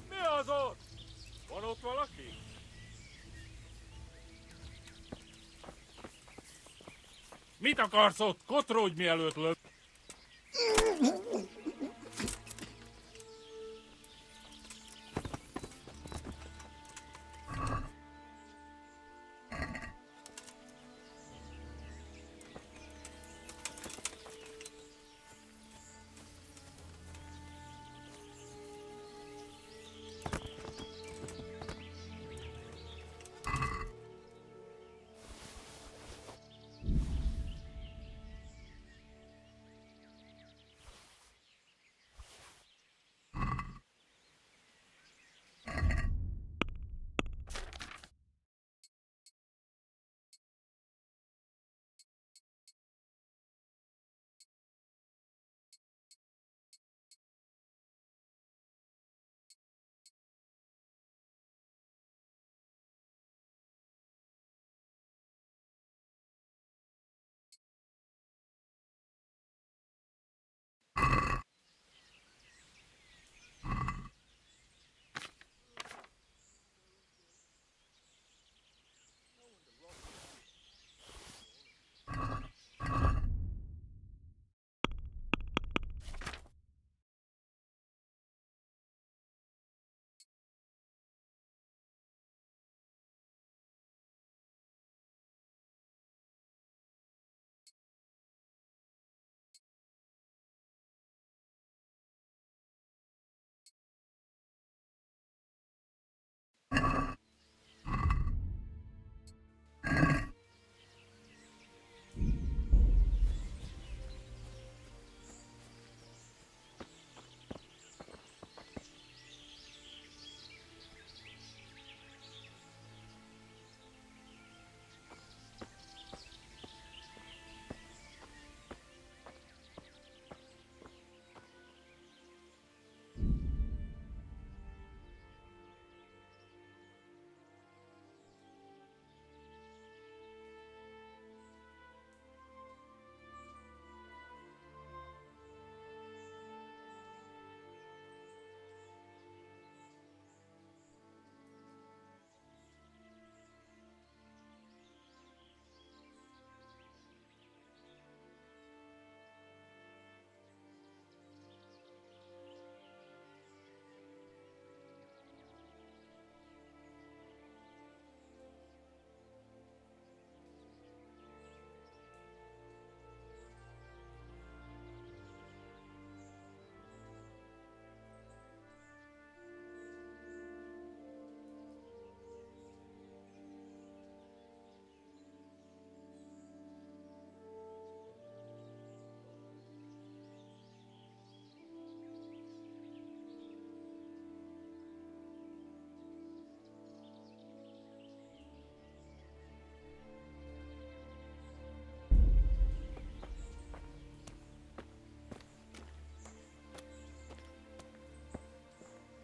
F: Mi az ott? Van ott valaki? Mit akarsz ott? Kotródj, mielőtt lök!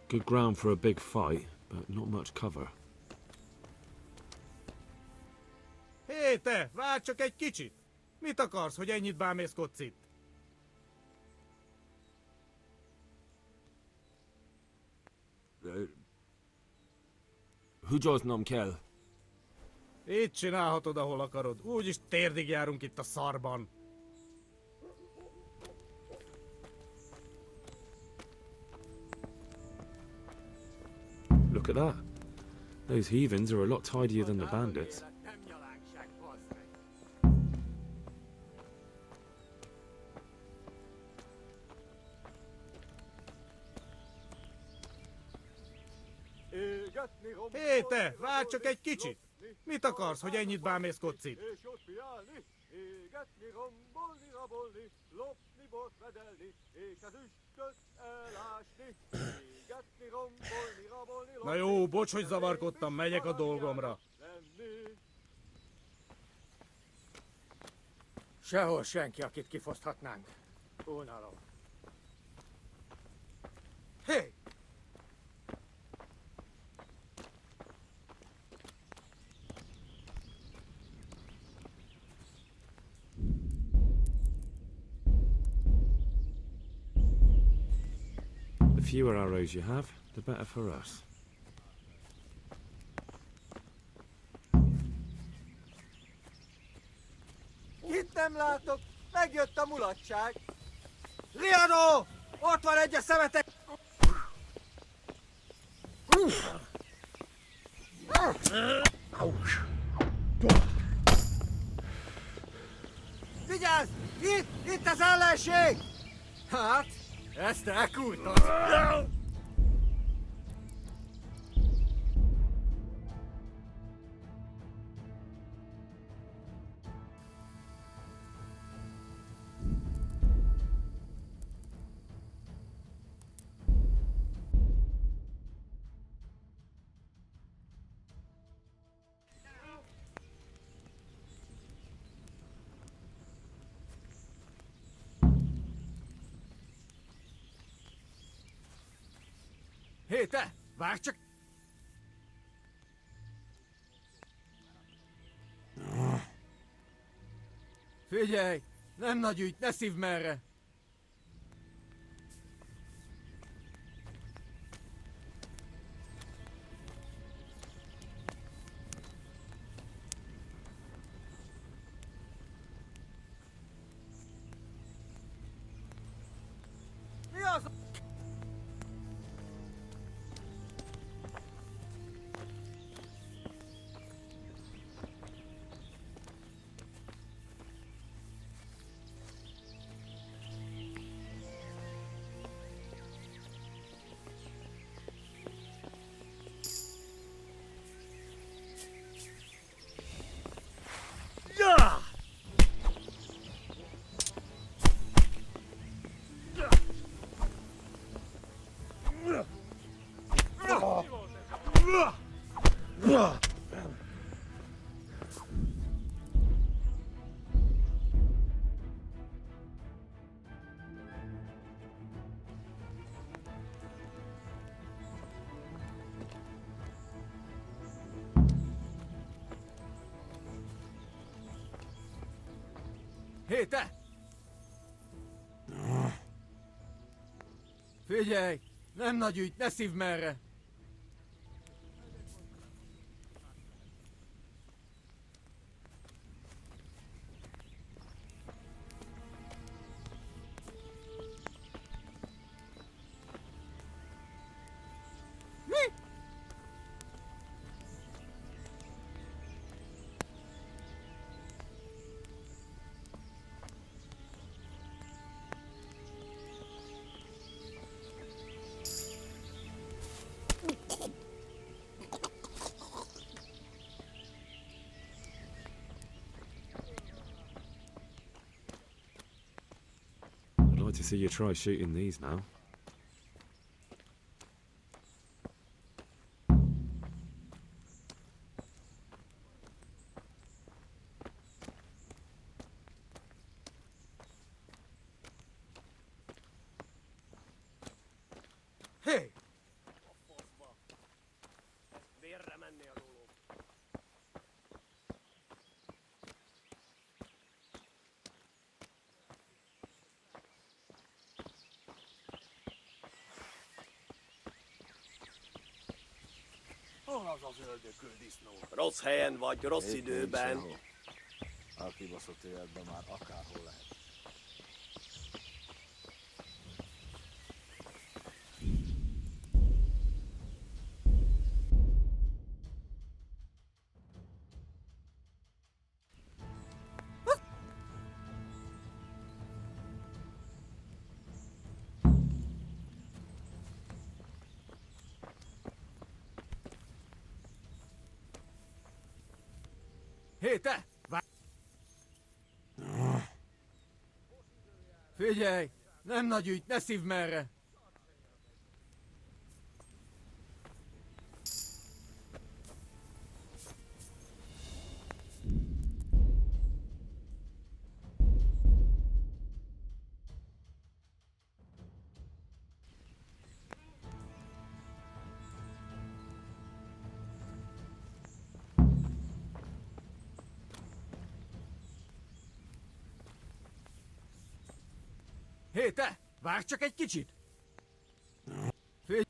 B: Good ground for a big fight, but not much cover.
N: Hé, te! Várj csak egy kicsit! Mit akarsz, hogy ennyit bámészkodsz itt?
B: Húgyoznom kell.
N: Itt csinálhatod, ahol akarod. Úgyis térdig járunk itt a szarban.
U: Look at that. Those heathens are a lot tidier than the bandits.
N: Hé te, várj csak egy kicsit! Mit akarsz, hogy ennyit bámészkodsz itt? Na jó, bocs, hogy zavarkodtam, megyek a dolgomra.
Q: Sehol senki, akit kifoszthatnánk. Unalom. Hé!
U: The fewer arrows you have, the better for us.
Q: Itt nem látok! Megjött a mulatság! Riadó! Ott van egy a szemetek! Vigyázz! Itt az ellenség! Hát, ezt elkúrtad! Hé, te! Várj csak! Figyelj! Nem nagy ügy, ne szívd merre! Mi az? Hé, te! Figyelj! Nem nagy ügy, ne szívd merre! Mi?
U: I'd like to see you try shooting these now.
N: Hé!
E: Vérre menni a dolog.
Q: Hol van?
M: Az az ördököldisznó.
E: Rossz helyen vagy, rossz
M: Itt
E: időben.
M: nincs sehol. A kibaszott életben már akárhol lehet.
Q: Hé, te! Figyelj! Nem nagy ügy, ne szívd merre! Hé, te! Várj csak egy kicsit! Figyelj!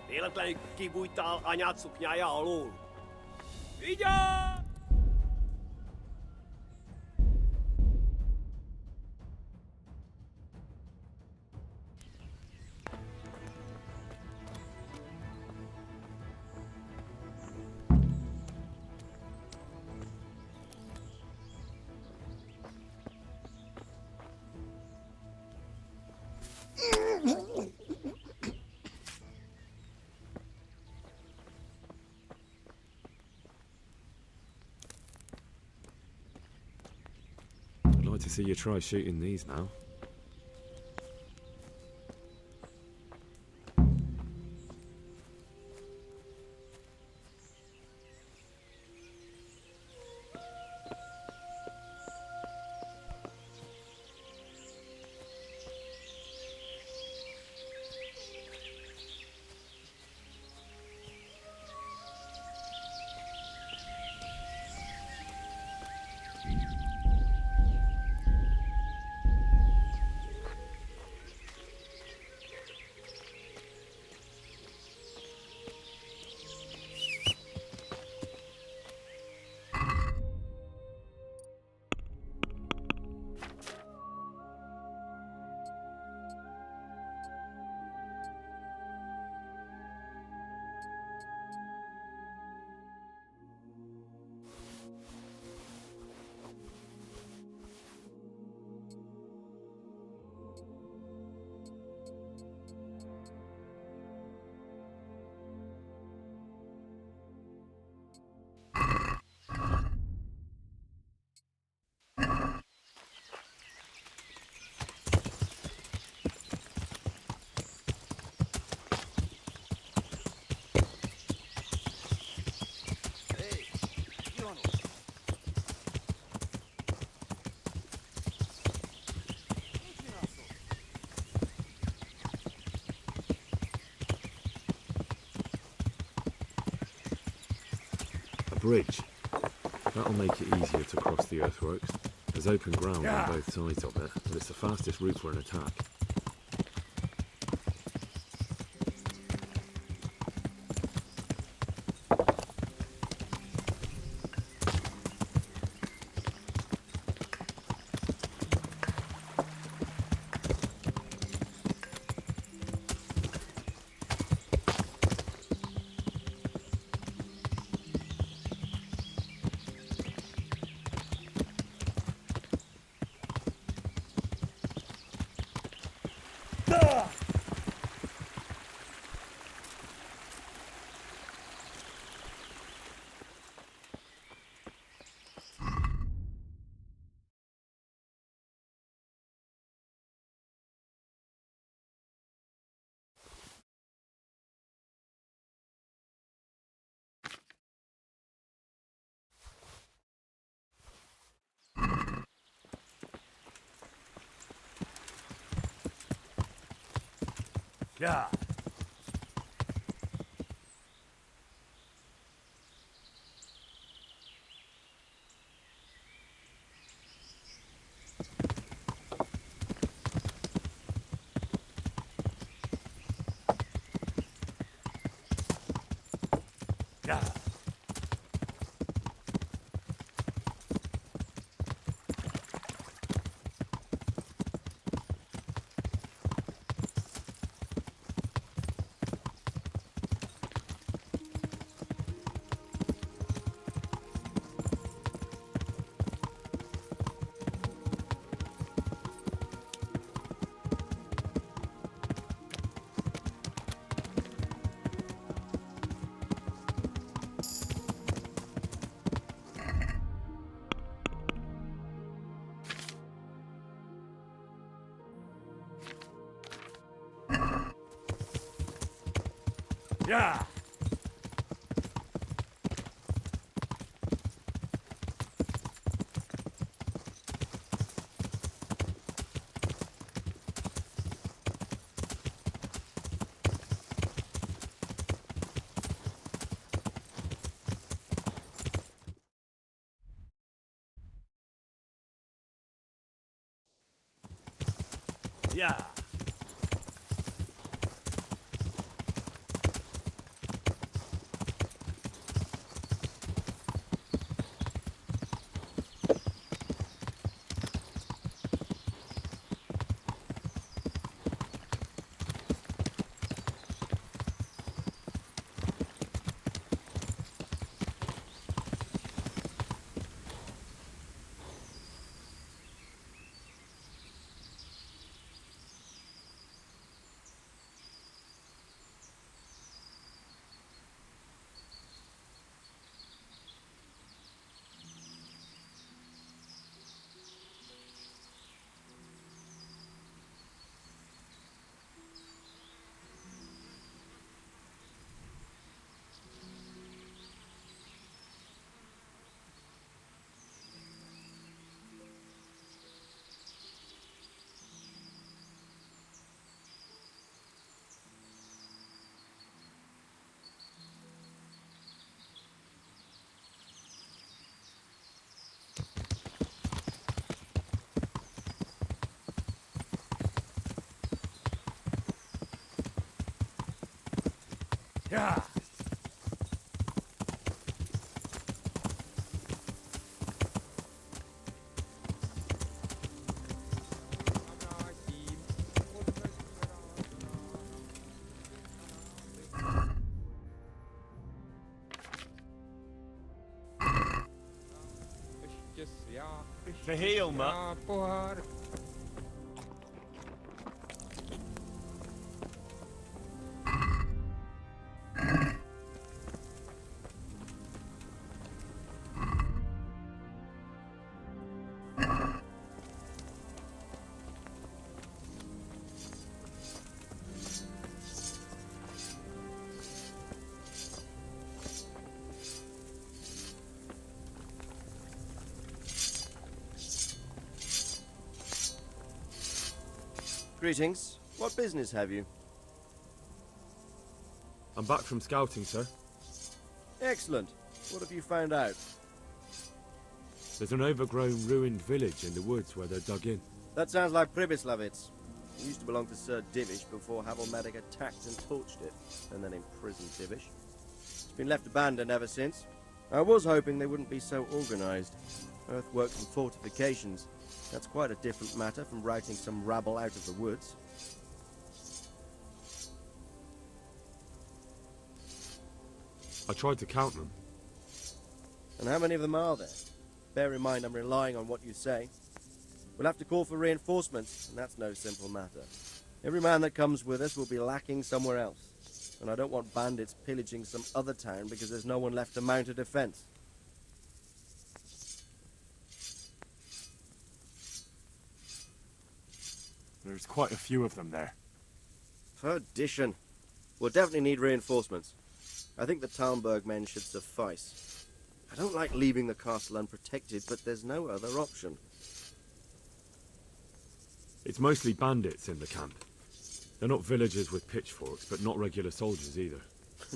E: Véletlenül kibújtál anyád szuknyája alól? Vigyázz!
U: I'd like to see you try shooting these now. bridge. That'll make it easier to cross the earthworks. There's open ground on both sides of it, but it's the fastest route for an attack.
B: Yeah. Yeah. Yeah. Yeah. Yeah.
T: Verheel me.
L: Greetings. What business have you?
U: I'm back from scouting, sir.
L: Excellent. What have you found out?
U: There's an overgrown, ruined village in the woods where they're dug in.
L: That sounds like Pribyslavitz. It used to belong to Sir Divish before Havelmedic attacked and torched it, and then imprisoned Divish. It's been left abandoned ever since. I was hoping they wouldn't be so organized. Earthworks and fortifications. That's quite a different matter from routing some rabble out of the woods.
U: I tried to count them.
L: And how many of them are there? Bear in mind I'm relying on what you say. We'll have to call for reinforcements, and that's no simple matter. Every man that comes with us will be lacking somewhere else. And I don't want bandits pillaging some other town because there's no one left to mount a defense.
U: There's quite a few of them there.
L: Perdition. We'll definitely need reinforcements. I think the Talmberg men should suffice. I don't like leaving the castle unprotected, but there's no other option.
U: It's mostly bandits in the camp. They're not villagers with pitchforks, but not regular soldiers either.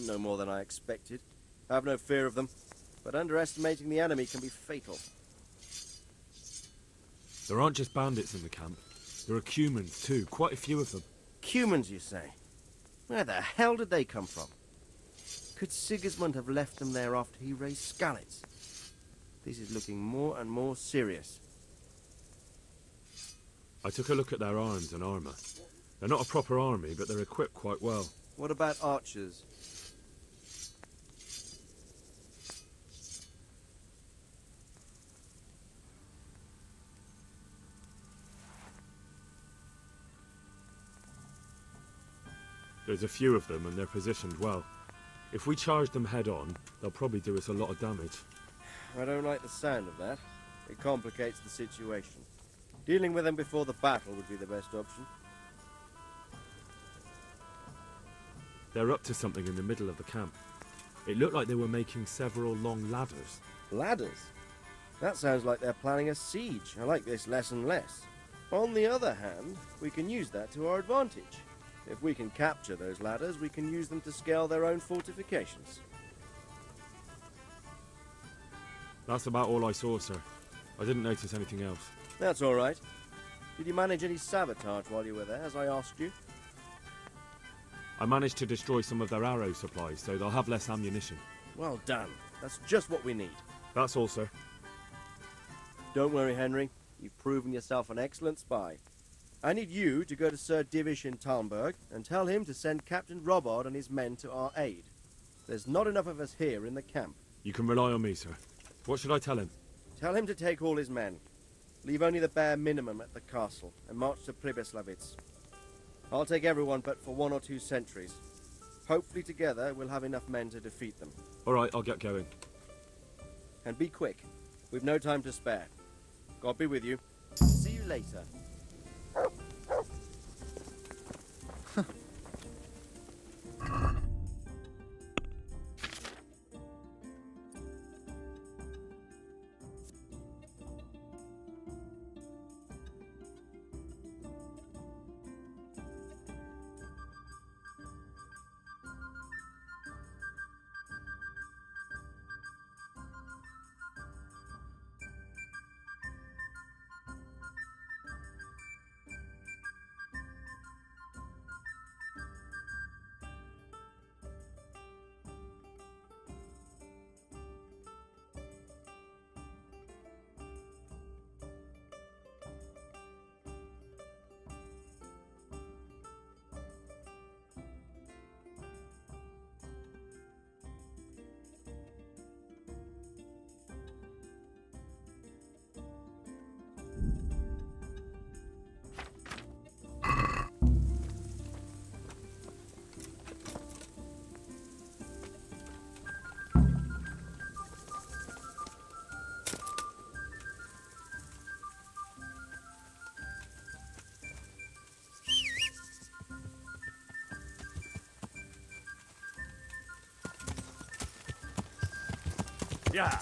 L: No more than I expected. I have no fear of them, but underestimating the enemy can be fatal.
U: There aren't just bandits in the camp. There are Cumans too, quite a few of them.
L: Cumans, you say? Where the hell did they come from? Could Sigismund have left them there after he raised Skalitz? This is looking more and more serious.
U: I took a look at their arms and armour. They're not a proper army, but they're equipped quite well.
L: What about archers?
U: There's a few of them, and they're positioned well. If we charge them head-on, they'll probably do us a lot of damage.
L: I don't like the sound of that. It complicates the situation. Dealing with them before the battle would be the best option.
U: They're up to something in the middle of the camp. It looked like they were making several long ladders.
L: Ladders? That sounds like they're planning a siege. I like this less and less. On the other hand, we can use that to our advantage. If we can capture those ladders, we can use them to scale their own fortifications.
U: That's about all I saw, sir. I didn't notice anything else.
L: That's all right. Did you manage any sabotage while you were there, as I asked you?
U: I managed to destroy some of their arrow supplies, so they'll have less ammunition.
L: Well done. That's just what we need.
U: That's all, sir.
L: Don't worry, Henry. You've proven yourself an excellent spy. I need you to go to Sir Divish in Talmberg and tell him to send Captain Robard and his men to our aid. There's not enough of us here in the camp.
U: You can rely on me, sir. What should I tell him?
L: Tell him to take all his men. Leave only the bare minimum at the castle and march to Pribyslavitz. I'll take everyone but for 1 or 2 sentries. Hopefully together we'll have enough men to defeat them.
U: All right, I'll get going.
L: And be quick. We've no time to spare. God be with you. See you later.
U: Yeah.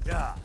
O: Yeah.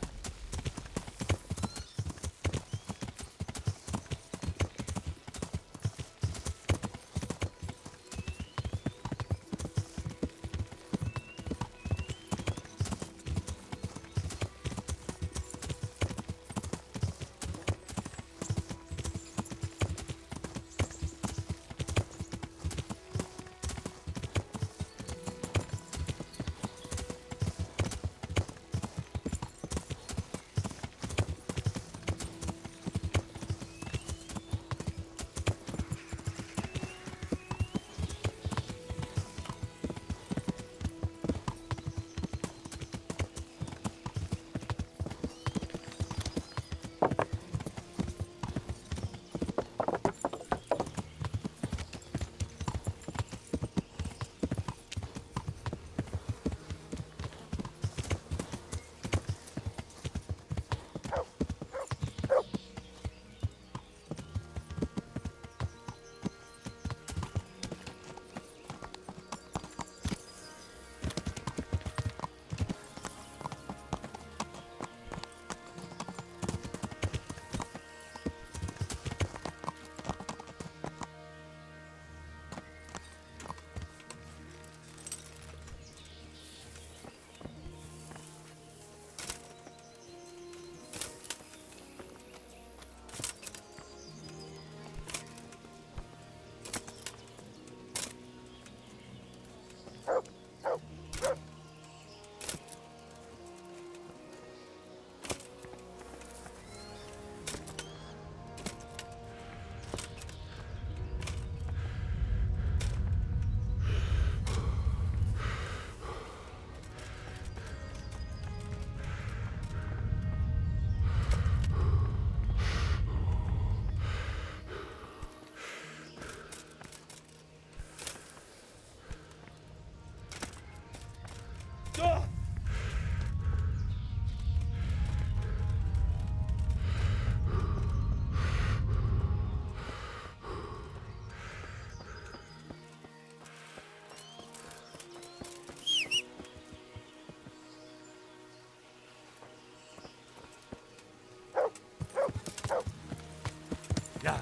O: Yeah.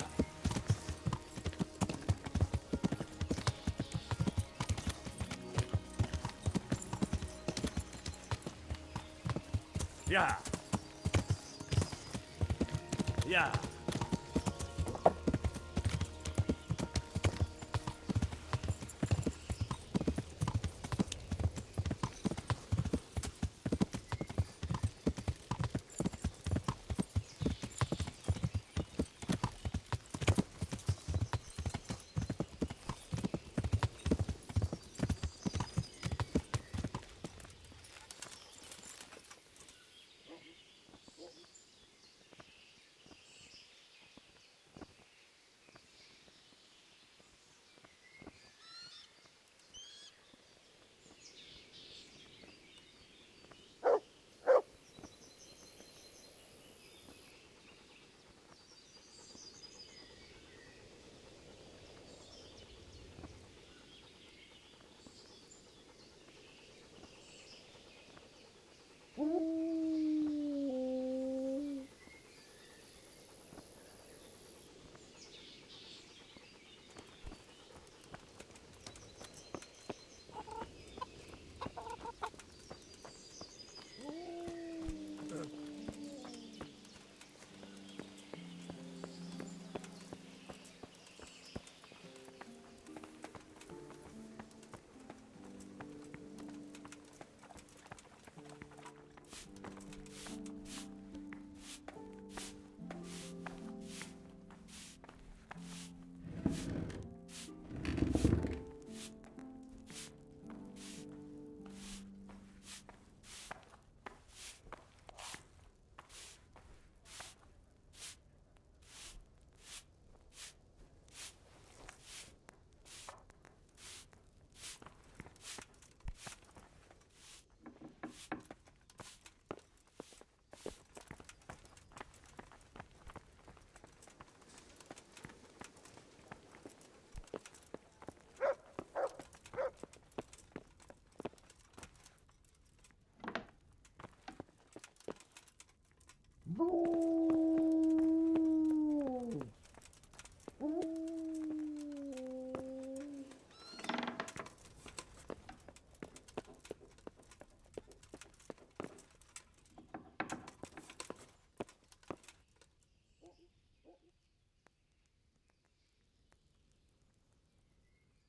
O: Yeah. Yeah.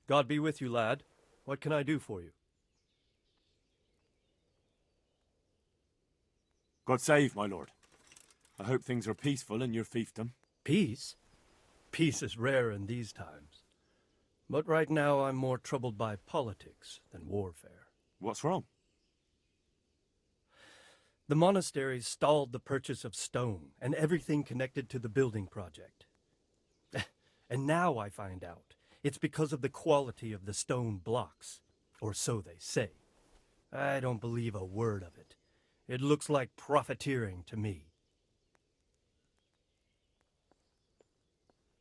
O: God be with you, lad. What can I do for you?
B: God save, my lord. I hope things are peaceful in your fiefdom.
O: Peace? Peace is rare in these times. But right now I'm more troubled by politics than warfare.
B: What's wrong?
O: The monastery stalled the purchase of stone and everything connected to the building project. And now I find out it's because of the quality of the stone blocks, or so they say. I don't believe a word of it. It looks like profiteering to me.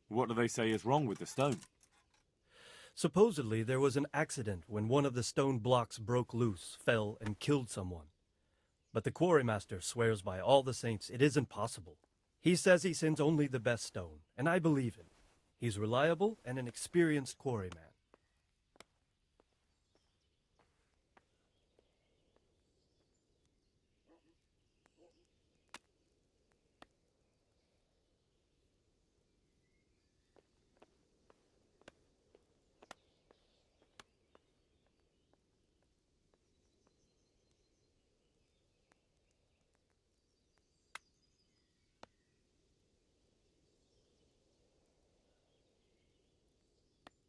B: What do they say is wrong with the stone?
O: Supposedly there was an accident when one of the stone blocks broke loose, fell, and killed someone. But the quarrymaster swears by all the saints it isn't possible. He says he sends only the best stone, and I believe him. He's reliable and an experienced quarryman.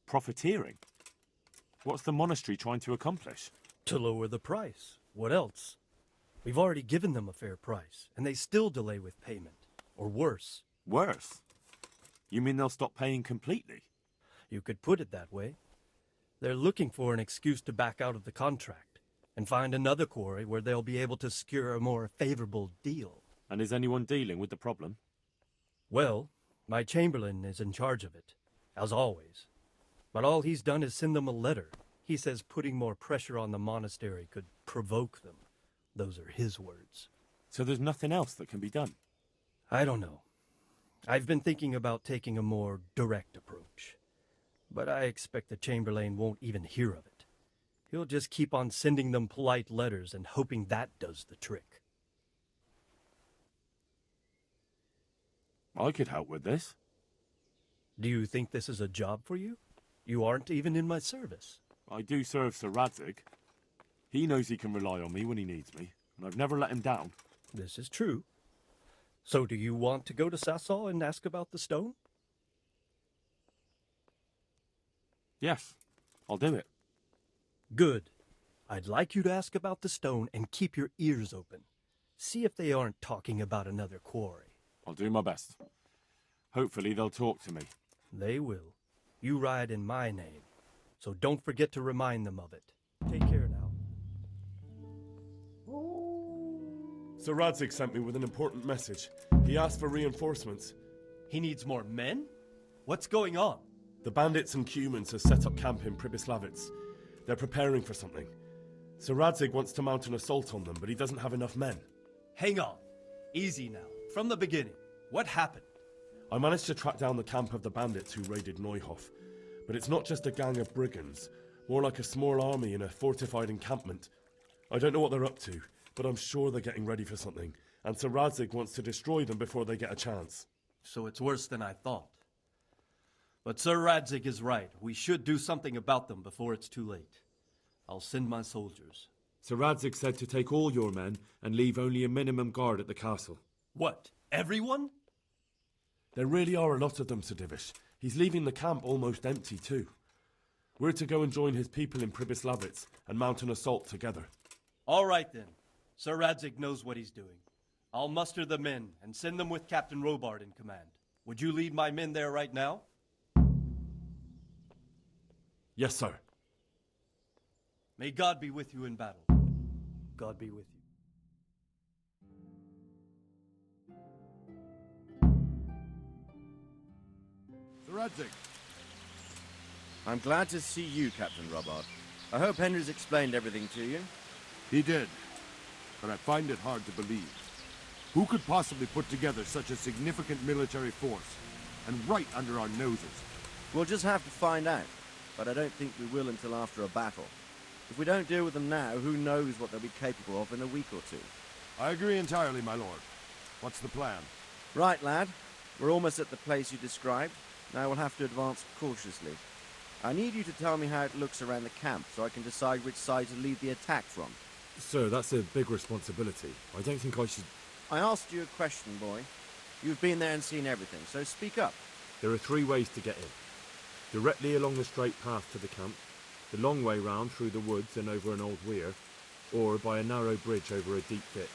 B: Profiteering? What's the monastery trying to accomplish?
O: To lower the price. What else? We've already given them a fair price, and they still delay with payment. Or worse.
B: Worse? You mean they'll stop paying completely?
O: You could put it that way. They're looking for an excuse to back out of the contract, and find another quarry where they'll be able to secure a more favorable deal.
B: And is anyone dealing with the problem?
O: Well, my chamberlain is in charge of it, as always. But all he's done is send them a letter. He says putting more pressure on the monastery could provoke them. Those are his words.
B: So there's nothing else that can be done?
O: I don't know. I've been thinking about taking a more direct approach. But I expect the chamberlain won't even hear of it. He'll just keep on sending them polite letters and hoping that does the trick.
B: I could help with this.
O: Do you think this is a job for you? You aren't even in my service.
B: I do serve Sir Radzig. He knows he can rely on me when he needs me, and I've never let him down.
O: This is true. So do you want to go to Sasau and ask about the stone?
B: Yes, I'll do it.
O: Good. I'd like you to ask about the stone and keep your ears open. See if they aren't talking about another quarry.
B: I'll do my best. Hopefully they'll talk to me.
O: They will. You ride in my name, so don't forget to remind them of it. Take care now.
K: Sir Radzig sent me with an important message. He asked for reinforcements.
O: He needs more men? What's going on?
K: The bandits and humans have set up camp in Pribyslavitz. They're preparing for something. Sir Radzig wants to mount an assault on them, but he doesn't have enough men.
O: Hang on. Easy now. From the beginning. What happened?
K: I managed to track down the camp of the bandits who raided Neuhof. But it's not just a gang of brigands, more like a small army in a fortified encampment. I don't know what they're up to, but I'm sure they're getting ready for something, and Sir Radzig wants to destroy them before they get a chance.
O: So it's worse than I thought. But Sir Radzig is right. We should do something about them before it's too late. I'll send my soldiers.
U: Sir Radzig said to take all your men and leave only a minimum guard at the castle.
O: What? Everyone?
K: There really are a lot of them, Sir Divish. He's leaving the camp almost empty, too. We're to go and join his people in Pribyslavitz and mount an assault together.
O: All right, then. Sir Radzig knows what he's doing. I'll muster the men and send them with Captain Robard in command. Would you lead my men there right now?
K: Yes, sir.
O: May God be with you in battle. God be with you.
S: Sir Radzig.
L: I'm glad to see you, Captain Robard. I hope Henry's explained everything to you.
S: He did, but I find it hard to believe.
R: Who could possibly put together such a significant military force? And right under our noses.
L: We'll just have to find out, but I don't think we will until after a battle. If we don't deal with them now, who knows what they'll be capable of in a week or two.
R: I agree entirely, my lord. What's the plan?
L: Right, lad. We're almost at the place you described. Now we'll have to advance cautiously. I need you to tell me how it looks around the camp so I can decide which side to lead the attack from.
U: Sir, that's a big responsibility. I don't think I should...
L: I asked you a question, boy. You've been there and seen everything, so speak up.
U: There are 3 ways to get in. Directly along the straight path to the camp, the long way round through the woods and over an old weir, or by a narrow bridge over a deep ditch.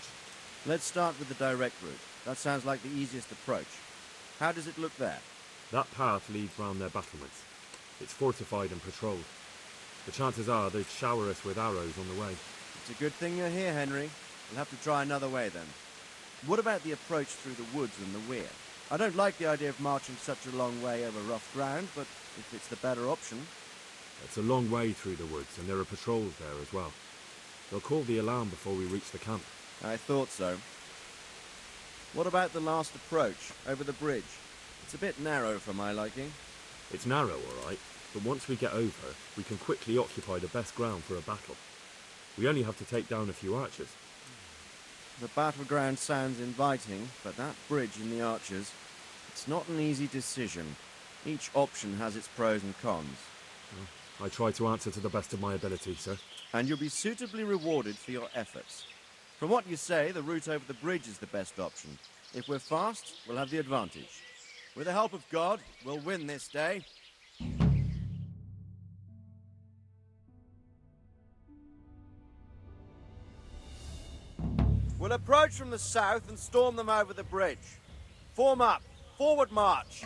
L: Let's start with the direct route. That sounds like the easiest approach. How does it look there?
U: That path leads round their battlements. It's fortified and patrolled. The chances are they'd shower us with arrows on the way.
L: It's a good thing you're here, Henry. We'll have to try another way then. What about the approach through the woods and the weir? I don't like the idea of marching such a long way over rough ground, but if it's the better option...
U: It's a long way through the woods, and there are patrols there as well. They'll call the alarm before we reach the camp.
L: I thought so. What about the last approach, over the bridge? It's a bit narrow for my liking.
U: It's narrow, all right, but once we get over, we can quickly occupy the best ground for a battle. We only have to take down a few archers.
L: The battleground sounds inviting, but that bridge and the archers, it's not an easy decision. Each option has its pros and cons.
U: I try to answer to the best of my ability, sir.
L: And you'll be suitably rewarded for your efforts. From what you say, the route over the bridge is the best option. If we're fast, we'll have the advantage. With the help of God, we'll win this day. We'll approach from the south and storm them over the bridge. Form up. Forward march.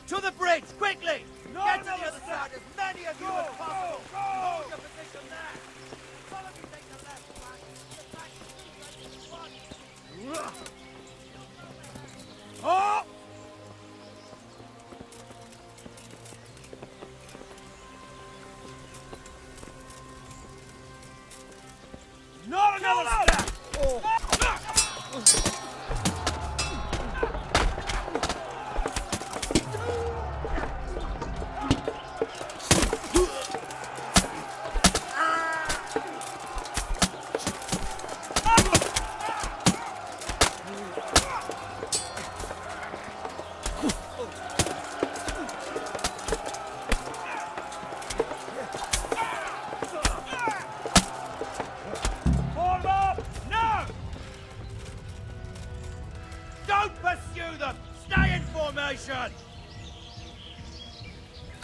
L: To the bridge, quickly! Get to the other side, as many of you as possible! Hold your position there! Some of you take the left flank, the back is Oh! Not another step!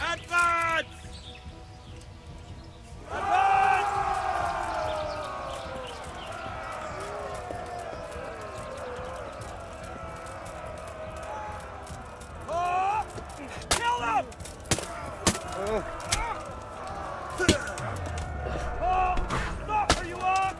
L: Advance! Advance! Oh! Kill them! Oh! Stop where you are!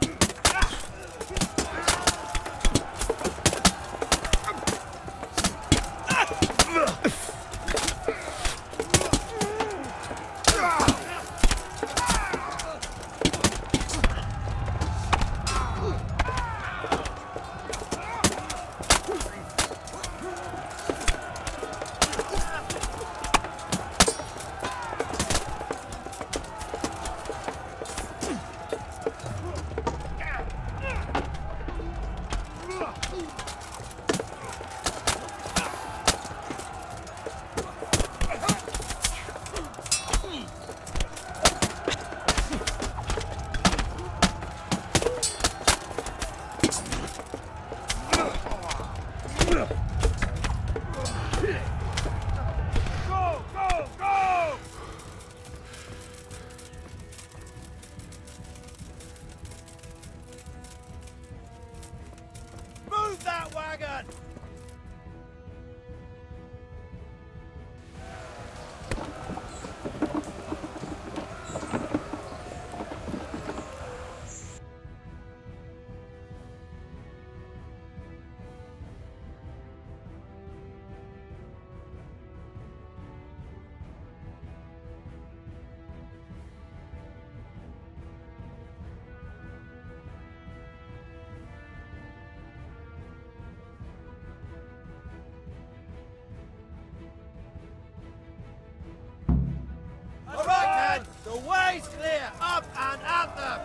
Q: way's clear! Up and at them!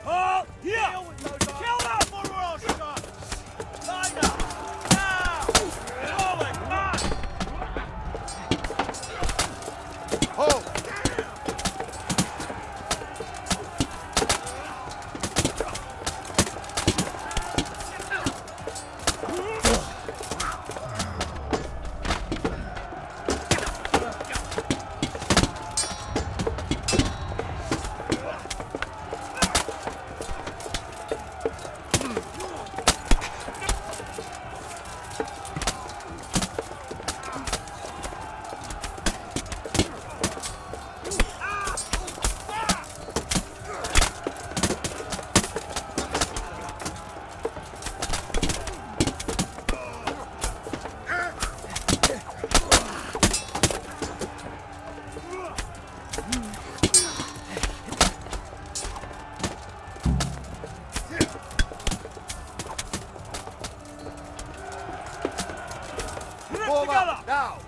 N: Halt! Here!
Q: Deal with those kill them! Before we're all shot! Line up! Now! Forward! March!
L: Hold! Form up, now!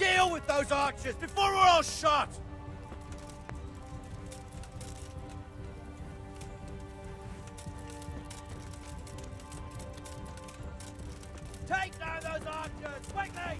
Q: Deal with those archers before we're all shot! Take down those archers, quickly!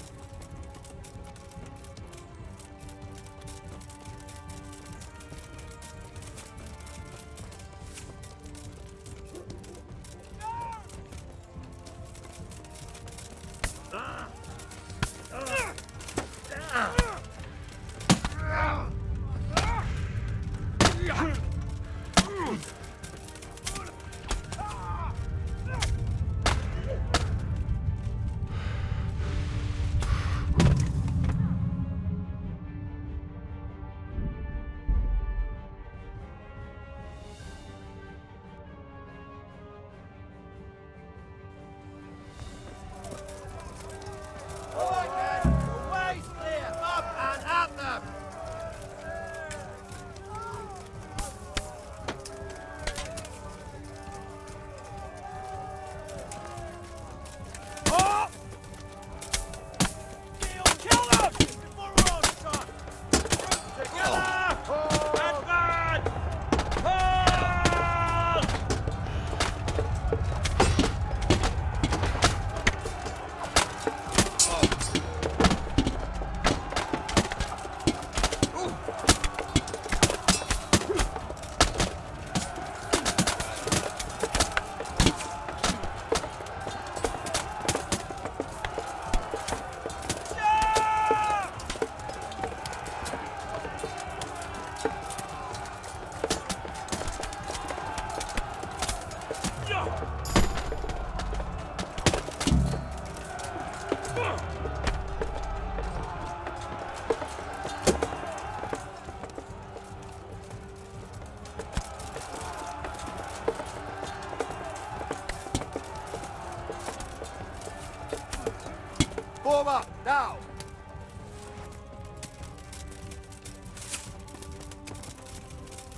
L: Form up, now!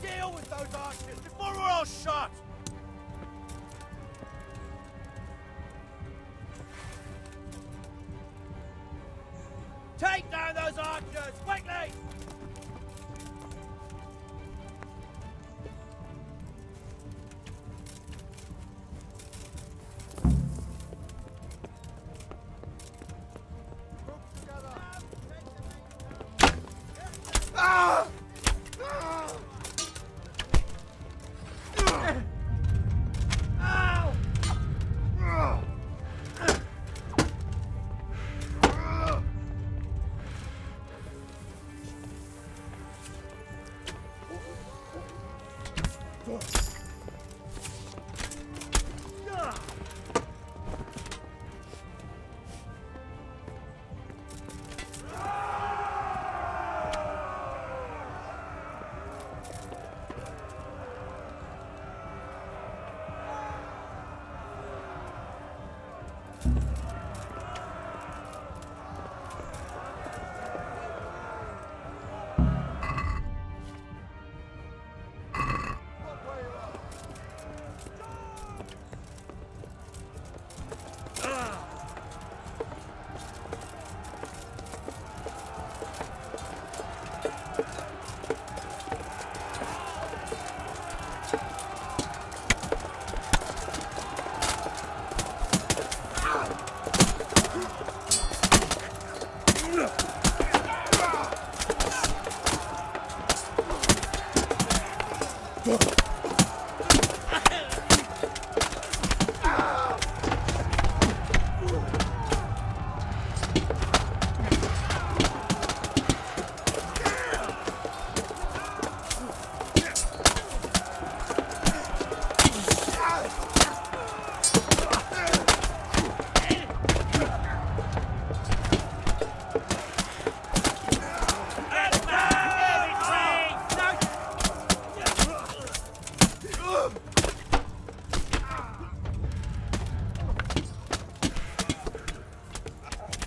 Q: Deal with those archers before we're all shot! Take down those archers, quickly!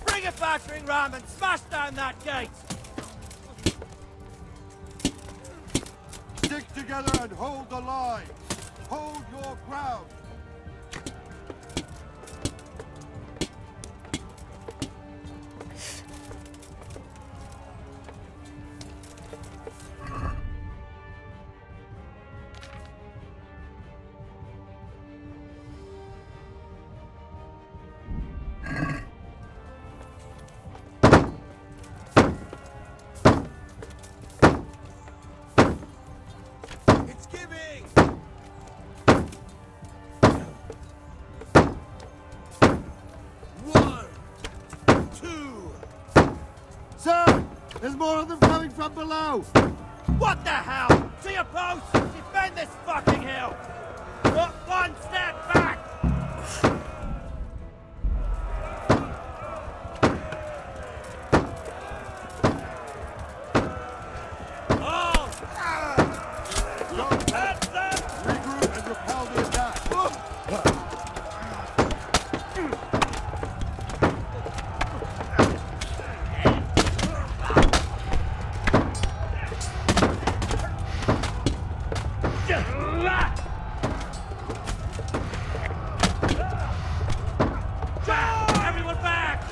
Q: Bring a battering ram and smash down that gate!
R: Stick together and hold the line. Hold your ground.
Q: It's giving! One, two.
R: Sir! There's more of them coming from below!
Q: What the hell? To your post! Defend this fucking hill! Not one step back!
R: Regroup and repel the attack.
Q: Everyone back!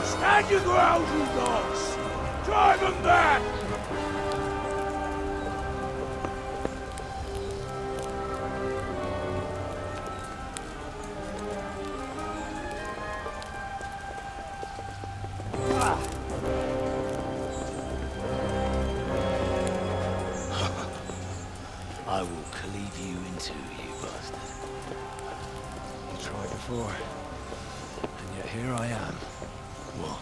Q: Stand your ground, you dogs! Drive them back!
C: I will cleave you in two, you bastard. You tried before, and yet here I am. What?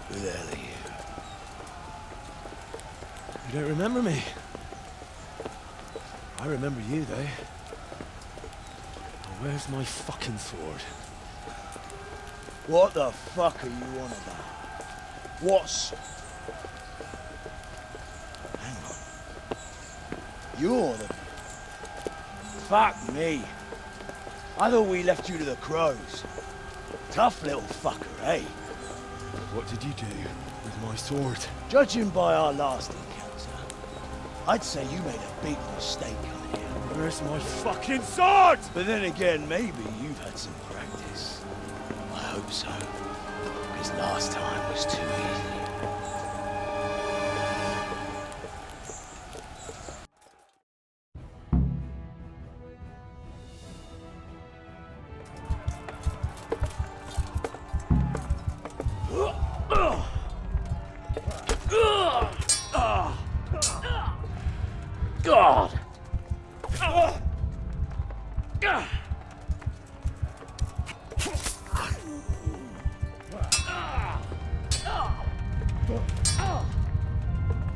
C: Who the hell are you? You don't remember me? I remember you, though. Well, where's my fucking sword?
V: What the fuck are you on about? What's... Hang on. You're the... Fuck me. I thought we left you to the crows. Tough little fucker, eh?
C: What did you do with my sword?
V: Judging by our last encounter, I'd say you made a big mistake coming here.
C: Where's my fucking sword?
V: But then again, maybe you've had some practice. I hope so. Because last time was too easy.
Q: God!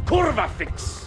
Q: Kurva fix!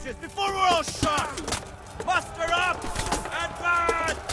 V: trenches before we're all shot! Muster up! Advance!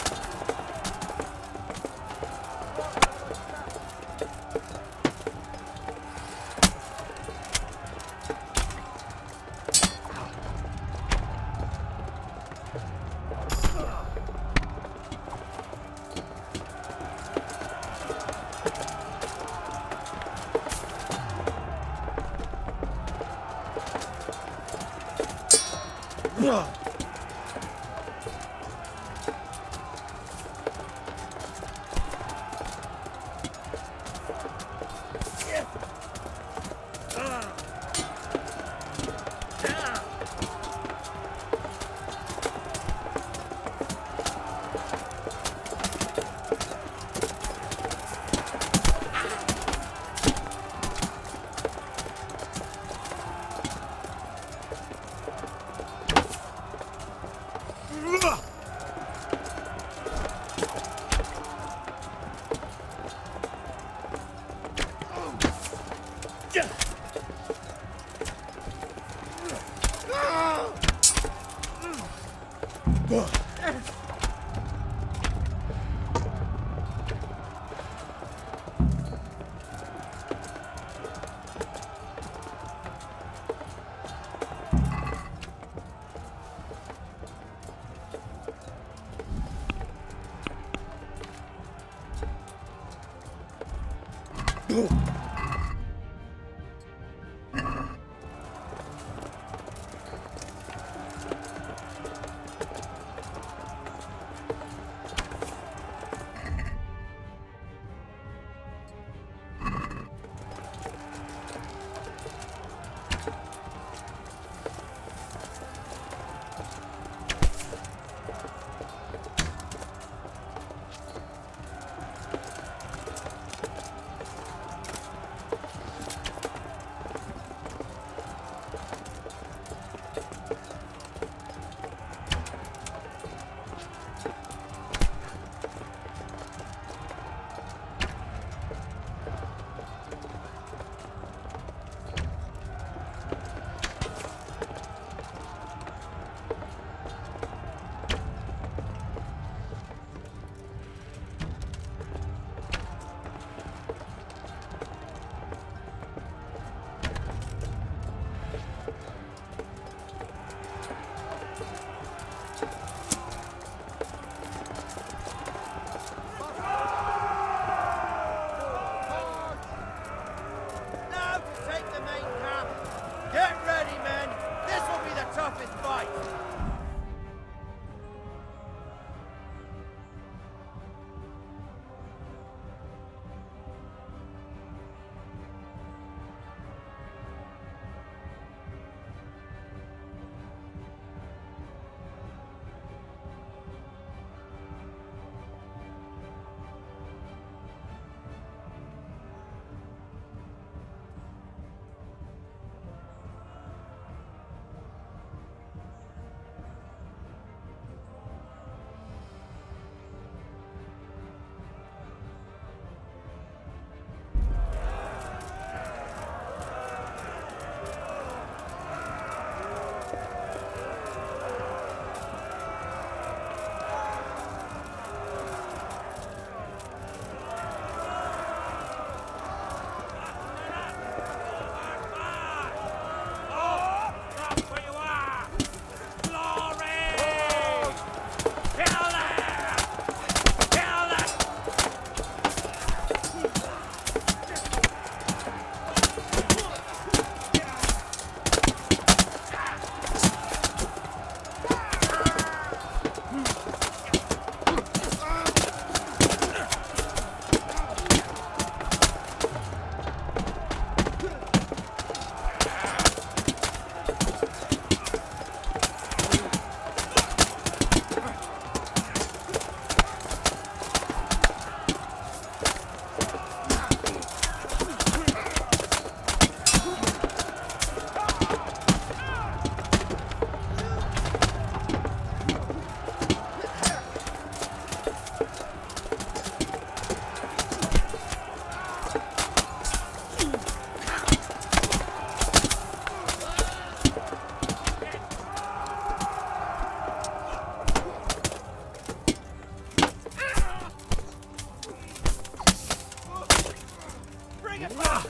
N: Bring it back!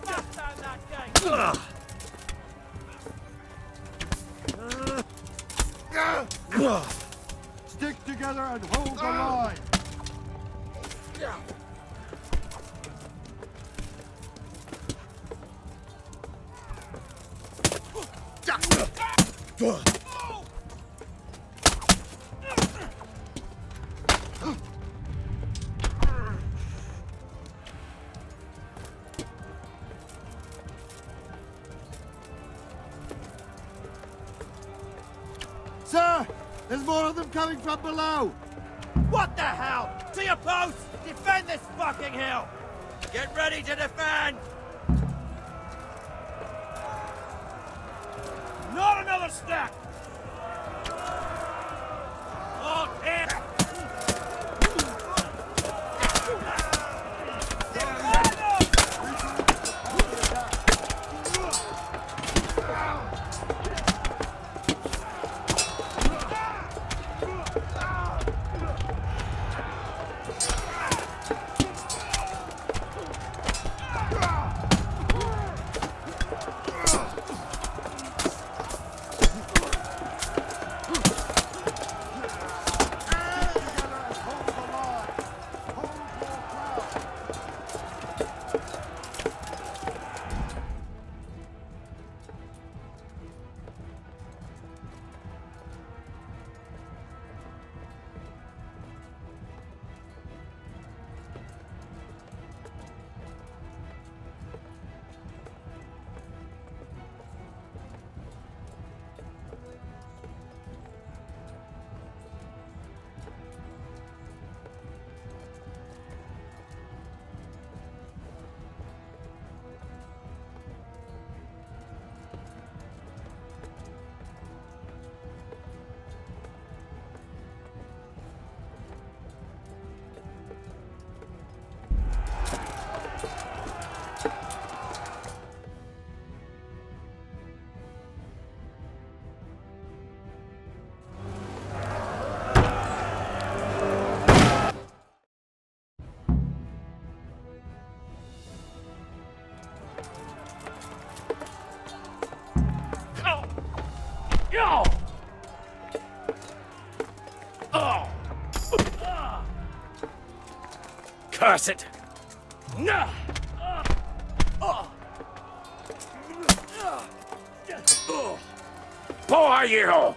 N: Bust down that gate!
R: Stick together and hold the line. Sir, there's more of them coming from below.
Q: What the hell? To your posts! Defend this fucking hill! Get ready to defend! Not another step! Okay!
V: Curse it! Boy, you!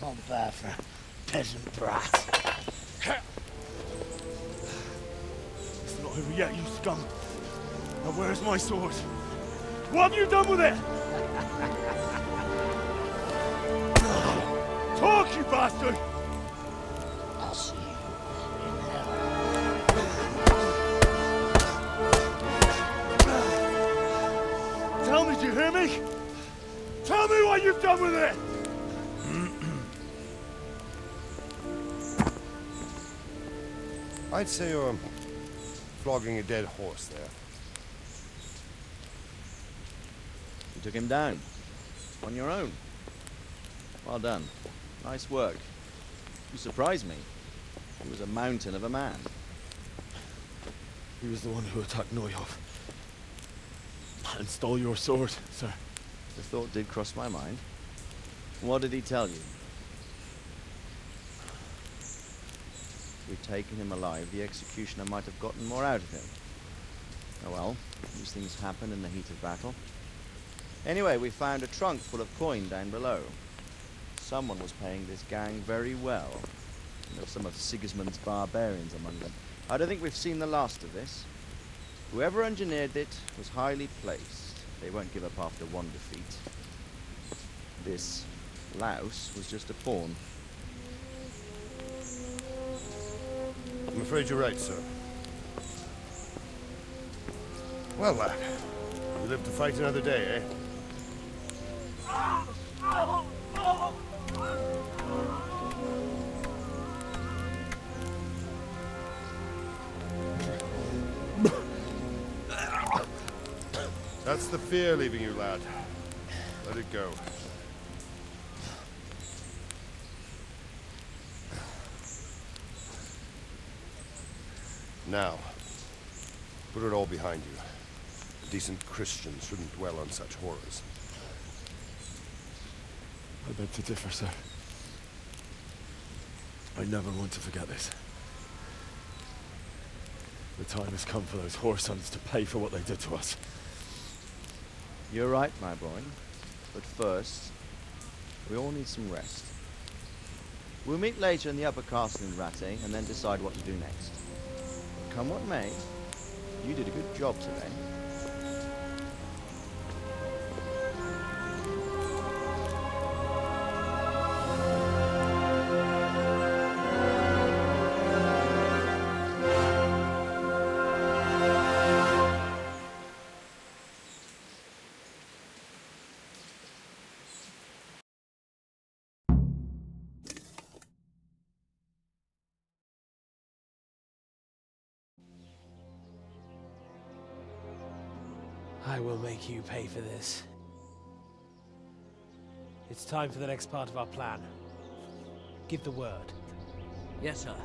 V: Not bad for a peasant brat.
B: It's not over yet, you scum. Now where's my sword? What have you done with it? Talk, you bastard!
V: I'll see you in hell.
B: Tell me, do you hear me? Tell me what you've done with it!
D: I'd say you're flogging a dead horse there.
L: You took him down. On your own. Well done. Nice work. You surprised me. He was a mountain of a man.
B: He was the one who attacked Neuhoff. And stole your sword, sir.
L: The thought did cross my mind. What did he tell you? If we'd taken him alive, the executioner might have gotten more out of him. Oh well, these things happen in the heat of battle. Anyway, we found a trunk full of coin down below. Someone was paying this gang very well. And there were some of Sigismund's barbarians among them. I don't think we've seen the last of this. Whoever engineered it was highly placed. They won't give up after one defeat. This louse was just a pawn.
D: I'm afraid you're right, sir. Well, lad, you live to fight another day, eh? That's the fear leaving you, lad. Let it go. Now, put it all behind you. A decent Christian shouldn't dwell on such horrors.
B: I beg to differ, sir. I never want to forget this. The time has come for those whoresons to pay for what they did to us.
L: You're right, my boy. But first, we all need some rest. We'll meet later in the upper castle in Rattay and then decide what to do next. Come what may, you did a good job today.
C: I will make you pay for this. It's time for the next part of our plan. Give the word.
E: Yes, sir.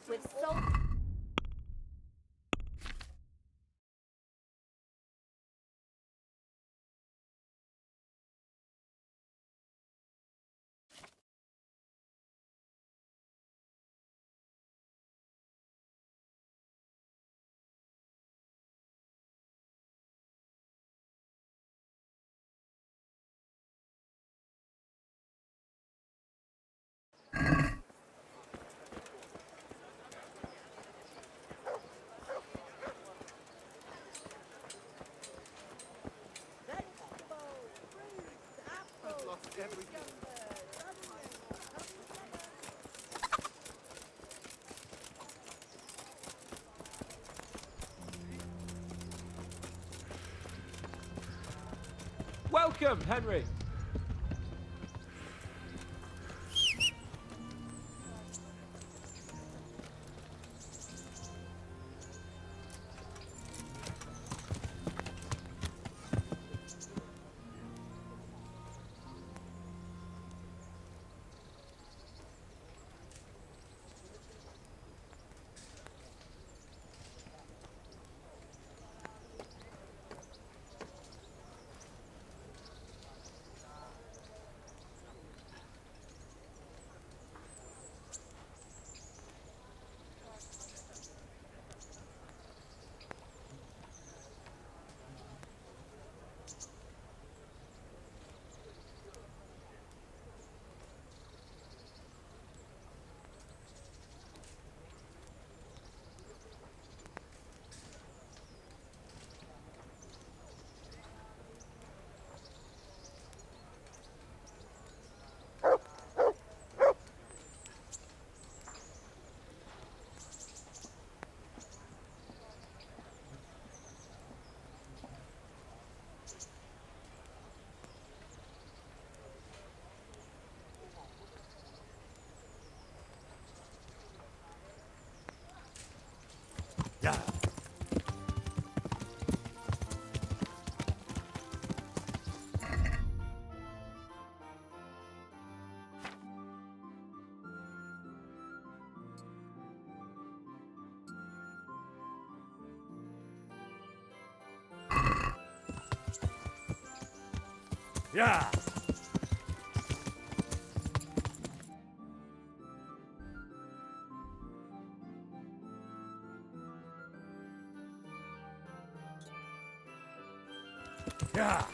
G: With so
P: Welcome, Henry.
U: Yeah. Yeah. Yeah.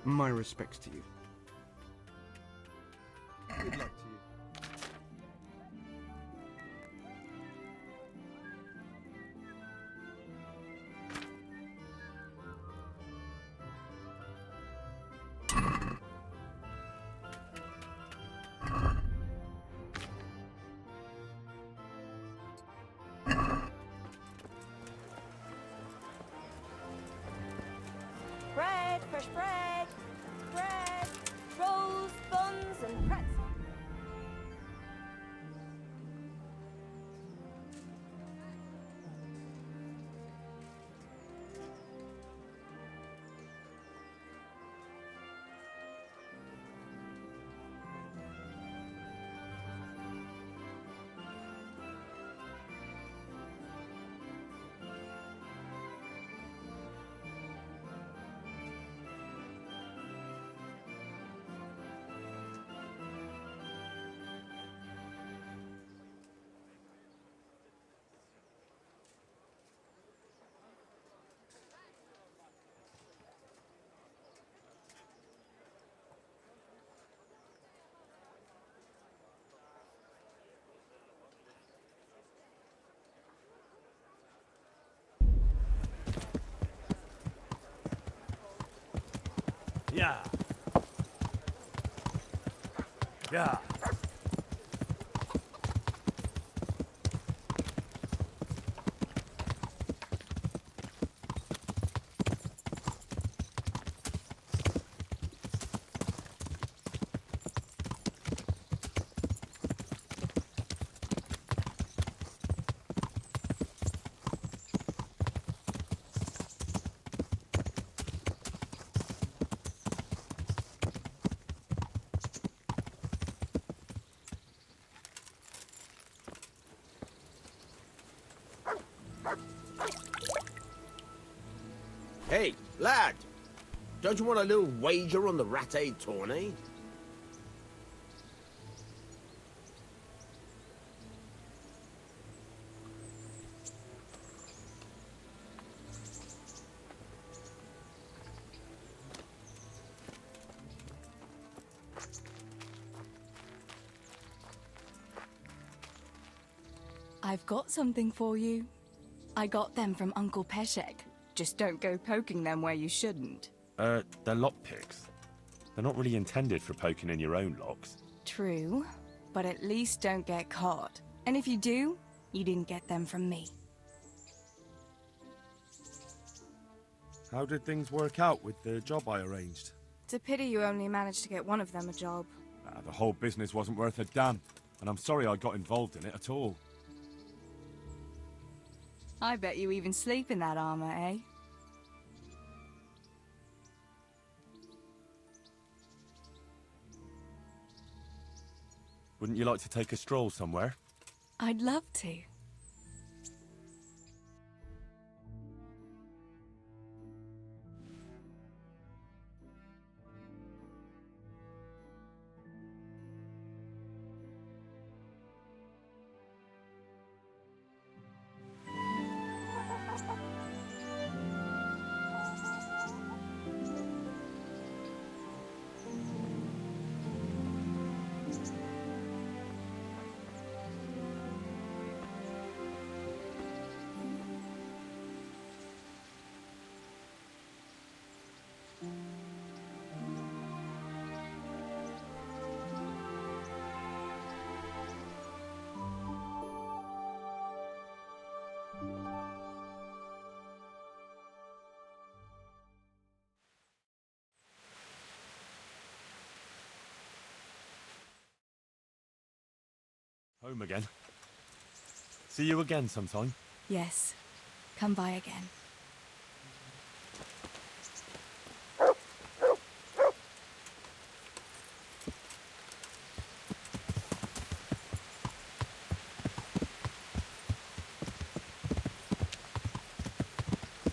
J: My respects to you. Good luck to you.
G: Bread, fresh bread, bread, rolls, buns, and pretzels.
U: Yeah. Yeah.
E: Hey, lad! Don't you want a little wager on the Rat-Aid tourney?
H: I've got something for you. I got them from Uncle Peshek. Just don't go poking them where you shouldn't.
B: They're lockpicks. They're not really intended for poking in your own locks.
H: True, but at least don't get caught. And if you do, you didn't get them from me.
U: How did things work out with the job I arranged?
H: It's a pity you only managed to get one of them a job.
U: The whole business wasn't worth a damn, and I'm sorry I got involved in it at all.
H: I bet you even sleep in that armor, eh?
B: Wouldn't you like to take a stroll somewhere?
H: I'd love to.
B: Home again. See you again sometime.
H: Yes. Come by again.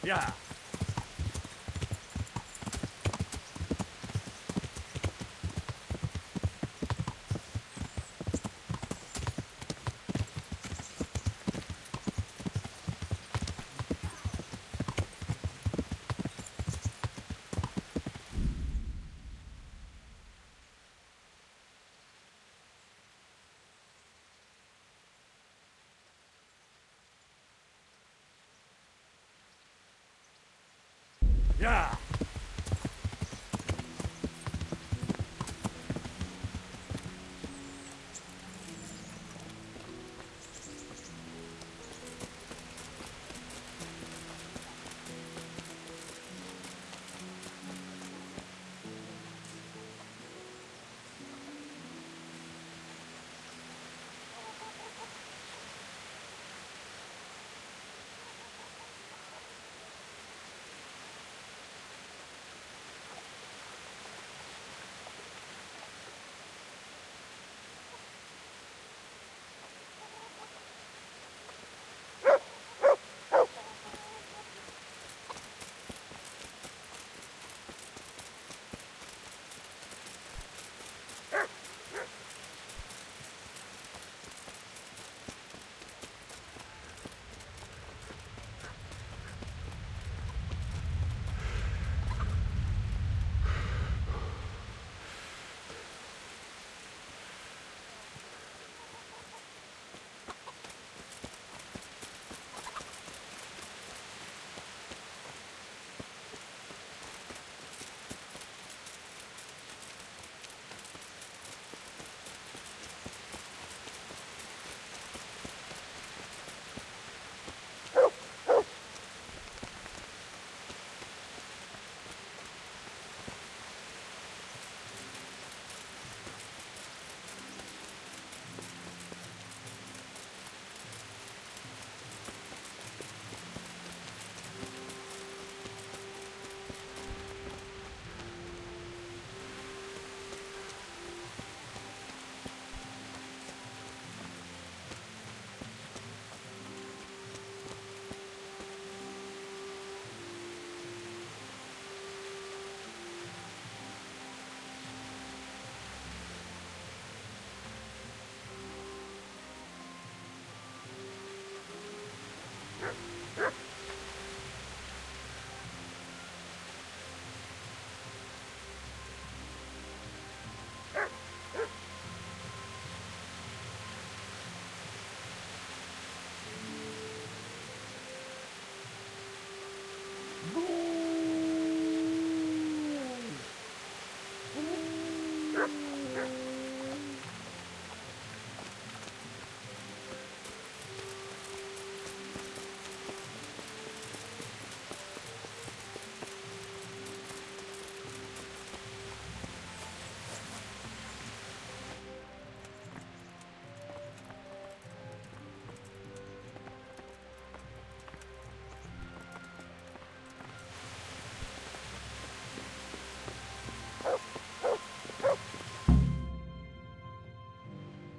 B: Yeah. Yeah.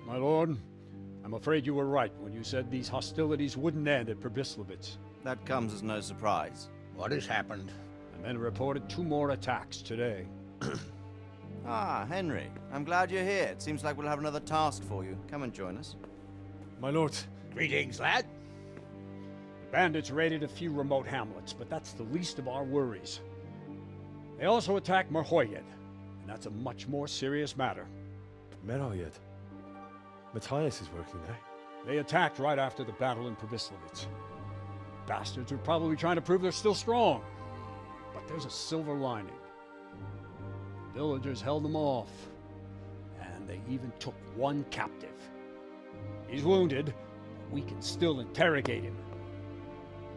I: My lord, I'm afraid you were right when you said these hostilities wouldn't end at Probislavitz.
L: That comes as no surprise.
N: What has happened?
I: The men reported 2 more attacks today.
L: Ah, Henry. I'm glad you're here. It seems like we'll have another task for you. Come and join us.
U: My lord.
N: Greetings, lad.
I: The bandits raided a few remote hamlets, but that's the least of our worries. They also attacked Merhoyed, and that's a much more serious matter.
U: Merhoyed? Matthias is working there.
I: They attacked right after the battle in Probislavitz. Bastards are probably trying to prove they're still strong. But there's a silver lining. The villagers held them off, and they even took 1 captive. He's wounded, but we can still interrogate him.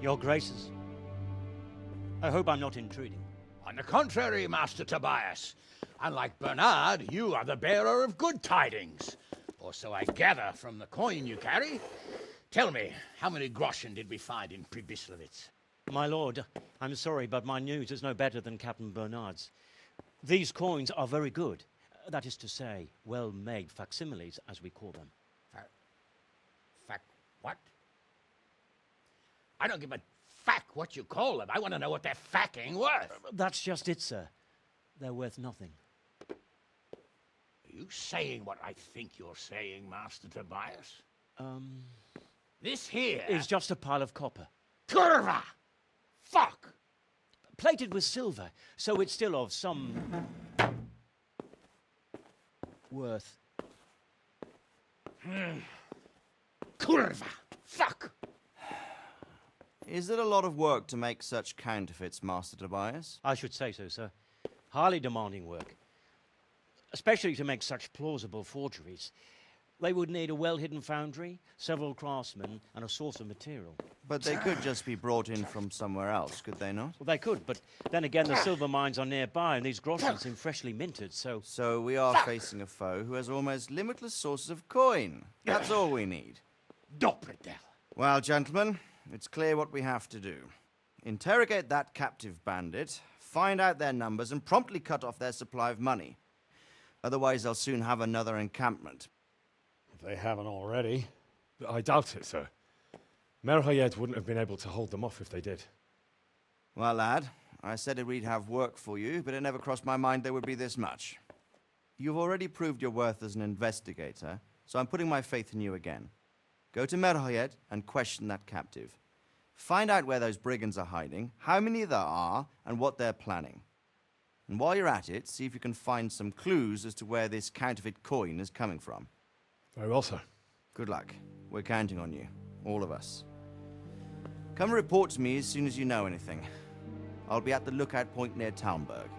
P: Your Graces, I hope I'm not intruding.
N: On the contrary, Master Tobias. Unlike Bernard, you are the bearer of good tidings.
A: Or so I gather from the coin you carry. Tell me, how many groschen did we find in Pribyslavitz?
P: My lord, I'm sorry, but my news is no better than Captain Bernard's. These coins are very good. That is to say, well-made facsimiles, as we call them.
A: What? I don't give a what you call them. I want to know what they're facking worth.
P: That's just it, sir. They're worth nothing.
A: Are you saying what I think you're saying, Master Tobias? This here
P: is just a pile of copper.
A: Kurva! Fuck!
P: Plated with silver, so it's still of some worth.
A: Kurva! Fuck!
L: Is it a lot of work to make such counterfeits, Master Tobias?
P: I should say so, sir. Highly demanding work. Especially to make such plausible forgeries. They would need a well-hidden foundry, several craftsmen, and a source of material.
L: But they could just be brought in from somewhere else, could they not?
P: Well, they could, but then again, the silver mines are nearby, and these groschen seem freshly minted, so...
L: So we are facing a foe who has almost limitless sources of coin. That's all we need.
A: Doppeltel.
L: Well, gentlemen, it's clear what we have to do. Interrogate that captive bandit, find out their numbers, and promptly cut off their supply of money. Otherwise, they'll soon have another encampment.
I: If they haven't already.
U: I doubt it, sir. Merhayed wouldn't have been able to hold them off if they did.
L: Well, lad, I said we'd have work for you, but it never crossed my mind there would be this much. You've already proved your worth as an investigator, so I'm putting my faith in you again. Go to Merhayed and question that captive. Find out where those brigands are hiding, how many there are, and what they're planning. And while you're at it, see if you can find some clues as to where this counterfeit coin is coming from.
U: Very well, sir.
L: Good luck. We're counting on you. All of us. Come report to me as soon as you know anything. I'll be at the lookout point near Talmberg.